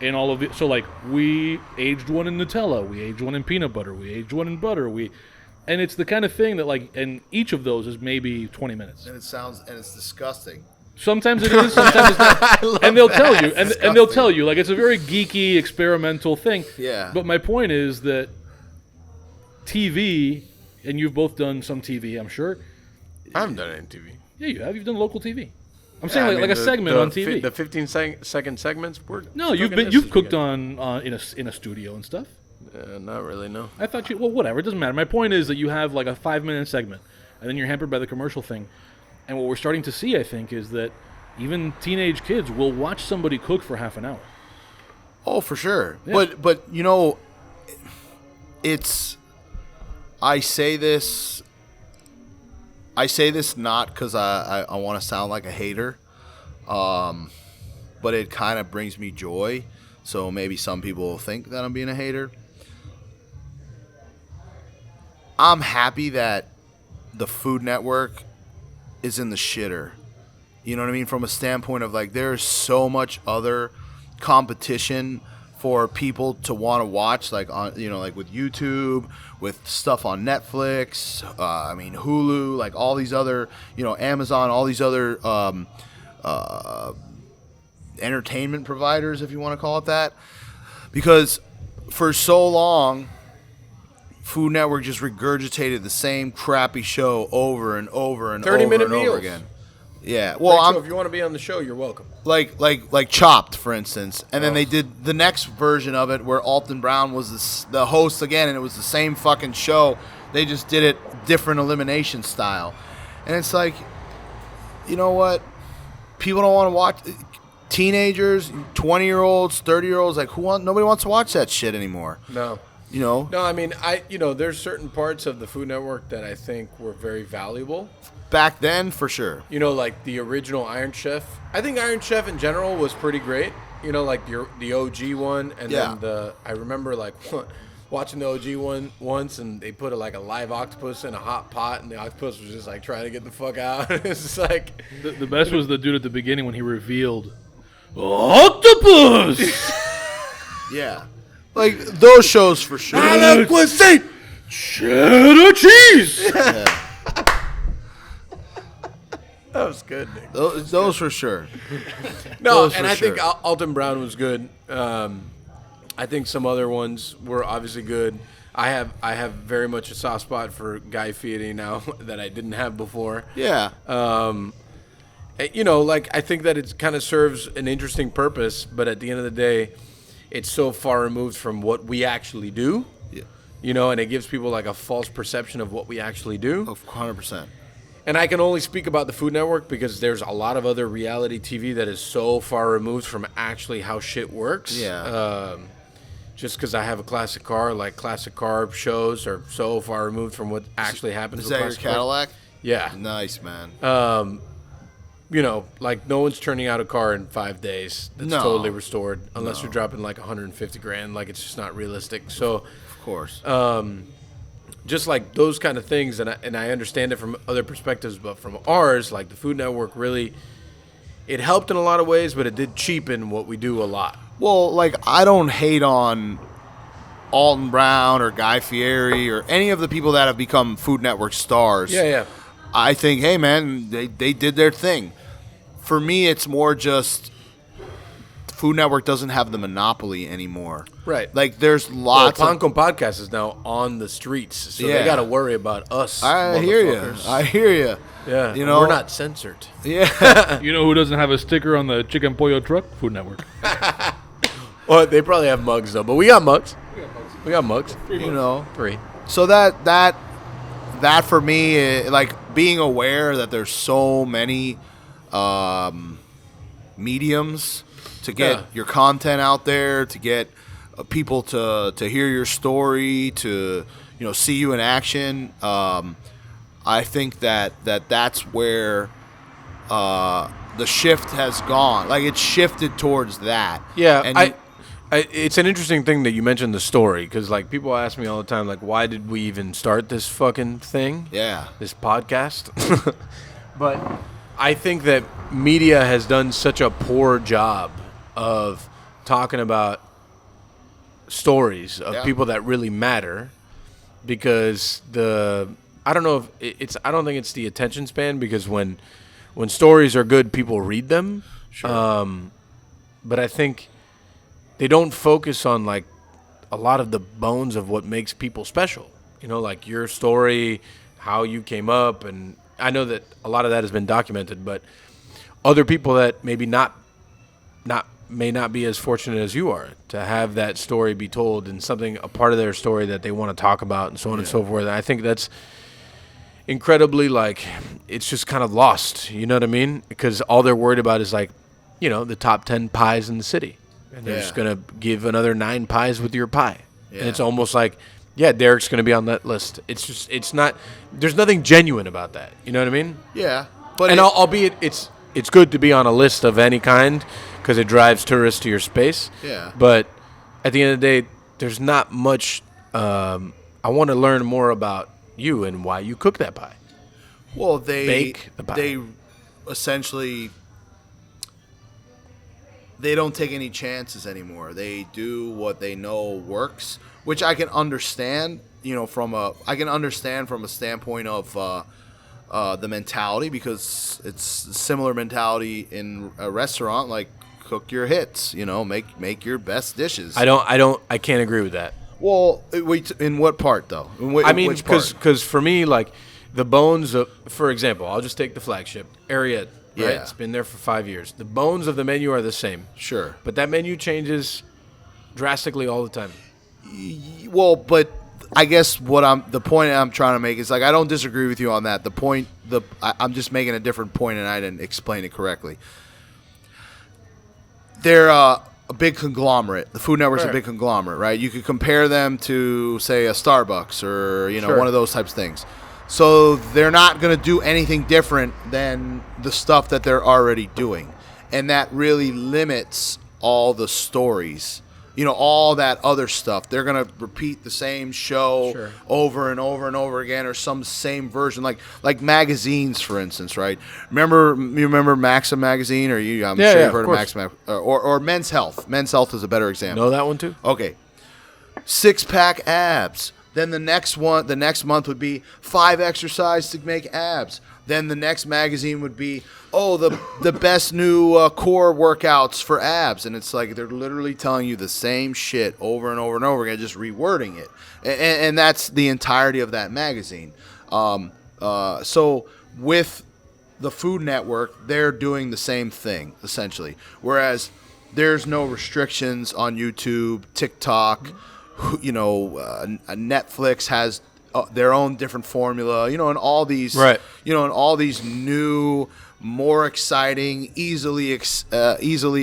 and all of it? So like, we aged one in Nutella, we aged one in peanut butter, we aged one in butter, and it's the kind of thing that like, and each of those is maybe 20 minutes. And it's disgusting. Sometimes it is, sometimes it's not. And they'll tell you, and they'll tell you, like, it's a very geeky, experimental thing. Yeah. But my point is that TV, and you've both done some TV, I'm sure. I haven't done any TV. Yeah, you have. You've done local TV. I'm saying like a segment on TV. The 15-second segments were. No, you've cooked on in a studio and stuff. Not really, no. I thought well, whatever. It doesn't matter. My point is that you have like a 5-minute segment, and then you're hampered by the commercial thing. And what we're starting to see, I think, is that even teenage kids will watch somebody cook for half an hour. Oh, for sure. Yeah. But it's. I say this not because I want to sound like a hater, but it kind of brings me joy. So maybe some people will think that I'm being a hater. I'm happy that the Food Network is in the shitter. You know what I mean? From a standpoint of like, there's so much other competition for people to want to watch, like on, like with YouTube, with stuff on Netflix, Hulu, like all these other, Amazon, all these other entertainment providers, if you want to call it that. Because for so long, Food Network just regurgitated the same crappy show over and over and 30-minute over and meals. over again. Yeah, well, If you want to be on the show, you're welcome. like Chopped, for instance, and then they did the next version of it where Alton Brown was the host again, and it was the same fucking show. They just did it different elimination style, and it's like, you know what? People don't want to watch. Teenagers, 20-year-olds, 30-year-olds, like nobody wants to watch that shit anymore. No. You know? No, I mean, there's certain parts of the Food Network that I think were very valuable. Back then, for sure. You know, like the original Iron Chef. I think Iron Chef in general was pretty great. You know, like the OG one, and then I remember like watching the OG one once, and they put a live octopus in a hot pot, and the octopus was just like trying to get the fuck out. It's just like The best was the dude at the beginning when he revealed octopus. Yeah. Like, those shows for sure. Cheddar cheese. that was good, Nick. Those for sure. No, Those and for I think sure. Alton Brown was good. I think some other ones were obviously good. I have very much a soft spot for Guy Fieri now that I didn't have before. Yeah. You know, like I think that it kind of serves an interesting purpose, but at the end of the day, it's so far removed from what we actually do. Yeah. You know, and it gives people like a false perception of what we actually do. 100%. And I can only speak about the Food Network because there's a lot of other reality TV that is so far removed from actually how shit works. Yeah. Just because I have a classic car, like classic car shows are so far removed from what actually happens. Is with that your classic cars. Cadillac? Yeah. Nice, man. You know, like no one's turning out a car in 5 days that's No. totally restored unless you're dropping like 150 grand. Like it's just not realistic. So, Of course. just like those kind of things, and I understand it from other perspectives, but from ours, like the Food Network really, it helped in a lot of ways, but it did cheapen what we do a lot. Well, like, I don't hate on Alton Brown or Guy Fieri or any of the people that have become Food Network stars. Yeah. I think, hey, man, they did their thing. For me, it's more just Food Network doesn't have the monopoly anymore. Right. Like, there's Well, lots of... Pancom Podcast is now on the streets, so Yeah. they got to worry about us. I hear you. motherfuckers. I hear you. Yeah, You know, we're not censored. Yeah. You know who doesn't have a sticker on the Chicken Pollo truck? Food Network. Well, they probably have mugs though, but we got mugs. We got mugs. You know. 3. So that for me, like, being aware that there's so many mediums to get your content out there, to get people to hear your story, to see you in action. I think that's where the shift has gone. Like, it's shifted towards that. Yeah, and it's an interesting thing that you mentioned the story, because like people ask me all the time, like, why did we even start this fucking thing? Yeah. This podcast. But I think that media has done such a poor job of talking about stories of people that really matter, because I don't know if I don't think it's the attention span, because when stories are good, people read them. Sure. But I think they don't focus on like a lot of the bones of what makes people special. You know, like your story, how you came up, and I know that a lot of that has been documented, but other people that maybe may not be as fortunate as you are to have that story be told, and a part of their story that they want to talk about, and so on and so forth. And I think that's incredibly, like, it's just kind of lost. You know what I mean? Because all they're worried about is like, the top 10 pies in the city. And they're just going to give another 9 pies with your pie. Yeah. And it's almost like, Derek's going to be on that list. It's not, there's nothing genuine about that. You know what I mean? Yeah. But Albeit it's good to be on a list of any kind, because it drives tourists to your space. Yeah. But at the end of the day, there's not much. I want to learn more about you and why you cook that pie. Well, they Bake the pie. They essentially, they don't take any chances anymore. They do what they know works, which I can understand. I can understand from a standpoint of the mentality, because it's a similar mentality in a restaurant. Like, cook your hits. Make your best dishes. I can't agree with that. Well, in what part though? I mean, which part? because for me, like, the bones of, for example, I'll just take the flagship, Ariete. Right? Yeah. It's been there for 5 years. The bones of the menu are the same. Sure. But that menu changes drastically all the time. Well, but I guess the point I'm trying to make is like I don't disagree with you on that. I'm just making a different point and I didn't explain it correctly. They're a big conglomerate. The Food Network's a big conglomerate, right? You could compare them to, say, a Starbucks or one of those types of things. So they're not going to do anything different than the stuff that they're already doing, and that really limits all the stories. All that other stuff. They're going to repeat the same show over and over and over again, or some same version, like magazines, for instance, right? You remember Maxim magazine, or I'm sure you've heard of Maxim, or Men's Health. Men's Health is a better example. Know that one too? Okay. 6-pack abs. Then the next month would be 5 exercises to make abs. Then the next magazine would be, the best new core workouts for abs. And it's like they're literally telling you the same shit over and over and over again, just rewording it. And that's the entirety of that magazine. So with the Food Network, they're doing the same thing, essentially. Whereas there's no restrictions on YouTube, TikTok. Netflix has their own different formula, and all these, and all these new, more exciting, easily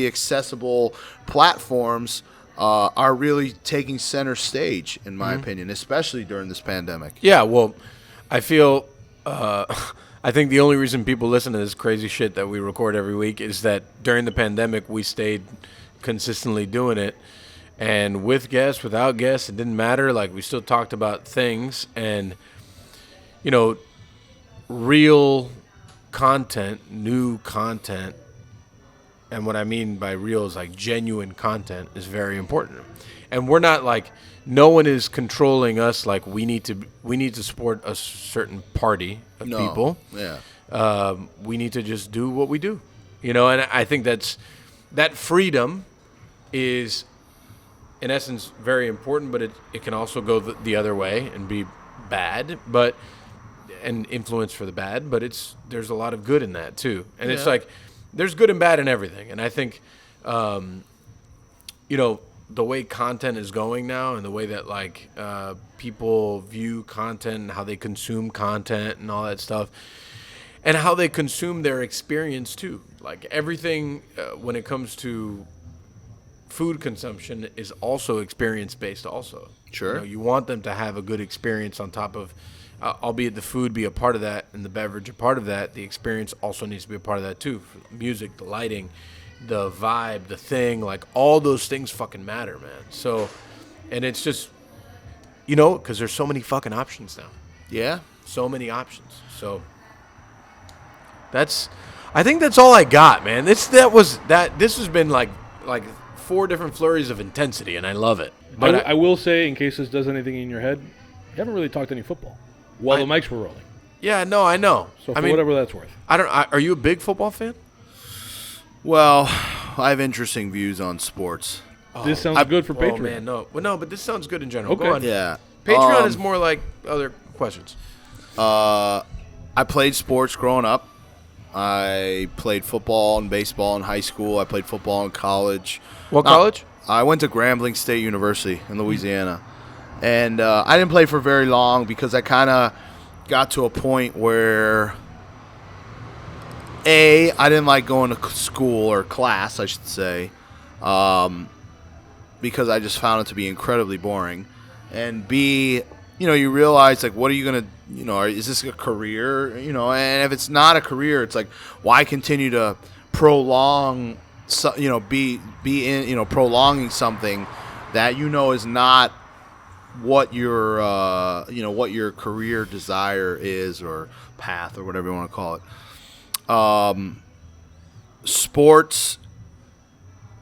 accessible platforms are really taking center stage, in my opinion, especially during this pandemic. Yeah, well, I feel, I think the only reason people listen to this crazy shit that we record every week is that during the pandemic we stayed consistently doing it. And with guests, without guests, it didn't matter. Like, we still talked about things and, real content, new content. And what I mean by real is like genuine content is very important. And we're not like, no one is controlling us. Like, we need to support a certain party of people. Yeah. We need to just do what we do, and I think that freedom is, in essence, very important, but it can also go the other way and be bad, and influence for the bad. But there's a lot of good in that too, and it's like there's good and bad in everything. And I think, the way content is going now, and the way that like people view content and how they consume content and all that stuff, and how they consume their experience too. Like everything when it comes to food consumption is also experience-based also. Sure. You want them to have a good experience on top of, albeit the food be a part of that and the beverage a part of that, the experience also needs to be a part of that too. The music, the lighting, the vibe, the thing, like all those things fucking matter, man. So, and it's just, because there's so many fucking options now. Yeah. So many options. So, I think that's all I got, man. This has been like 4 different flurries of intensity, and I love it. But I will say, in case this does anything in your head, you haven't really talked any football while the mics were rolling. Yeah, no, I know. So whatever that's worth. Are you a big football fan? Well, I have interesting views on sports. This sounds good for Patreon. Oh, man, no. Well, no, but this sounds good in general. Okay. Go on. Yeah. Patreon is more like other questions. I played sports growing up. I played football and baseball in high school. I played football in college. What college? I went to Grambling State University in Louisiana. And I didn't play for very long because I kind of got to a point where, I didn't like going to school or class, I should say, because I just found it to be incredibly boring. And B, you realize, like, what are you going to, is this a career? And if it's not a career, it's like, why continue to prolong, be in, prolonging something that is not what your, what your career desire is, or path, or whatever you want to call it. Sports,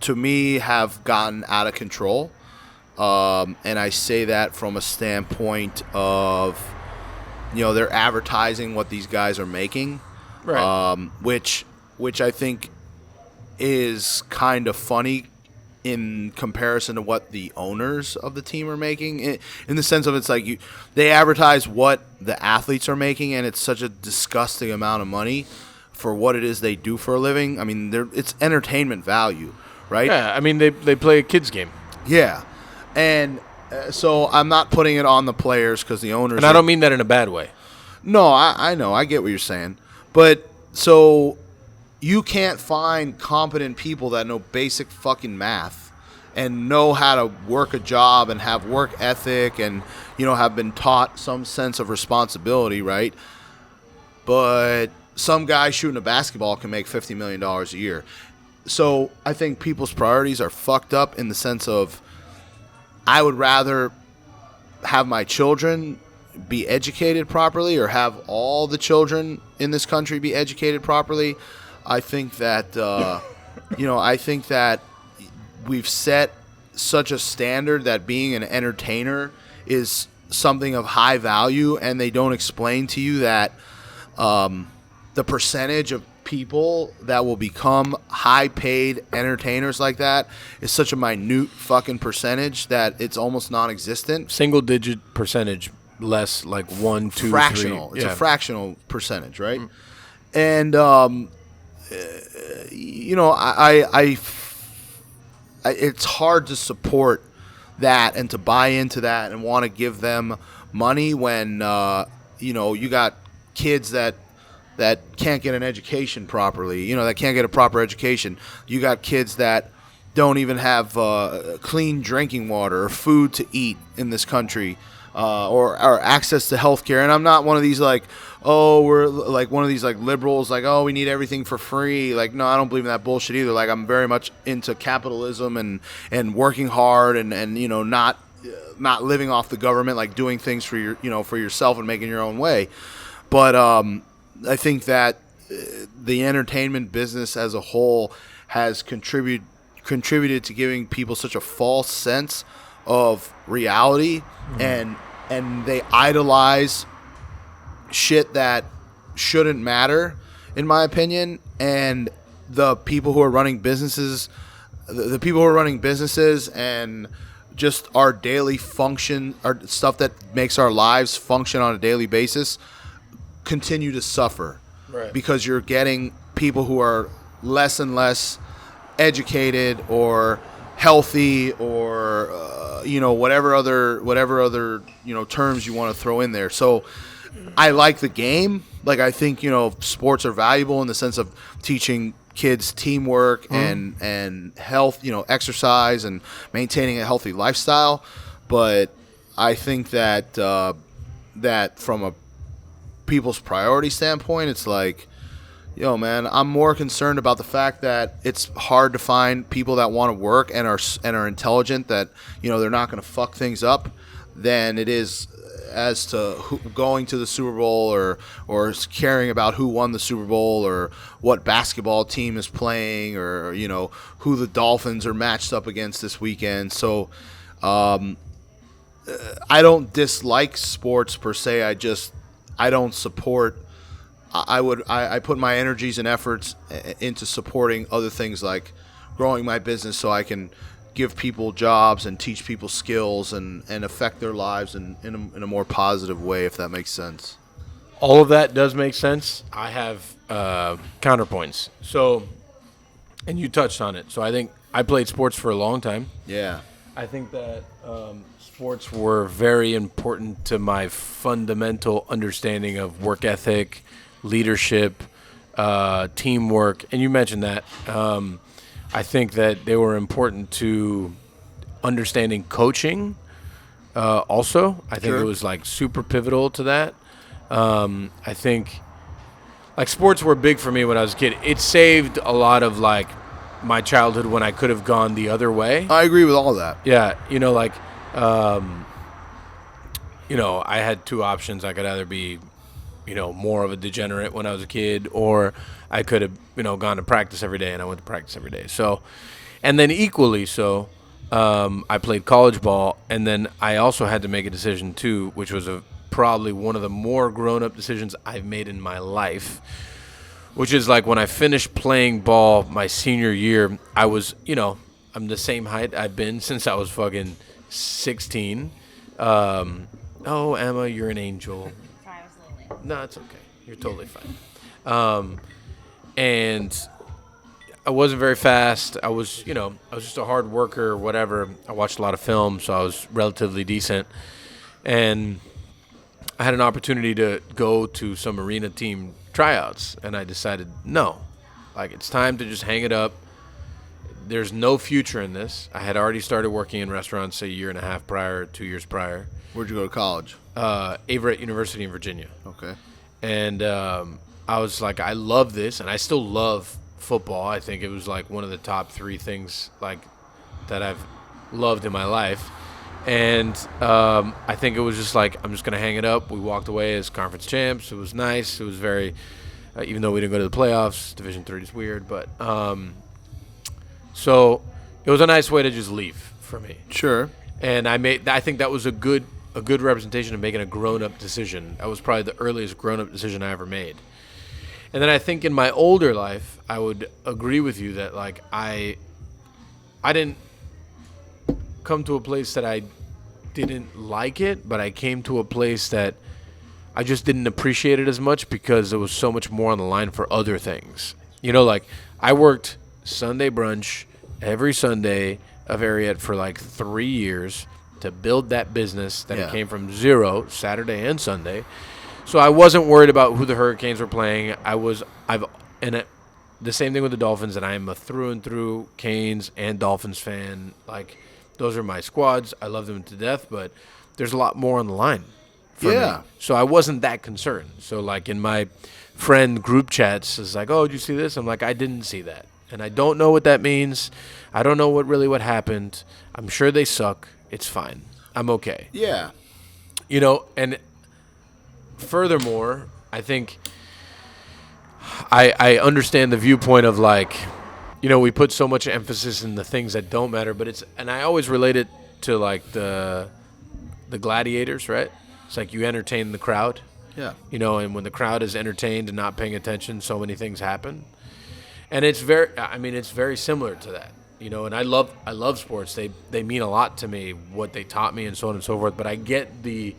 to me, have gotten out of control. And I say that from a standpoint of, they're advertising what these guys are making, Right. Which I think is kind of funny in comparison to what the owners of the team are making. In the sense of, it's like they advertise what the athletes are making, and it's such a disgusting amount of money for what it is they do for a living. I mean, it's entertainment value, right? Yeah, I mean, they play a kids game. Yeah. And So I'm not putting it on the players because the owners. And I don't mean that in a bad way. No, I know. I get what you're saying. But so you can't find competent people that know basic fucking math and know how to work a job and have work ethic and, have been taught some sense of responsibility, right? But some guy shooting a basketball can make $50 million a year. So I think people's priorities are fucked up in the sense of I would rather have my children be educated properly or have all the children in this country be educated properly. I think that, I think that we've set such a standard that being an entertainer is something of high value, and they don't explain to you that the percentage of people that will become high-paid entertainers like that is such a minute fucking percentage that it's almost non-existent. Single-digit percentage, less like 1, 2, fractional. 3. It's a fractional percentage, right? And it's hard to support that and to buy into that and want to give them money when you got kids that can't get an education properly, that can't get a proper education. You got kids that don't even have clean drinking water or food to eat in this country, or access to health care. And I'm not one of these we're like one of these liberals, we need everything for free. No, I don't believe in that bullshit either. I'm very much into capitalism and working hard and not living off the government, doing things for for yourself and making your own way. But I think that the entertainment business as a whole has contributed to giving people such a false sense of reality, and they idolize shit that shouldn't matter, in my opinion. And the people who are running businesses, and just our daily function, our stuff that makes our lives function on a daily basis, continue to suffer, right? Because you're getting people who are less and less educated or healthy or whatever other terms you want to throw in there. So I like the game. I think sports are valuable in the sense of teaching kids teamwork and health, exercise and maintaining a healthy lifestyle. But I think that that from a people's priority standpoint, it's man, I'm more concerned about the fact that it's hard to find people that want to work and are intelligent, that they're not going to fuck things up, than it is as to going to the Super Bowl or caring about who won the Super Bowl or what basketball team is playing or who the Dolphins are matched up against this weekend. So I don't dislike sports per se. I don't support. I put my energies and efforts into supporting other things like growing my business so I can give people jobs and teach people skills and affect their lives in a more positive way, if that makes sense. All of that does make sense. I have counterpoints. So, and you touched on it. So I think I played sports for a long time. Yeah. I think that sports were very important to my fundamental understanding of work ethic, leadership, teamwork, and you mentioned that. I think that they were important to understanding coaching. Also, I think it was super pivotal to that. I think sports were big for me when I was a kid. It saved a lot of my childhood when I could have gone the other way. I agree with all that. Yeah, I had two options. I could either be, more of a degenerate when I was a kid, or I could have, gone to practice every day, and I went to practice every day. So, and then equally so, I played college ball, and then I also had to make a decision too, which was probably one of the more grown-up decisions I've made in my life, which is when I finished playing ball my senior year, I was, I'm the same height I've been since I was fucking 16. Oh, Emma, you're an angel. Sorry, I was a little late. No, it's okay. You're totally fine. And I wasn't very fast. I was just a hard worker or whatever. I watched a lot of film, so I was relatively decent. And I had an opportunity to go to some arena team tryouts, and I decided, no. Like, it's time to just hang it up. There's no future in this. I had already started working in restaurants a year and a half prior, 2 years prior. Where'd you go to college? Averett University in Virginia. Okay. And I was like, I love this, and I still love football. I think it was like one of the top 3 things like that I've loved in my life. And I think it was just like, I'm just going to hang it up. We walked away as conference champs. It was nice. It was very, even though we didn't go to the playoffs, Division III is weird. But so it was a nice way to just leave for me. Sure. And I think that was a good representation of making a grown-up decision. That was probably the earliest grown-up decision I ever made. And then I think in my older life, I would agree with you that, like, I didn't come to a place that I didn't like it, but I came to a place that I just didn't appreciate it as much because there was so much more on the line for other things. You know, like, I worked Sunday brunch every Sunday of Ariat for like 3 years to build that business that it came from zero, Saturday and Sunday. So I wasn't worried about who the Hurricanes were playing. The same thing with the Dolphins, and I am a through and through Canes and Dolphins fan. Like, those are my squads. I love them to death, but there's a lot more on the line for me. So I wasn't that concerned. So, like, in my friend group chats, it's like, oh, did you see this? I'm like, I didn't see that. And I don't know what that means. I don't know what happened. I'm sure they suck. It's fine. I'm okay. Yeah. You know, and furthermore, I think I understand the viewpoint of, like, you know, we put so much emphasis in the things that don't matter, but and I always relate it to, like, the gladiators, right? It's like you entertain the crowd. Yeah. You know, and when the crowd is entertained and not paying attention, so many things happen. And it's very similar to that. You know, and I love sports. They mean a lot to me, what they taught me and so on and so forth. But I get the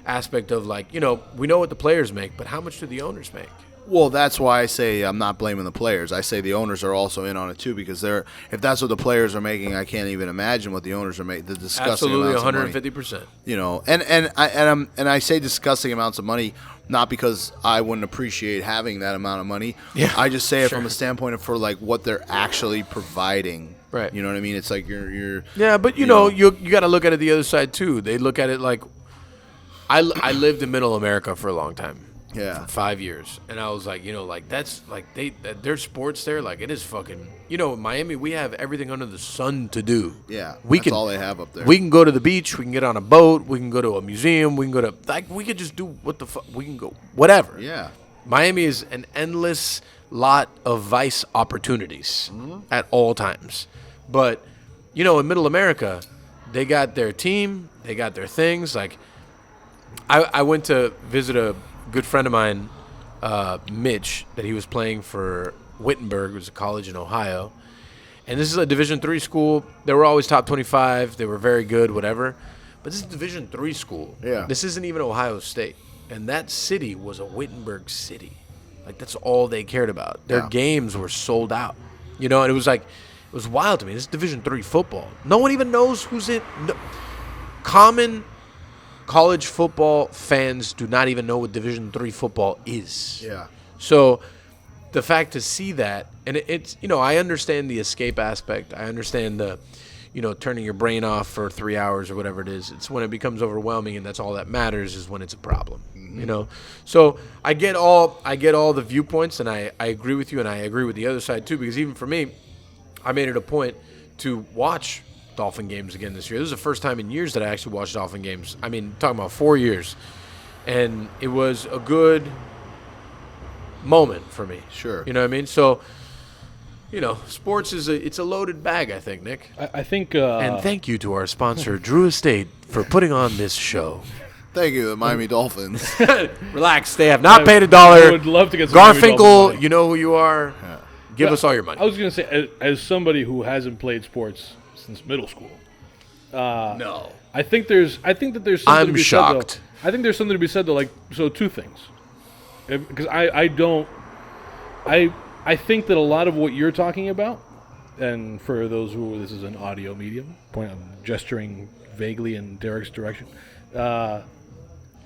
aspect of, like, you know, we know what the players make, but how much do the owners make? Well, that's why I say I'm not blaming the players. I say the owners are also in on it too, because if that's what the players are making, I can't even imagine what the owners are making. The disgusting Absolutely, amounts of money. 150%. You know, and I say disgusting amounts of money not because I wouldn't appreciate having that amount of money. Yeah, I just say it from a standpoint of for, like, what they're actually providing. Right. You know what I mean? It's like you're Yeah, but you know, you got to look at it the other side too. They look at it like I lived in Middle America for a long time. Yeah. For 5 years, and I was like, you know, like, that's like their sports there, like, it is fucking, you know, in Miami we have everything under the sun to do. Yeah, that's all they have up there. We can go to the beach, we can get on a boat, we can go to a museum, we can go to, like, we could just do what the fuck, we can go whatever. Yeah. Miami is an endless lot of vice opportunities at all times. But, you know, in Middle America, they got their team, they got their things. Like, I went to visit a good friend of mine, Mitch, that he was playing for Wittenberg, it was a college in Ohio. And this is a Division III school. They were always top 25. They were very good, whatever. But this is a Division III school. Yeah. This isn't even Ohio State. And that city was a Wittenberg city. Like, that's all they cared about. Their games were sold out. You know, and it was like, it was wild to me. This is Division III football. No one even knows who's in. No, common college football fans do not even know what Division III football is. Yeah. So the fact to see that, and it's, you know, I understand the escape aspect. I understand the, you know, turning your brain off for 3 hours or whatever it is. It's when it becomes overwhelming, and that's all that matters is when it's a problem. You know, so I get all the viewpoints, and I agree with you, and I agree with the other side too, because even for me, I made it a point to watch Dolphin games again this year. This is the first time in years that I actually watched Dolphin games. I mean, talking about 4 years. And it was a good moment for me. Sure. You know what I mean? So, you know, sports it's a loaded bag, I think, Nick. I think... and thank you to our sponsor, Drew Estate, for putting on this show. Thank you, the Miami Dolphins. Relax. They have not paid $1. I would love to get some Miami Dolphins Garfinkel, money. you know who you are. Yeah. Give us all your money. I was going to say, as somebody who hasn't played sports since middle school, no, I think that there's something to be shocked. said, though. I think there's something to be said, though. Like, so two things, because I I think that a lot of what you're talking about, and for those who this is an audio medium, I'm gesturing vaguely in Derek's direction. I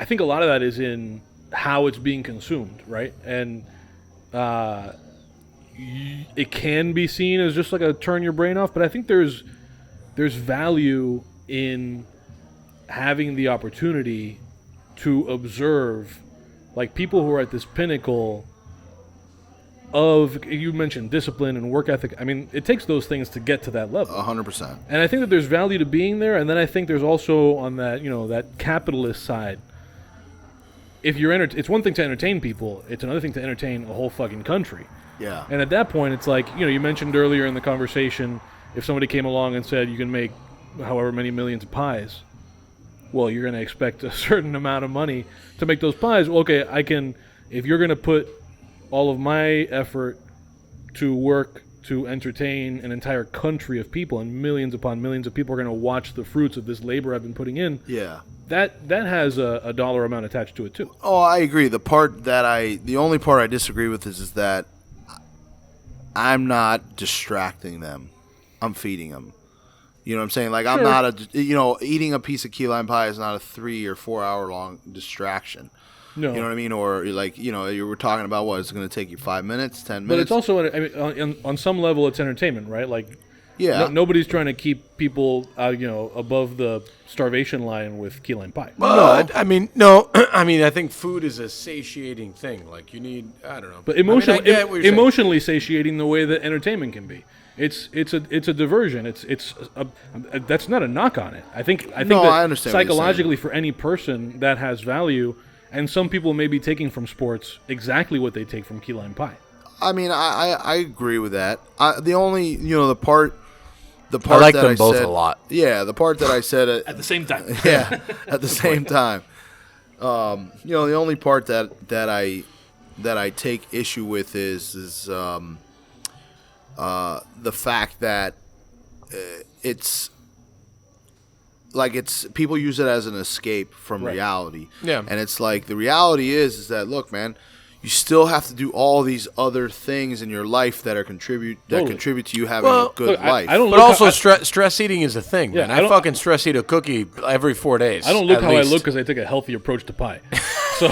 think a lot of that is in how it's being consumed, right? And it can be seen as just like a turn your brain off, but I think there's value in having the opportunity to observe, like, people who are at this pinnacle of, you mentioned discipline and work ethic. I mean, it takes those things to get to that level. 100%. And I think that there's value to being there, and then I think there's also on that, that capitalist side. If you're it's one thing to entertain people, it's another thing to entertain a whole fucking country. Yeah. And at that point, it's like, you mentioned earlier in the conversation, if somebody came along and said you can make however many millions of pies, well, you're going to expect a certain amount of money to make those pies. Well, okay, if you're going to put all of my effort to work to entertain an entire country of people, and millions upon millions of people are going to watch the fruits of this labor I've been putting in. Yeah. That has a dollar amount attached to it too. Oh, I agree. The only part I disagree with is that I'm not distracting them. I'm feeding them. You know what I'm saying? Like, I'm not eating a piece of key lime pie is not a 3 or 4 hour long distraction. No. You know what I mean? Or, like, you were talking about what it's going to take you 5 minutes, 10 minutes. But it's also, on some level, it's entertainment, right? Like, yeah. Nobody's trying to keep people, above the starvation line with key lime pie. Well, I mean, no. I mean, I think food is a satiating thing. Like, you need, I don't know. But I get what you're saying. emotionally satiating the way that entertainment can be. It's a diversion. That's not a knock on it. I think I that understand psychologically for any person that has value, and some people may be taking from sports exactly what they take from key lime pie. I mean, I agree with that. The only, the part I like that them I both said, a lot. Yeah, the part that I said At the same time. Yeah, at the same time. The only part that I take issue with is the fact that it's people use it as an escape from reality. Yeah. And it's like, the reality is that, look, man, you still have to do all these other things in your life that contribute to you having a good life. I don't But also, stress eating is a thing, man. I I fucking stress eat a cookie every 4 days. I don't look at how least. I look because I take a healthy approach to pie. So,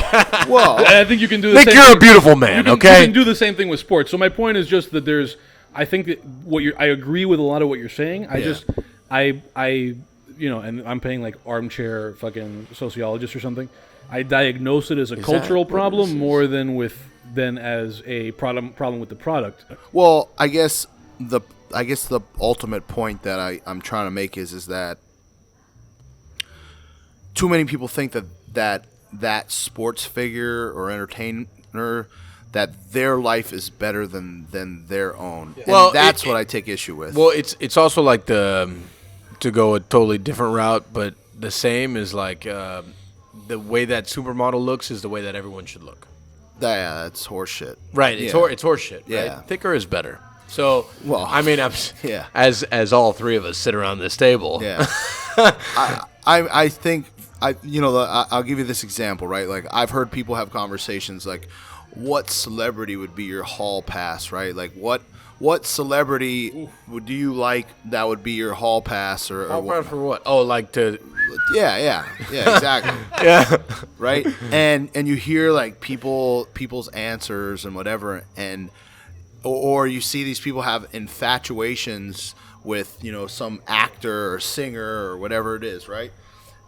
Well, I think you can do the Think same you're thing. a beautiful man, You okay? can do the same thing with sports. So my point is just that I think that I agree with a lot of what you're saying. And I'm paying like armchair fucking sociologist or something. I diagnose it as a cultural problem more than as a problem with the product. Well, I guess the ultimate point that I'm trying to make is that too many people think that sports figure or entertainer, that their life is better than their own. Yeah. Well, and that's what I take issue with. Well, it's also like to go a totally different route, but the same is like the way that supermodel looks is the way that everyone should look. Yeah, that's horseshit. Right, it's horseshit. Right? Yeah. Thicker is better. So, well, I mean, yeah. As all three of us sit around this table. Yeah. I think I'll give you this example, right? Like, I've heard people have conversations like, what celebrity would be your hall pass, right? Like, what celebrity do you like that would be your hall pass or For what? Oh, like to. Yeah, exactly. Yeah. Right? And you hear like people's answers and whatever, and or you see these people have infatuations with, some actor or singer or whatever it is, right?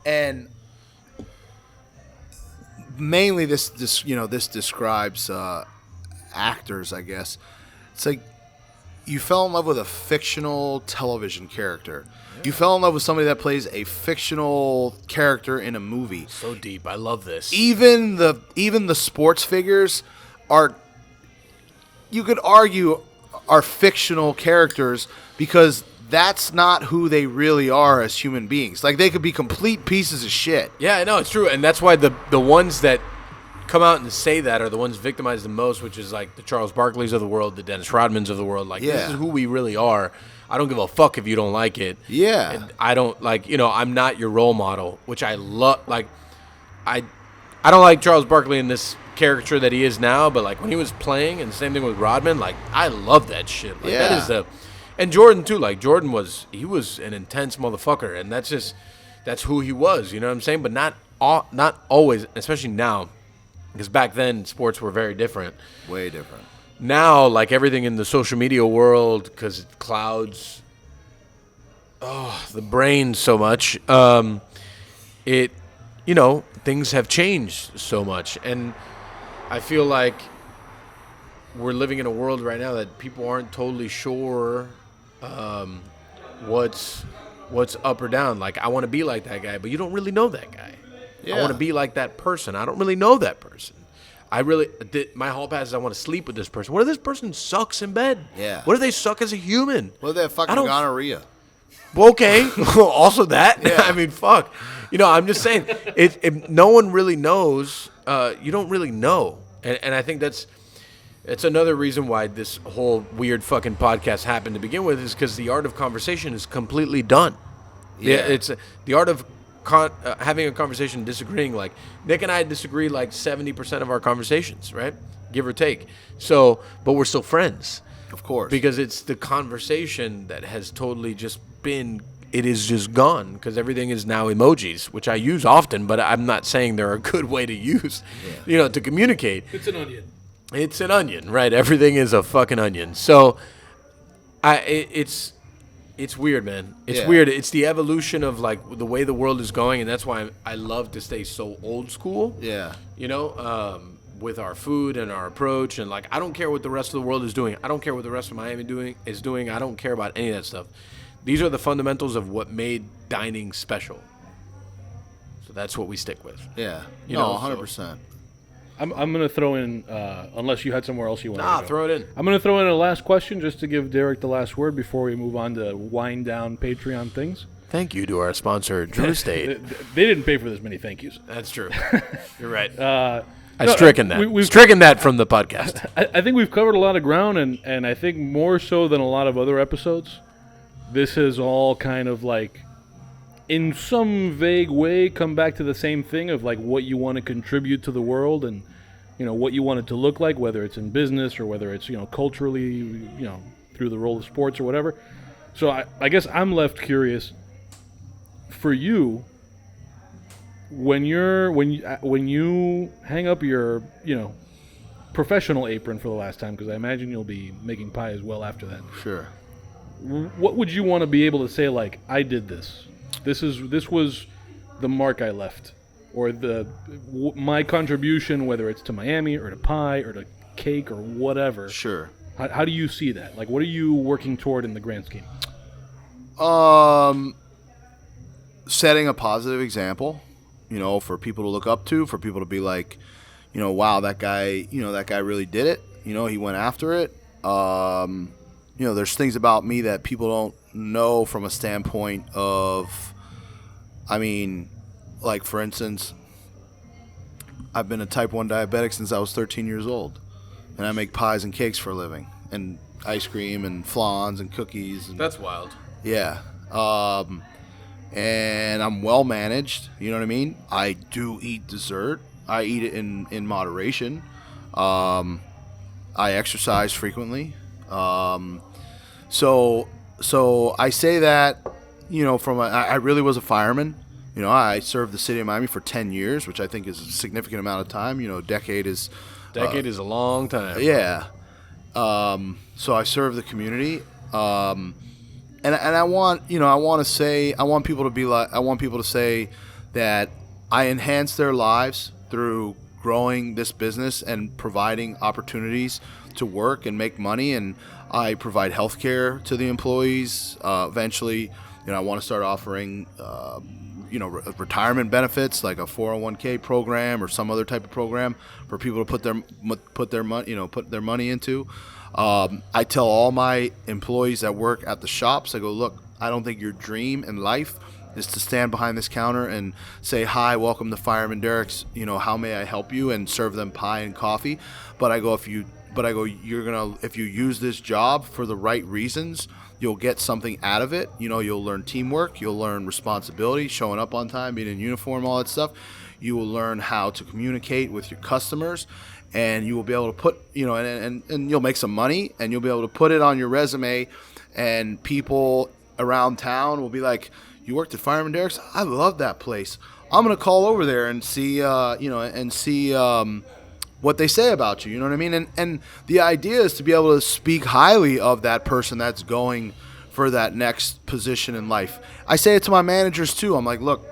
And mainly this describes actors, I guess. It's like you fell in love with a fictional television character. You fell in love with somebody that plays a fictional character in a movie. So deep. I love this. Even the sports figures are, you could argue, are fictional characters because that's not who they really are as human beings. Like, they could be complete pieces of shit. Yeah, I know, it's true. And that's why the ones that come out and say that are the ones victimized the most, which is like the Charles Barkleys of the world, the Dennis Rodmans of the world. Like, this is who we really are. I don't give a fuck if you don't like it. Yeah. And I don't, like, I'm not your role model, which I love. Like, I don't like Charles Barkley in this caricature that he is now, but like when he was playing, and the same thing with Rodman, like I love that shit. Like that is and Jordan too. Like Jordan was an intense motherfucker, and that's who he was. You know what I'm saying? But not always, especially now, because back then sports were very different. Way different. Now, like everything in the social media world, because it clouds the brain so much. Things have changed so much, and I feel like we're living in a world right now that people aren't totally sure what's up or down. Like, I want to be like that guy, but you don't really know that guy. Yeah. I want to be like that person. I don't really know that person. My hall pass is I want to sleep with this person. What if this person sucks in bed? Yeah. What if they suck as a human? What if they have fucking gonorrhea? Okay. Also that. Yeah. I mean, fuck. I'm just saying, if no one really knows, you don't really know. And I think it's another reason why this whole weird fucking podcast happened to begin with, is because the art of conversation is completely done. Yeah. It's the art of having a conversation, disagreeing. Like Nick and I disagree like 70% of our conversations, right? Give or take. So, but we're still friends. Of course. Because it's the conversation that has totally just been, it is just gone, because everything is now emojis, which I use often, but I'm not saying they're a good way to use, to communicate. It's an onion. It's an onion, right? Everything is a fucking onion. So, it's weird, man. It's weird. It's the evolution of like the way the world is going, and that's why I love to stay so old school. Yeah. With our food and our approach, and like I don't care what the rest of the world is doing. I don't care what the rest of Miami is doing. I don't care about any of that stuff. These are the fundamentals of what made dining special. So that's what we stick with. Yeah. 100%. I'm going to throw in, unless you had somewhere else you wanted to go. Throw it in. I'm going to throw in a last question just to give Derek the last word before we move on to wind down Patreon things. Thank you to our sponsor, Drew Estate. They didn't pay for this many thank yous. That's true. You're right. I've stricken that. We've stricken that from the podcast. I think we've covered a lot of ground, and I think more so than a lot of other episodes, this has all kind of like, in some vague way, come back to the same thing of like what you want to contribute to the world, and what you want it to look like, whether it's in business or whether it's culturally, through the role of sports or whatever. So I guess I'm left curious. For you, when you hang up your professional apron for the last time, because I imagine you'll be making pie as well after that. Sure. What would you want to be able to say, like, I did this? This was the mark I left, or my contribution, whether it's to Miami or to pie or to cake or whatever. Sure. How do you see that? Like, what are you working toward in the grand scheme? Setting a positive example, for people to look up to, for people to be like, wow, that guy really did it. He went after it. There's things about me that people don't know from a standpoint of, like, for instance, I've been a type 1 diabetic since I was 13 years old, and I make pies and cakes for a living, and ice cream and flans and cookies. And, that's wild. Yeah. And I'm well managed, you know what I mean? I do eat dessert. I eat it in moderation. I exercise frequently. So I say that, I really was a fireman. I served the city of Miami for 10 years, which I think is a significant amount of time. Decade is a long time. Yeah. So I serve the community. And I want people to say that I enhance their lives through growing this business and providing opportunities to work and make money, and I provide health care to the employees. Eventually, I want to start offering retirement benefits, like a 401k program or some other type of program for people to put their money into. I tell all my employees that work at the shops, I go, look, I don't think your dream in life is to stand behind this counter and say, hi, welcome to Fireman Derek's, how may I help you, and serve them pie and coffee. But I go, if you use this job for the right reasons, you'll get something out of it. You'll learn teamwork, you'll learn responsibility, showing up on time, being in uniform, all that stuff. You will learn how to communicate with your customers, and you will be able to put, and you'll make some money, and you'll be able to put it on your resume, and people around town will be like, "You worked at Fireman Derek's? I love that place. I'm gonna call over there and see, what they say about you." You know what I mean? And the idea is to be able to speak highly of that person that's going for that next position in life. I say it to my managers too. I'm like, look,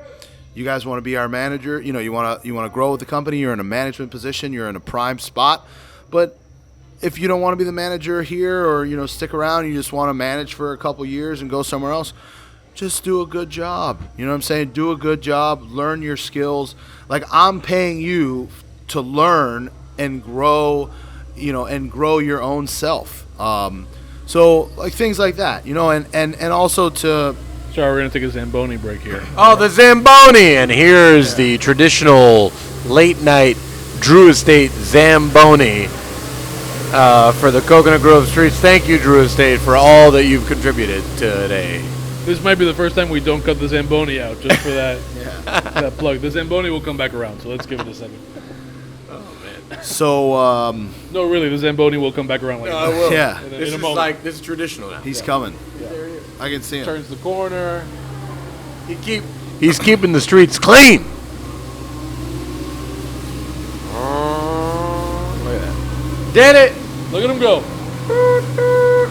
you guys want to be our manager? You want to grow with the company. You're in a management position. You're in a prime spot. But if you don't want to be the manager here, or stick around, you just want to manage for a couple years and go somewhere else, just do a good job. You know what I'm saying? Do a good job. Learn your skills. Like, I'm paying you to learn and grow, and grow your own self. So like things like that, and also to. Sorry, we're gonna take a Zamboni break here. Oh, the Zamboni, and here's the traditional late night Drew Estate Zamboni for the Coconut Grove streets. Thank you, Drew Estate, for all that you've contributed today. This might be the first time we don't cut the Zamboni out, just for that that plug. The Zamboni will come back around, so let's give it a second. So No, really, the Zamboni will come back around later. I will. Yeah. This is like, this is traditional now. he's coming. I can see him. Turns the corner. He's keeping the streets clean. Look at that. Did it! Look at him go.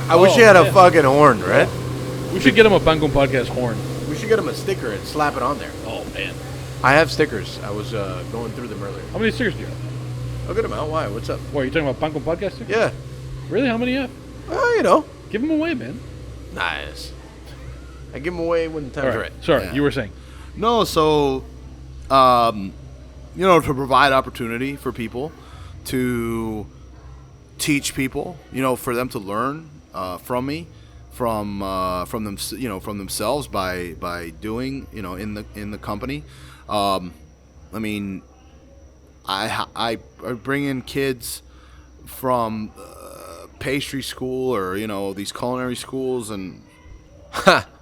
I wish he had a fucking horn, right? We should get him a Pancon Podcast horn. We should get him a sticker and slap it on there. Oh, man. I have stickers. I was going through them earlier. How many stickers do you have? I'll get them out. Why? What's up? What, are you talking about Pancon Podcast stickers? Yeah. Really? How many you have? Give Give them away, man. Nice. I give them away when the time's right. Sorry, Yeah. you were saying. No, so, to provide opportunity for people to teach people, for them to learn from me, from them, from themselves by doing, in the company. I mean, I bring in kids from pastry school or these culinary schools, and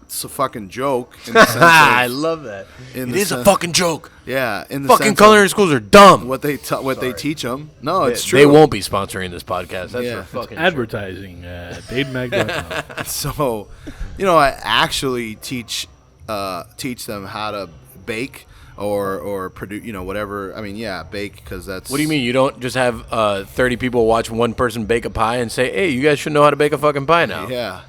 it's a fucking joke. In the sense of, I love that. in It the is a sense- fucking joke. Yeah, in the Fucking sense of culinary schools are dumb. what they teach them. No, it's true. They won't be sponsoring this podcast. That's Yeah. for fucking sure. Advertising at DADEMag.com. So, I actually teach them how to bake or produce, whatever. I mean, yeah, bake, because that's. What do you mean? You don't just have 30 people watch one person bake a pie and say, hey, you guys should know how to bake a fucking pie now. Yeah.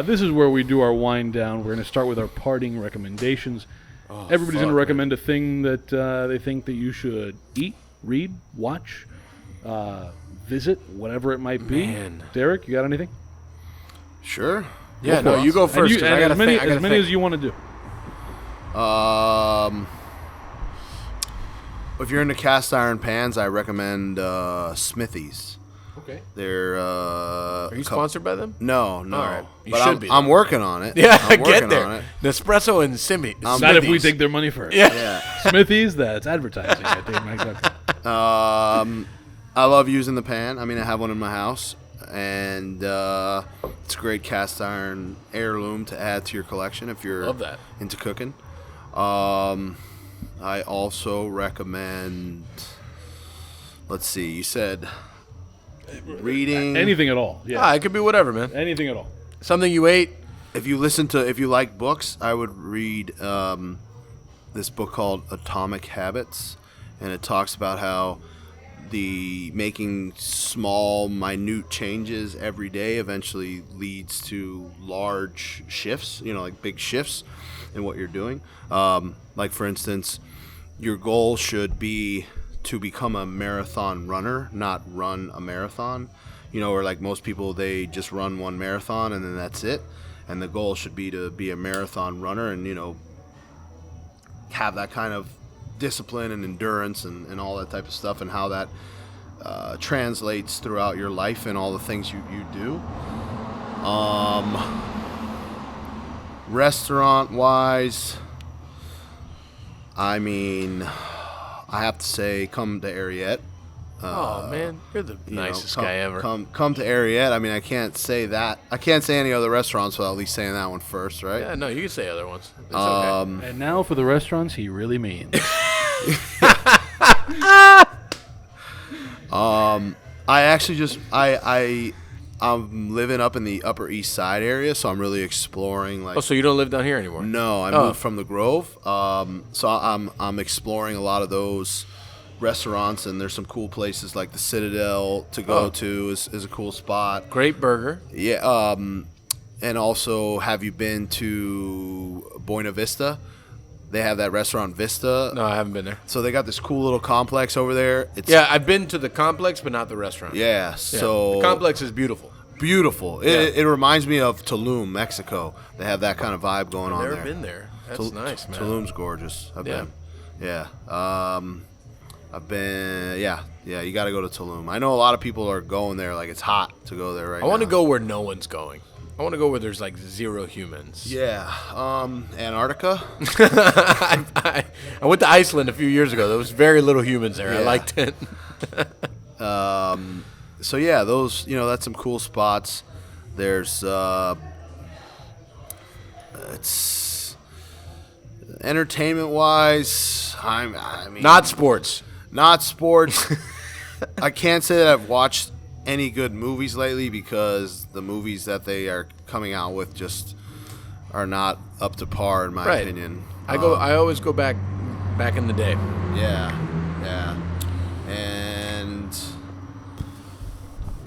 This is where we do our wind down. We're going to start with our parting recommendations. Everybody's going to recommend a thing that they think that you should eat, read, watch, visit, whatever it might be. Man. Derek, you got anything? Sure. Yeah, no, you go first. 'Cause I gotta as many, think. I gotta as many think. as you want to do. If you're into cast iron pans, I recommend Smithy's. Okay. They're. Are you sponsored by them? No. All right. You But should be, I'm though. working on it. Yeah, I'm get working there. on it. Nespresso and Simi. Not if we take their money first. Yeah. Yeah. Smithy's, that's advertising at DADEMag.com. I love using the pan. I mean, I have one in my house, and it's a great cast iron heirloom to add to your collection if you're Love that. into cooking. I also recommend. Let's see. You said reading. Anything at all. Yeah. It could be whatever, man. Anything at all. Something you ate. If you like books, I would read this book called Atomic Habits, and it talks about how the making small, minute changes every day eventually leads to large shifts. Like big shifts in what you're doing. Like for instance, your goal should be to become a marathon runner, not run a marathon. Or like most people, they just run one marathon and then that's it. And the goal should be to be a marathon runner and, have that kind of discipline and endurance and all that type of stuff, and how that translates throughout your life and all the things you do. Restaurant-wise, I mean, I have to say, come to Ariete. Oh, man. You're the nicest guy ever. Come to Ariete. I mean, I can't say that. I can't say any other restaurants without at least saying that one first, right? Yeah, no, you can say other ones. It's okay. And now for the restaurants he really means. I actually I'm living up in the Upper East Side area, so I'm really exploring. Like, Oh, so you don't live down here anymore? no, I moved from the Grove. So I'm exploring a lot of those restaurants, and there's some cool places like the Citadel to go to is a cool spot. Great burger. Yeah. And also, have you been to Buena Vista? They have that restaurant Vista. No, I haven't been there. So they got this cool little complex over there. It's Yeah, I've been to the complex, but not the restaurant. Yeah. So the complex is beautiful. beautiful. It reminds me of Tulum, Mexico. They have that kind of vibe going on Never there. been there. That's nice, man. Tulum's gorgeous. I've Yeah. been. Yeah. I've been. Yeah. Yeah. You got to go to Tulum. I know a lot of people are going there. Like, it's hot to go there right now. I want to go where no one's going. I want to go where there's like 0 humans. Yeah. Antarctica. I went to Iceland a few years ago. There was very little humans there. I Yeah. liked it. So yeah, those, that's some cool spots. There's it's entertainment wise. I mean, Not sports. not sports. I can't say that I've watched any good movies lately because the movies that they are coming out with just are not up to par in my Right. opinion. I always go back in the day. Yeah, and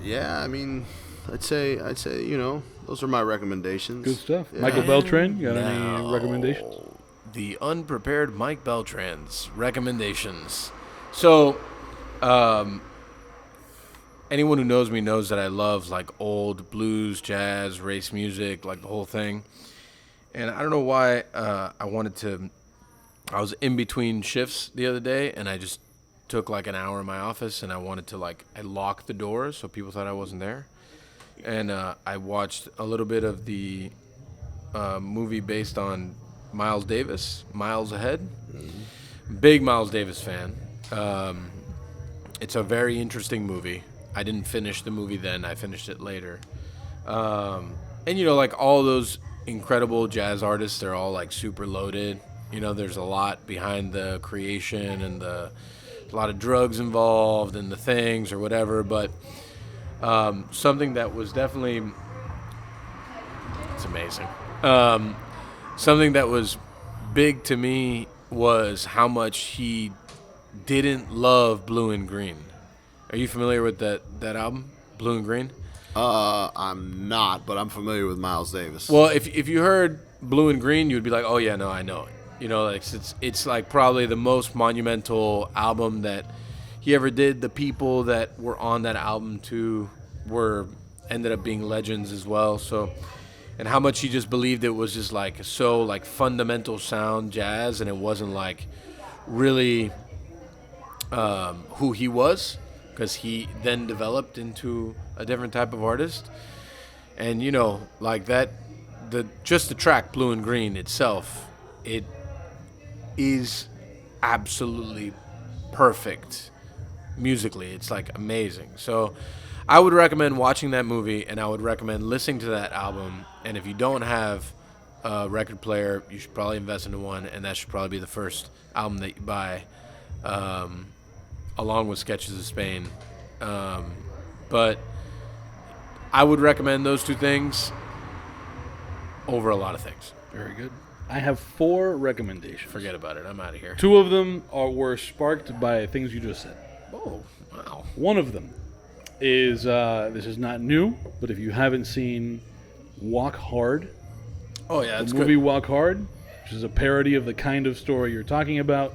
yeah, I mean, I'd say, those are my recommendations. Good stuff. Yeah. Michael Beltrán, got any recommendations? The unprepared Mike Beltran's recommendations. So, anyone who knows me knows that I love like old blues, jazz, race music, like the whole thing. And I don't know why I was in between shifts the other day, and I just took like an hour in my office, and I locked the doors so people thought I wasn't there. And I watched a little bit of the movie based on Miles Davis, Miles Ahead. Big Miles Davis fan. It's a very interesting movie. I didn't finish the movie then. I finished it later. And, like all those incredible jazz artists, they're all like super loaded. There's a lot behind the creation and a lot of drugs involved and the things or whatever. But something that was definitely, it's amazing. Something that was big to me was how much he didn't love Blue and Green. Are you familiar with that album, Blue and Green? I'm not, but I'm familiar with Miles Davis. Well, if you heard Blue and Green, you'd be like, oh yeah, no, I know it. It's like probably the most monumental album that he ever did. The people that were on that album too ended up being legends as well. So, and how much he just believed it was just like so like fundamental sound jazz, and it wasn't like really who he was, because he then developed into a different type of artist. And like that, the track Blue and Green itself, it is absolutely perfect musically. It's like amazing. So I would recommend watching that movie, and I would recommend listening to that album. And if you don't have a record player, you should probably invest into one, and that should probably be the first album that you buy, along with Sketches of Spain. But I would recommend those two things over a lot of things. Very good. I have 4 recommendations. Forget about it. I'm out of here. 2 of them were sparked by things you just said. Oh, wow. One of them is, this is not new, but if you haven't seen Walk Hard, Oh, yeah, that's the movie good. Walk Hard, which is a parody of the kind of story you're talking about,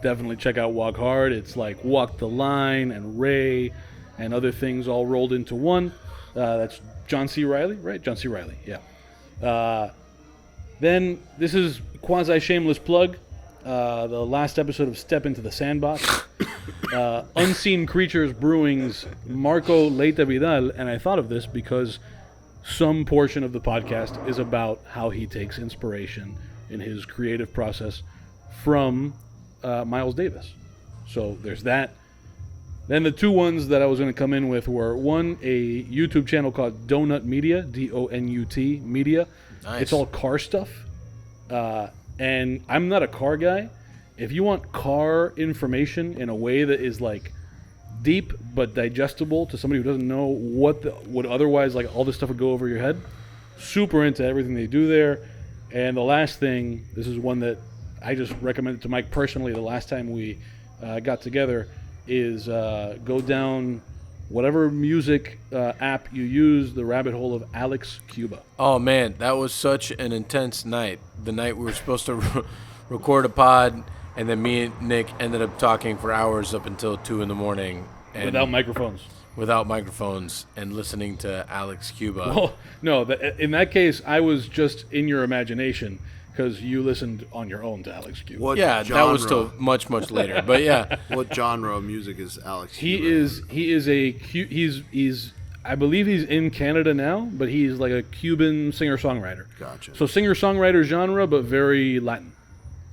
definitely check out Walk Hard. It's like Walk the Line and Ray and other things all rolled into one. That's John C. Reilly, right? John C. Reilly, yeah. Then this is quasi-shameless plug. The last episode of Step Into the Sandbox. Unseen Creatures Brewing's Marco Leite Vidal, and I thought of this because some portion of the podcast is about how he takes inspiration in his creative process from Miles Davis. So there's that. Then the 2 ones that I was going to come in with were, one, a YouTube channel called Donut Media, D-O-N-U-T Media. Nice. It's all car stuff. And I'm not a car guy. If you want car information in a way that is like deep but digestible to somebody who doesn't know what would otherwise, like, all this stuff would go over your head. Super into everything they do there. And the last thing, this is one that I just recommended to Mike personally the last time we got together, is go down whatever music app you use, the rabbit hole of Alex Cuba. Oh, man, that was such an intense night. The night we were supposed to record a pod, and then me and Nick ended up talking for hours up until 2 in the morning. And Without microphones. Without microphones and listening to Alex Cuba. Oh, no, in that case, I was just in your imagination because you listened on your own to Alex Cuba. What Yeah, genre? that was still much, much later. But yeah. What genre of music is Alex? He Cuba? is I believe he's in Canada now, but he's like a Cuban singer-songwriter. Gotcha. So singer-songwriter genre, but very Latin.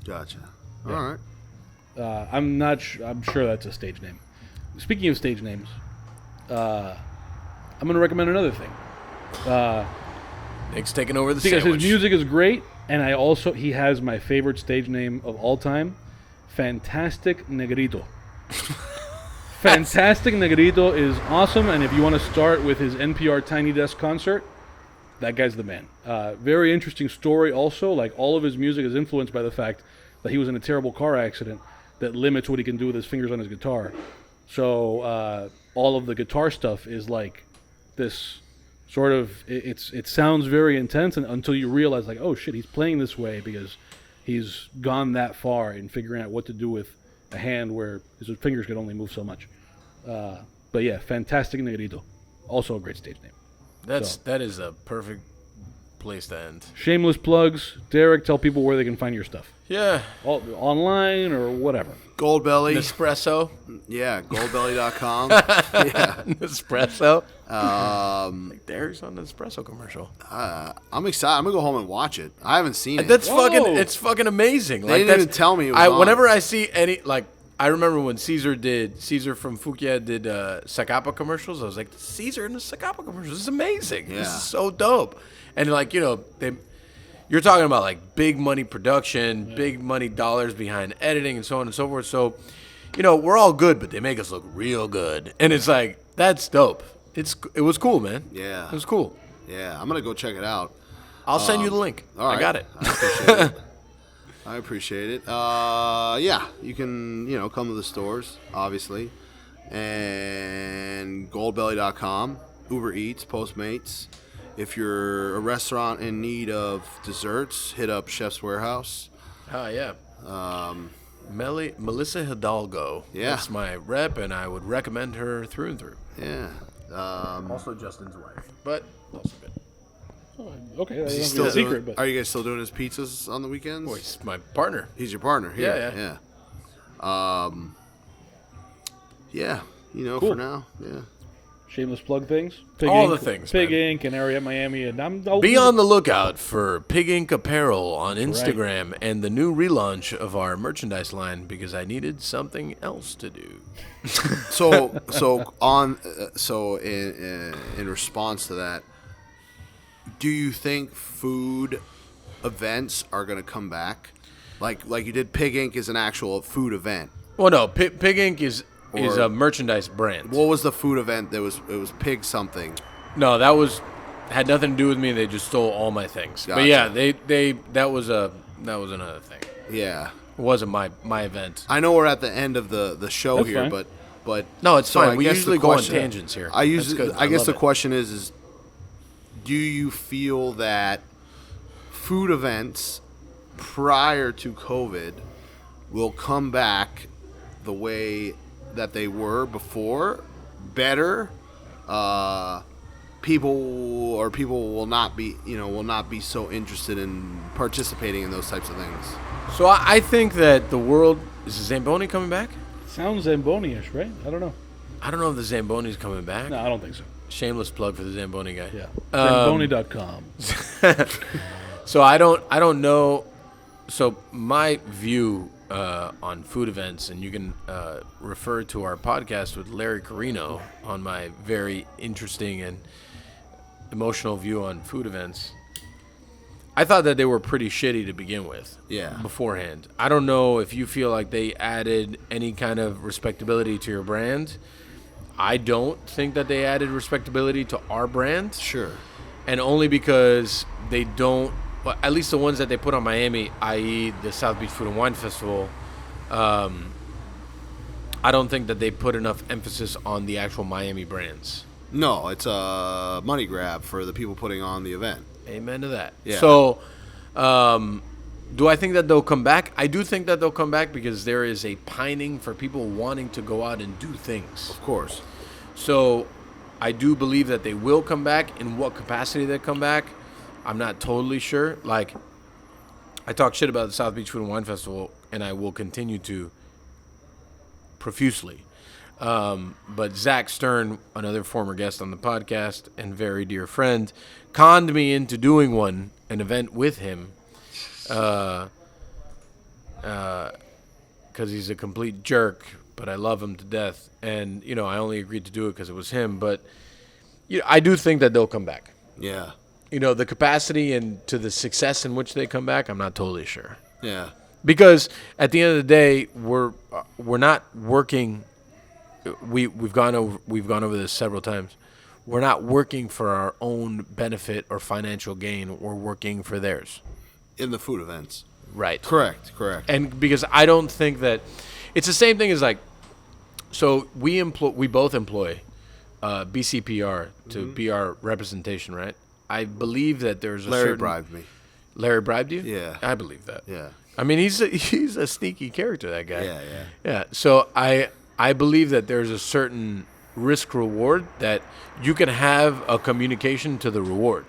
Gotcha. All right. I'm sure that's a stage name. Speaking of stage names, I'm going to recommend another thing. Nick's taking over the Because sandwich. his music is great, and he has my favorite stage name of all time, Fantastic Negrito. Fantastic Negrito is awesome, and if you want to start with his NPR Tiny Desk concert, that guy's the man. Very interesting story also. Like, all of his music is influenced by the fact that he was in a terrible car accident that limits what he can do with his fingers on his guitar. So all of the guitar stuff is like this sort of, it sounds very intense until you realize, like, oh shit, he's playing this way because he's gone that far in figuring out what to do with a hand where his fingers could only move so much. But yeah, Fantastic Negrito. Also a great stage name. That is a perfect place to end. Shameless plugs. Derek, tell people where they can find your stuff. Yeah. Online or whatever. Goldbelly. Nespresso. Yeah, goldbelly.com. Yeah. Nespresso. Like Derek's on the Nespresso commercial. I'm excited. I'm going to go home and watch it. I haven't seen it. That's fucking amazing. They didn't even tell me it was on. Whenever I see any, like, I remember when Caesar from Fukia did Zacapa commercials. I was like, Caesar in the Zacapa commercials. This is amazing. Yeah. This is so dope. And, like, you know, you're talking about, like, big money production, big money dollars behind editing and so on and so forth. So, you know, we're all good, but they make us look real good. And it's like, that's dope. It was cool, man. Yeah. It was cool. Yeah, I'm going to go check it out. I'll send you the link. All right. I got it. I appreciate it. Yeah, you can, come to the stores, obviously. And goldbelly.com, Uber Eats, Postmates. If you're a restaurant in need of desserts, hit up Chef's Warehouse. Oh, yeah. Melissa Hidalgo. Yeah. That's my rep, and I would recommend her through and through. Yeah. Also Justin's wife. But also good. Okay, Is he that's still a secret. doing, But are you guys still doing his pizzas on the weekends? Oh, he's my partner. He's your partner. Yeah. Yeah, Cool. for now. Yeah. shameless plug things. Pig All Inc. the things, Pig man. Inc. and Area Miami, and Be on the lookout for Pig Inc. Apparel on That's right. Instagram and the new relaunch of our merchandise line because I needed something else to do. So in response to that, do you think food events are going to come back? Like you did, Pig Inc. is an actual food event. Well, no, Pig Inc. is a merchandise brand. What was the food event? It was Pig something. No, had nothing to do with me. They just stole all my things. Gotcha. But yeah, that was another thing. Yeah. It wasn't my event. I know we're at the end of the show That's here, fine. but No, it's so fine. I We guess usually the go on question- tangents here. I That's good. guess love the it. question is do you feel that food events prior to COVID will come back the way that they were before, better? People will not be so interested in participating in those types of things. So I think that the world is the Zamboni coming back. sounds Zamboni-ish, right? I don't know. I don't know if the Zamboni's coming back. No, I don't think so. Shameless plug for the Zamboni guy. Yeah, Zamboni.com. So I don't know. So my view on food events, and you can refer to our podcast with Larry Carino on my very interesting and emotional view on food events. I thought that they were pretty shitty to begin with. Yeah. Beforehand. I don't know if you feel like they added any kind of respectability to your brand. I don't think that they added respectability to our brand. Sure. And only because they don't, well, at least the ones that they put on Miami, i.e. the South Beach Food and Wine Festival, I don't think that they put enough emphasis on the actual Miami brands. No, it's a money grab for the people putting on the event. Amen to that. Yeah. So, do I think that they'll come back? I do think that they'll come back because there is a pining for people wanting to go out and do things. Of course. So, I do believe that they will come back. In what capacity they come back, I'm not totally sure. Like, I talk shit about the South Beach Food and Wine Festival, and I will continue to profusely. But Zach Stern, another former guest on the podcast and very dear friend, conned me into doing an event with him, because he's a complete jerk, but I love him to death. And, I only agreed to do it because it was him. But I do think that they'll come back. Yeah. The capacity and to the success in which they come back, I'm not totally sure. Yeah. Because at the end of the day, we're not working. We've gone over this several times. We're not working for our own benefit or financial gain. We're working for theirs. In the food events. Right. Correct. And because I don't think that it's the same thing as like, so we both employ BCPR to be our representation, right? I believe that there's a Larry bribed me. Larry bribed you? Yeah. I believe that. Yeah. I mean, he's a sneaky character, that guy. Yeah. So I believe that there's a certain risk reward that you can have a communication to the reward.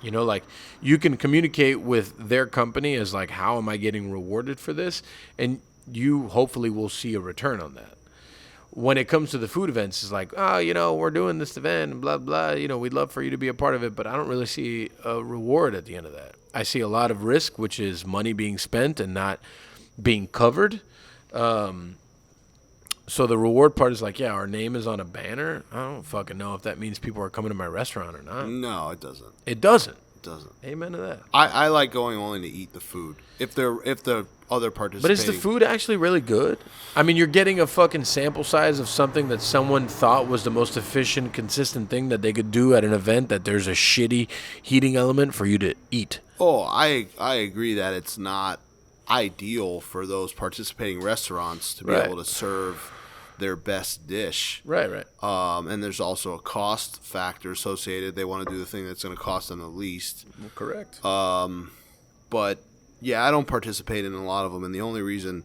Like you can communicate with their company as like, how am I getting rewarded for this? And you hopefully will see a return on that. When it comes to the food events, it's like, we're doing this event and blah, blah. We'd love for you to be a part of it, but I don't really see a reward at the end of that. I see a lot of risk, which is money being spent and not being covered. So the reward part is like, yeah, our name is on a banner. I don't fucking know if that means people are coming to my restaurant or not. No, it doesn't. It doesn't. It doesn't. Amen to that. I like going only to eat the food. If the other participating. But is the food actually really good? I mean, you're getting a fucking sample size of something that someone thought was the most efficient, consistent thing that they could do at an event, that there's a shitty heating element for you to eat. Oh, I agree that it's not ideal for those participating restaurants to be able to serve their best dish. Right. And there's also a cost factor associated. They want to do the thing that's going to cost them the least. Well, correct. But yeah, I don't participate in a lot of them, and the only reason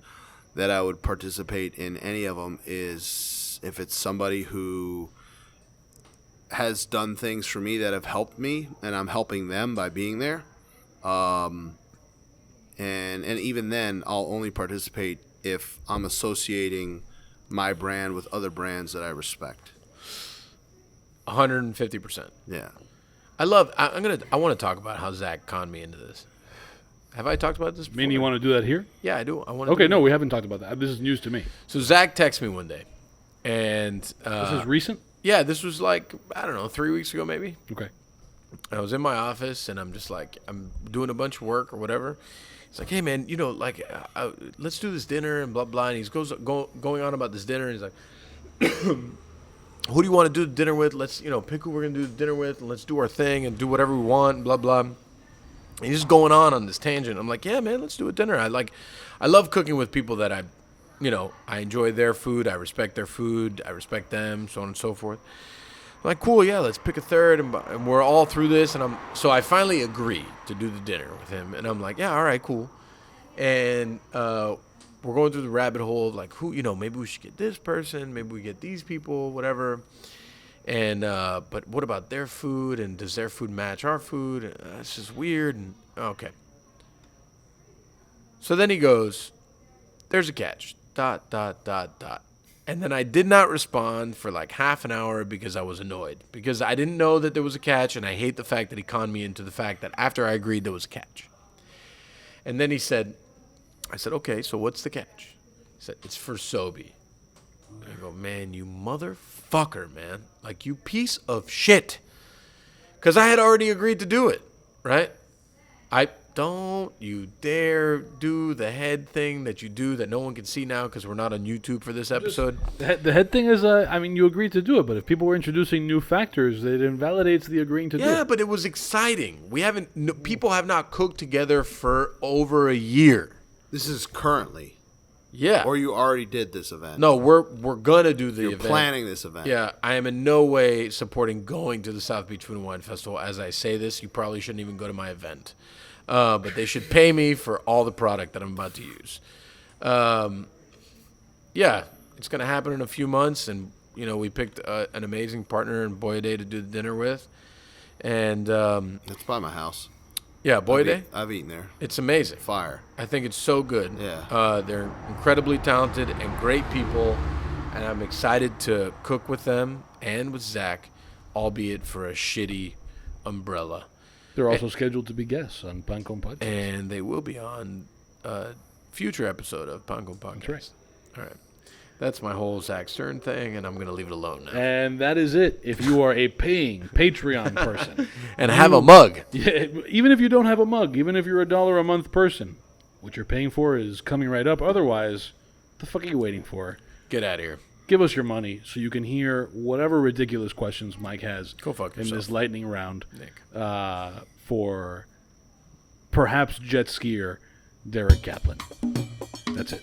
that I would participate in any of them is if it's somebody who has done things for me that have helped me, and I'm helping them by being there. And even then, I'll only participate if I'm associating my brand with other brands that I respect. 150%. Yeah. I want to talk about how Zach conned me into this. Have I talked about this before? Mean you want to do that here? Yeah, I do. Okay, no, we haven't talked about that. This is news to me. So Zach texted me one day, and This is recent? yeah, this was like, I don't know, 3 weeks ago maybe. Okay. I was in my office, and I'm just like, I'm doing a bunch of work or whatever. He's like, hey, man, let's do this dinner and blah, blah. And he's going on about this dinner. And he's like, who do you want to do the dinner with? Let's, pick who we're going to do the dinner with, and let's do our thing and do whatever we want, and blah, blah. And he's just going on this tangent. I'm like, yeah, man, let's do a dinner. I love cooking with people that I enjoy their food. I respect their food. I respect them, so on and so forth. I'm like, cool, yeah, let's pick a third, and we're all through this, so I finally agree to do the dinner with him, and I'm like, yeah, all right, cool, and we're going through the rabbit hole of like, who, maybe we should get this person, maybe we get these people, whatever, and but what about their food, and does their food match our food? It's just weird, and okay. So then he goes, there's a catch, ... And then I did not respond for like half an hour because I was annoyed. Because I didn't know that there was a catch, and I hate the fact that he conned me into the fact that after I agreed there was a catch. And then I said, okay, so what's the catch? He said, it's for Sobe. And I go, man, you motherfucker, man. Like, you piece of shit. Because I had already agreed to do it, right? I don't you dare do the head thing that you do that no one can see now because we're not on YouTube for this episode. The head thing is, I mean, you agreed to do it, but if people were introducing new factors, it invalidates the agreeing to do Yeah, it. but it was exciting. People have not cooked together for over a year. This is currently. Yeah. Or you already did this event. No, we're gonna do the You're event. planning this event. Yeah, I am in no way supporting going to the South Beach Food and Wine Festival. As I say this, you probably shouldn't even go to my event. But they should pay me for all the product that I'm about to use. Yeah, it's going to happen in a few months. And, we picked an amazing partner in Boyade to do the dinner with. And, It's by my house. yeah, Boyade, I've eaten there. it's amazing. Fire. I think it's so good. Yeah. They're incredibly talented and great people. And I'm excited to cook with them and with Zach, albeit for a shitty umbrella. They're also scheduled to be guests on Pan Con Podcast. And they will be on a future episode of Pan Con Podcast. That's right. All right. That's my whole Zach Stern thing, and I'm going to leave it alone now. And that is it. If you are a paying Patreon person. And have a mug. Yeah, even if you don't have a mug, even if you're $1 a month person, what you're paying for is coming right up. Otherwise, what the fuck are you waiting for? Get out of here. Give us your money so you can hear whatever ridiculous questions Mike has Go fuck in yourself. this lightning round Nick. for perhaps jet skier Derek Kaplan. That's it.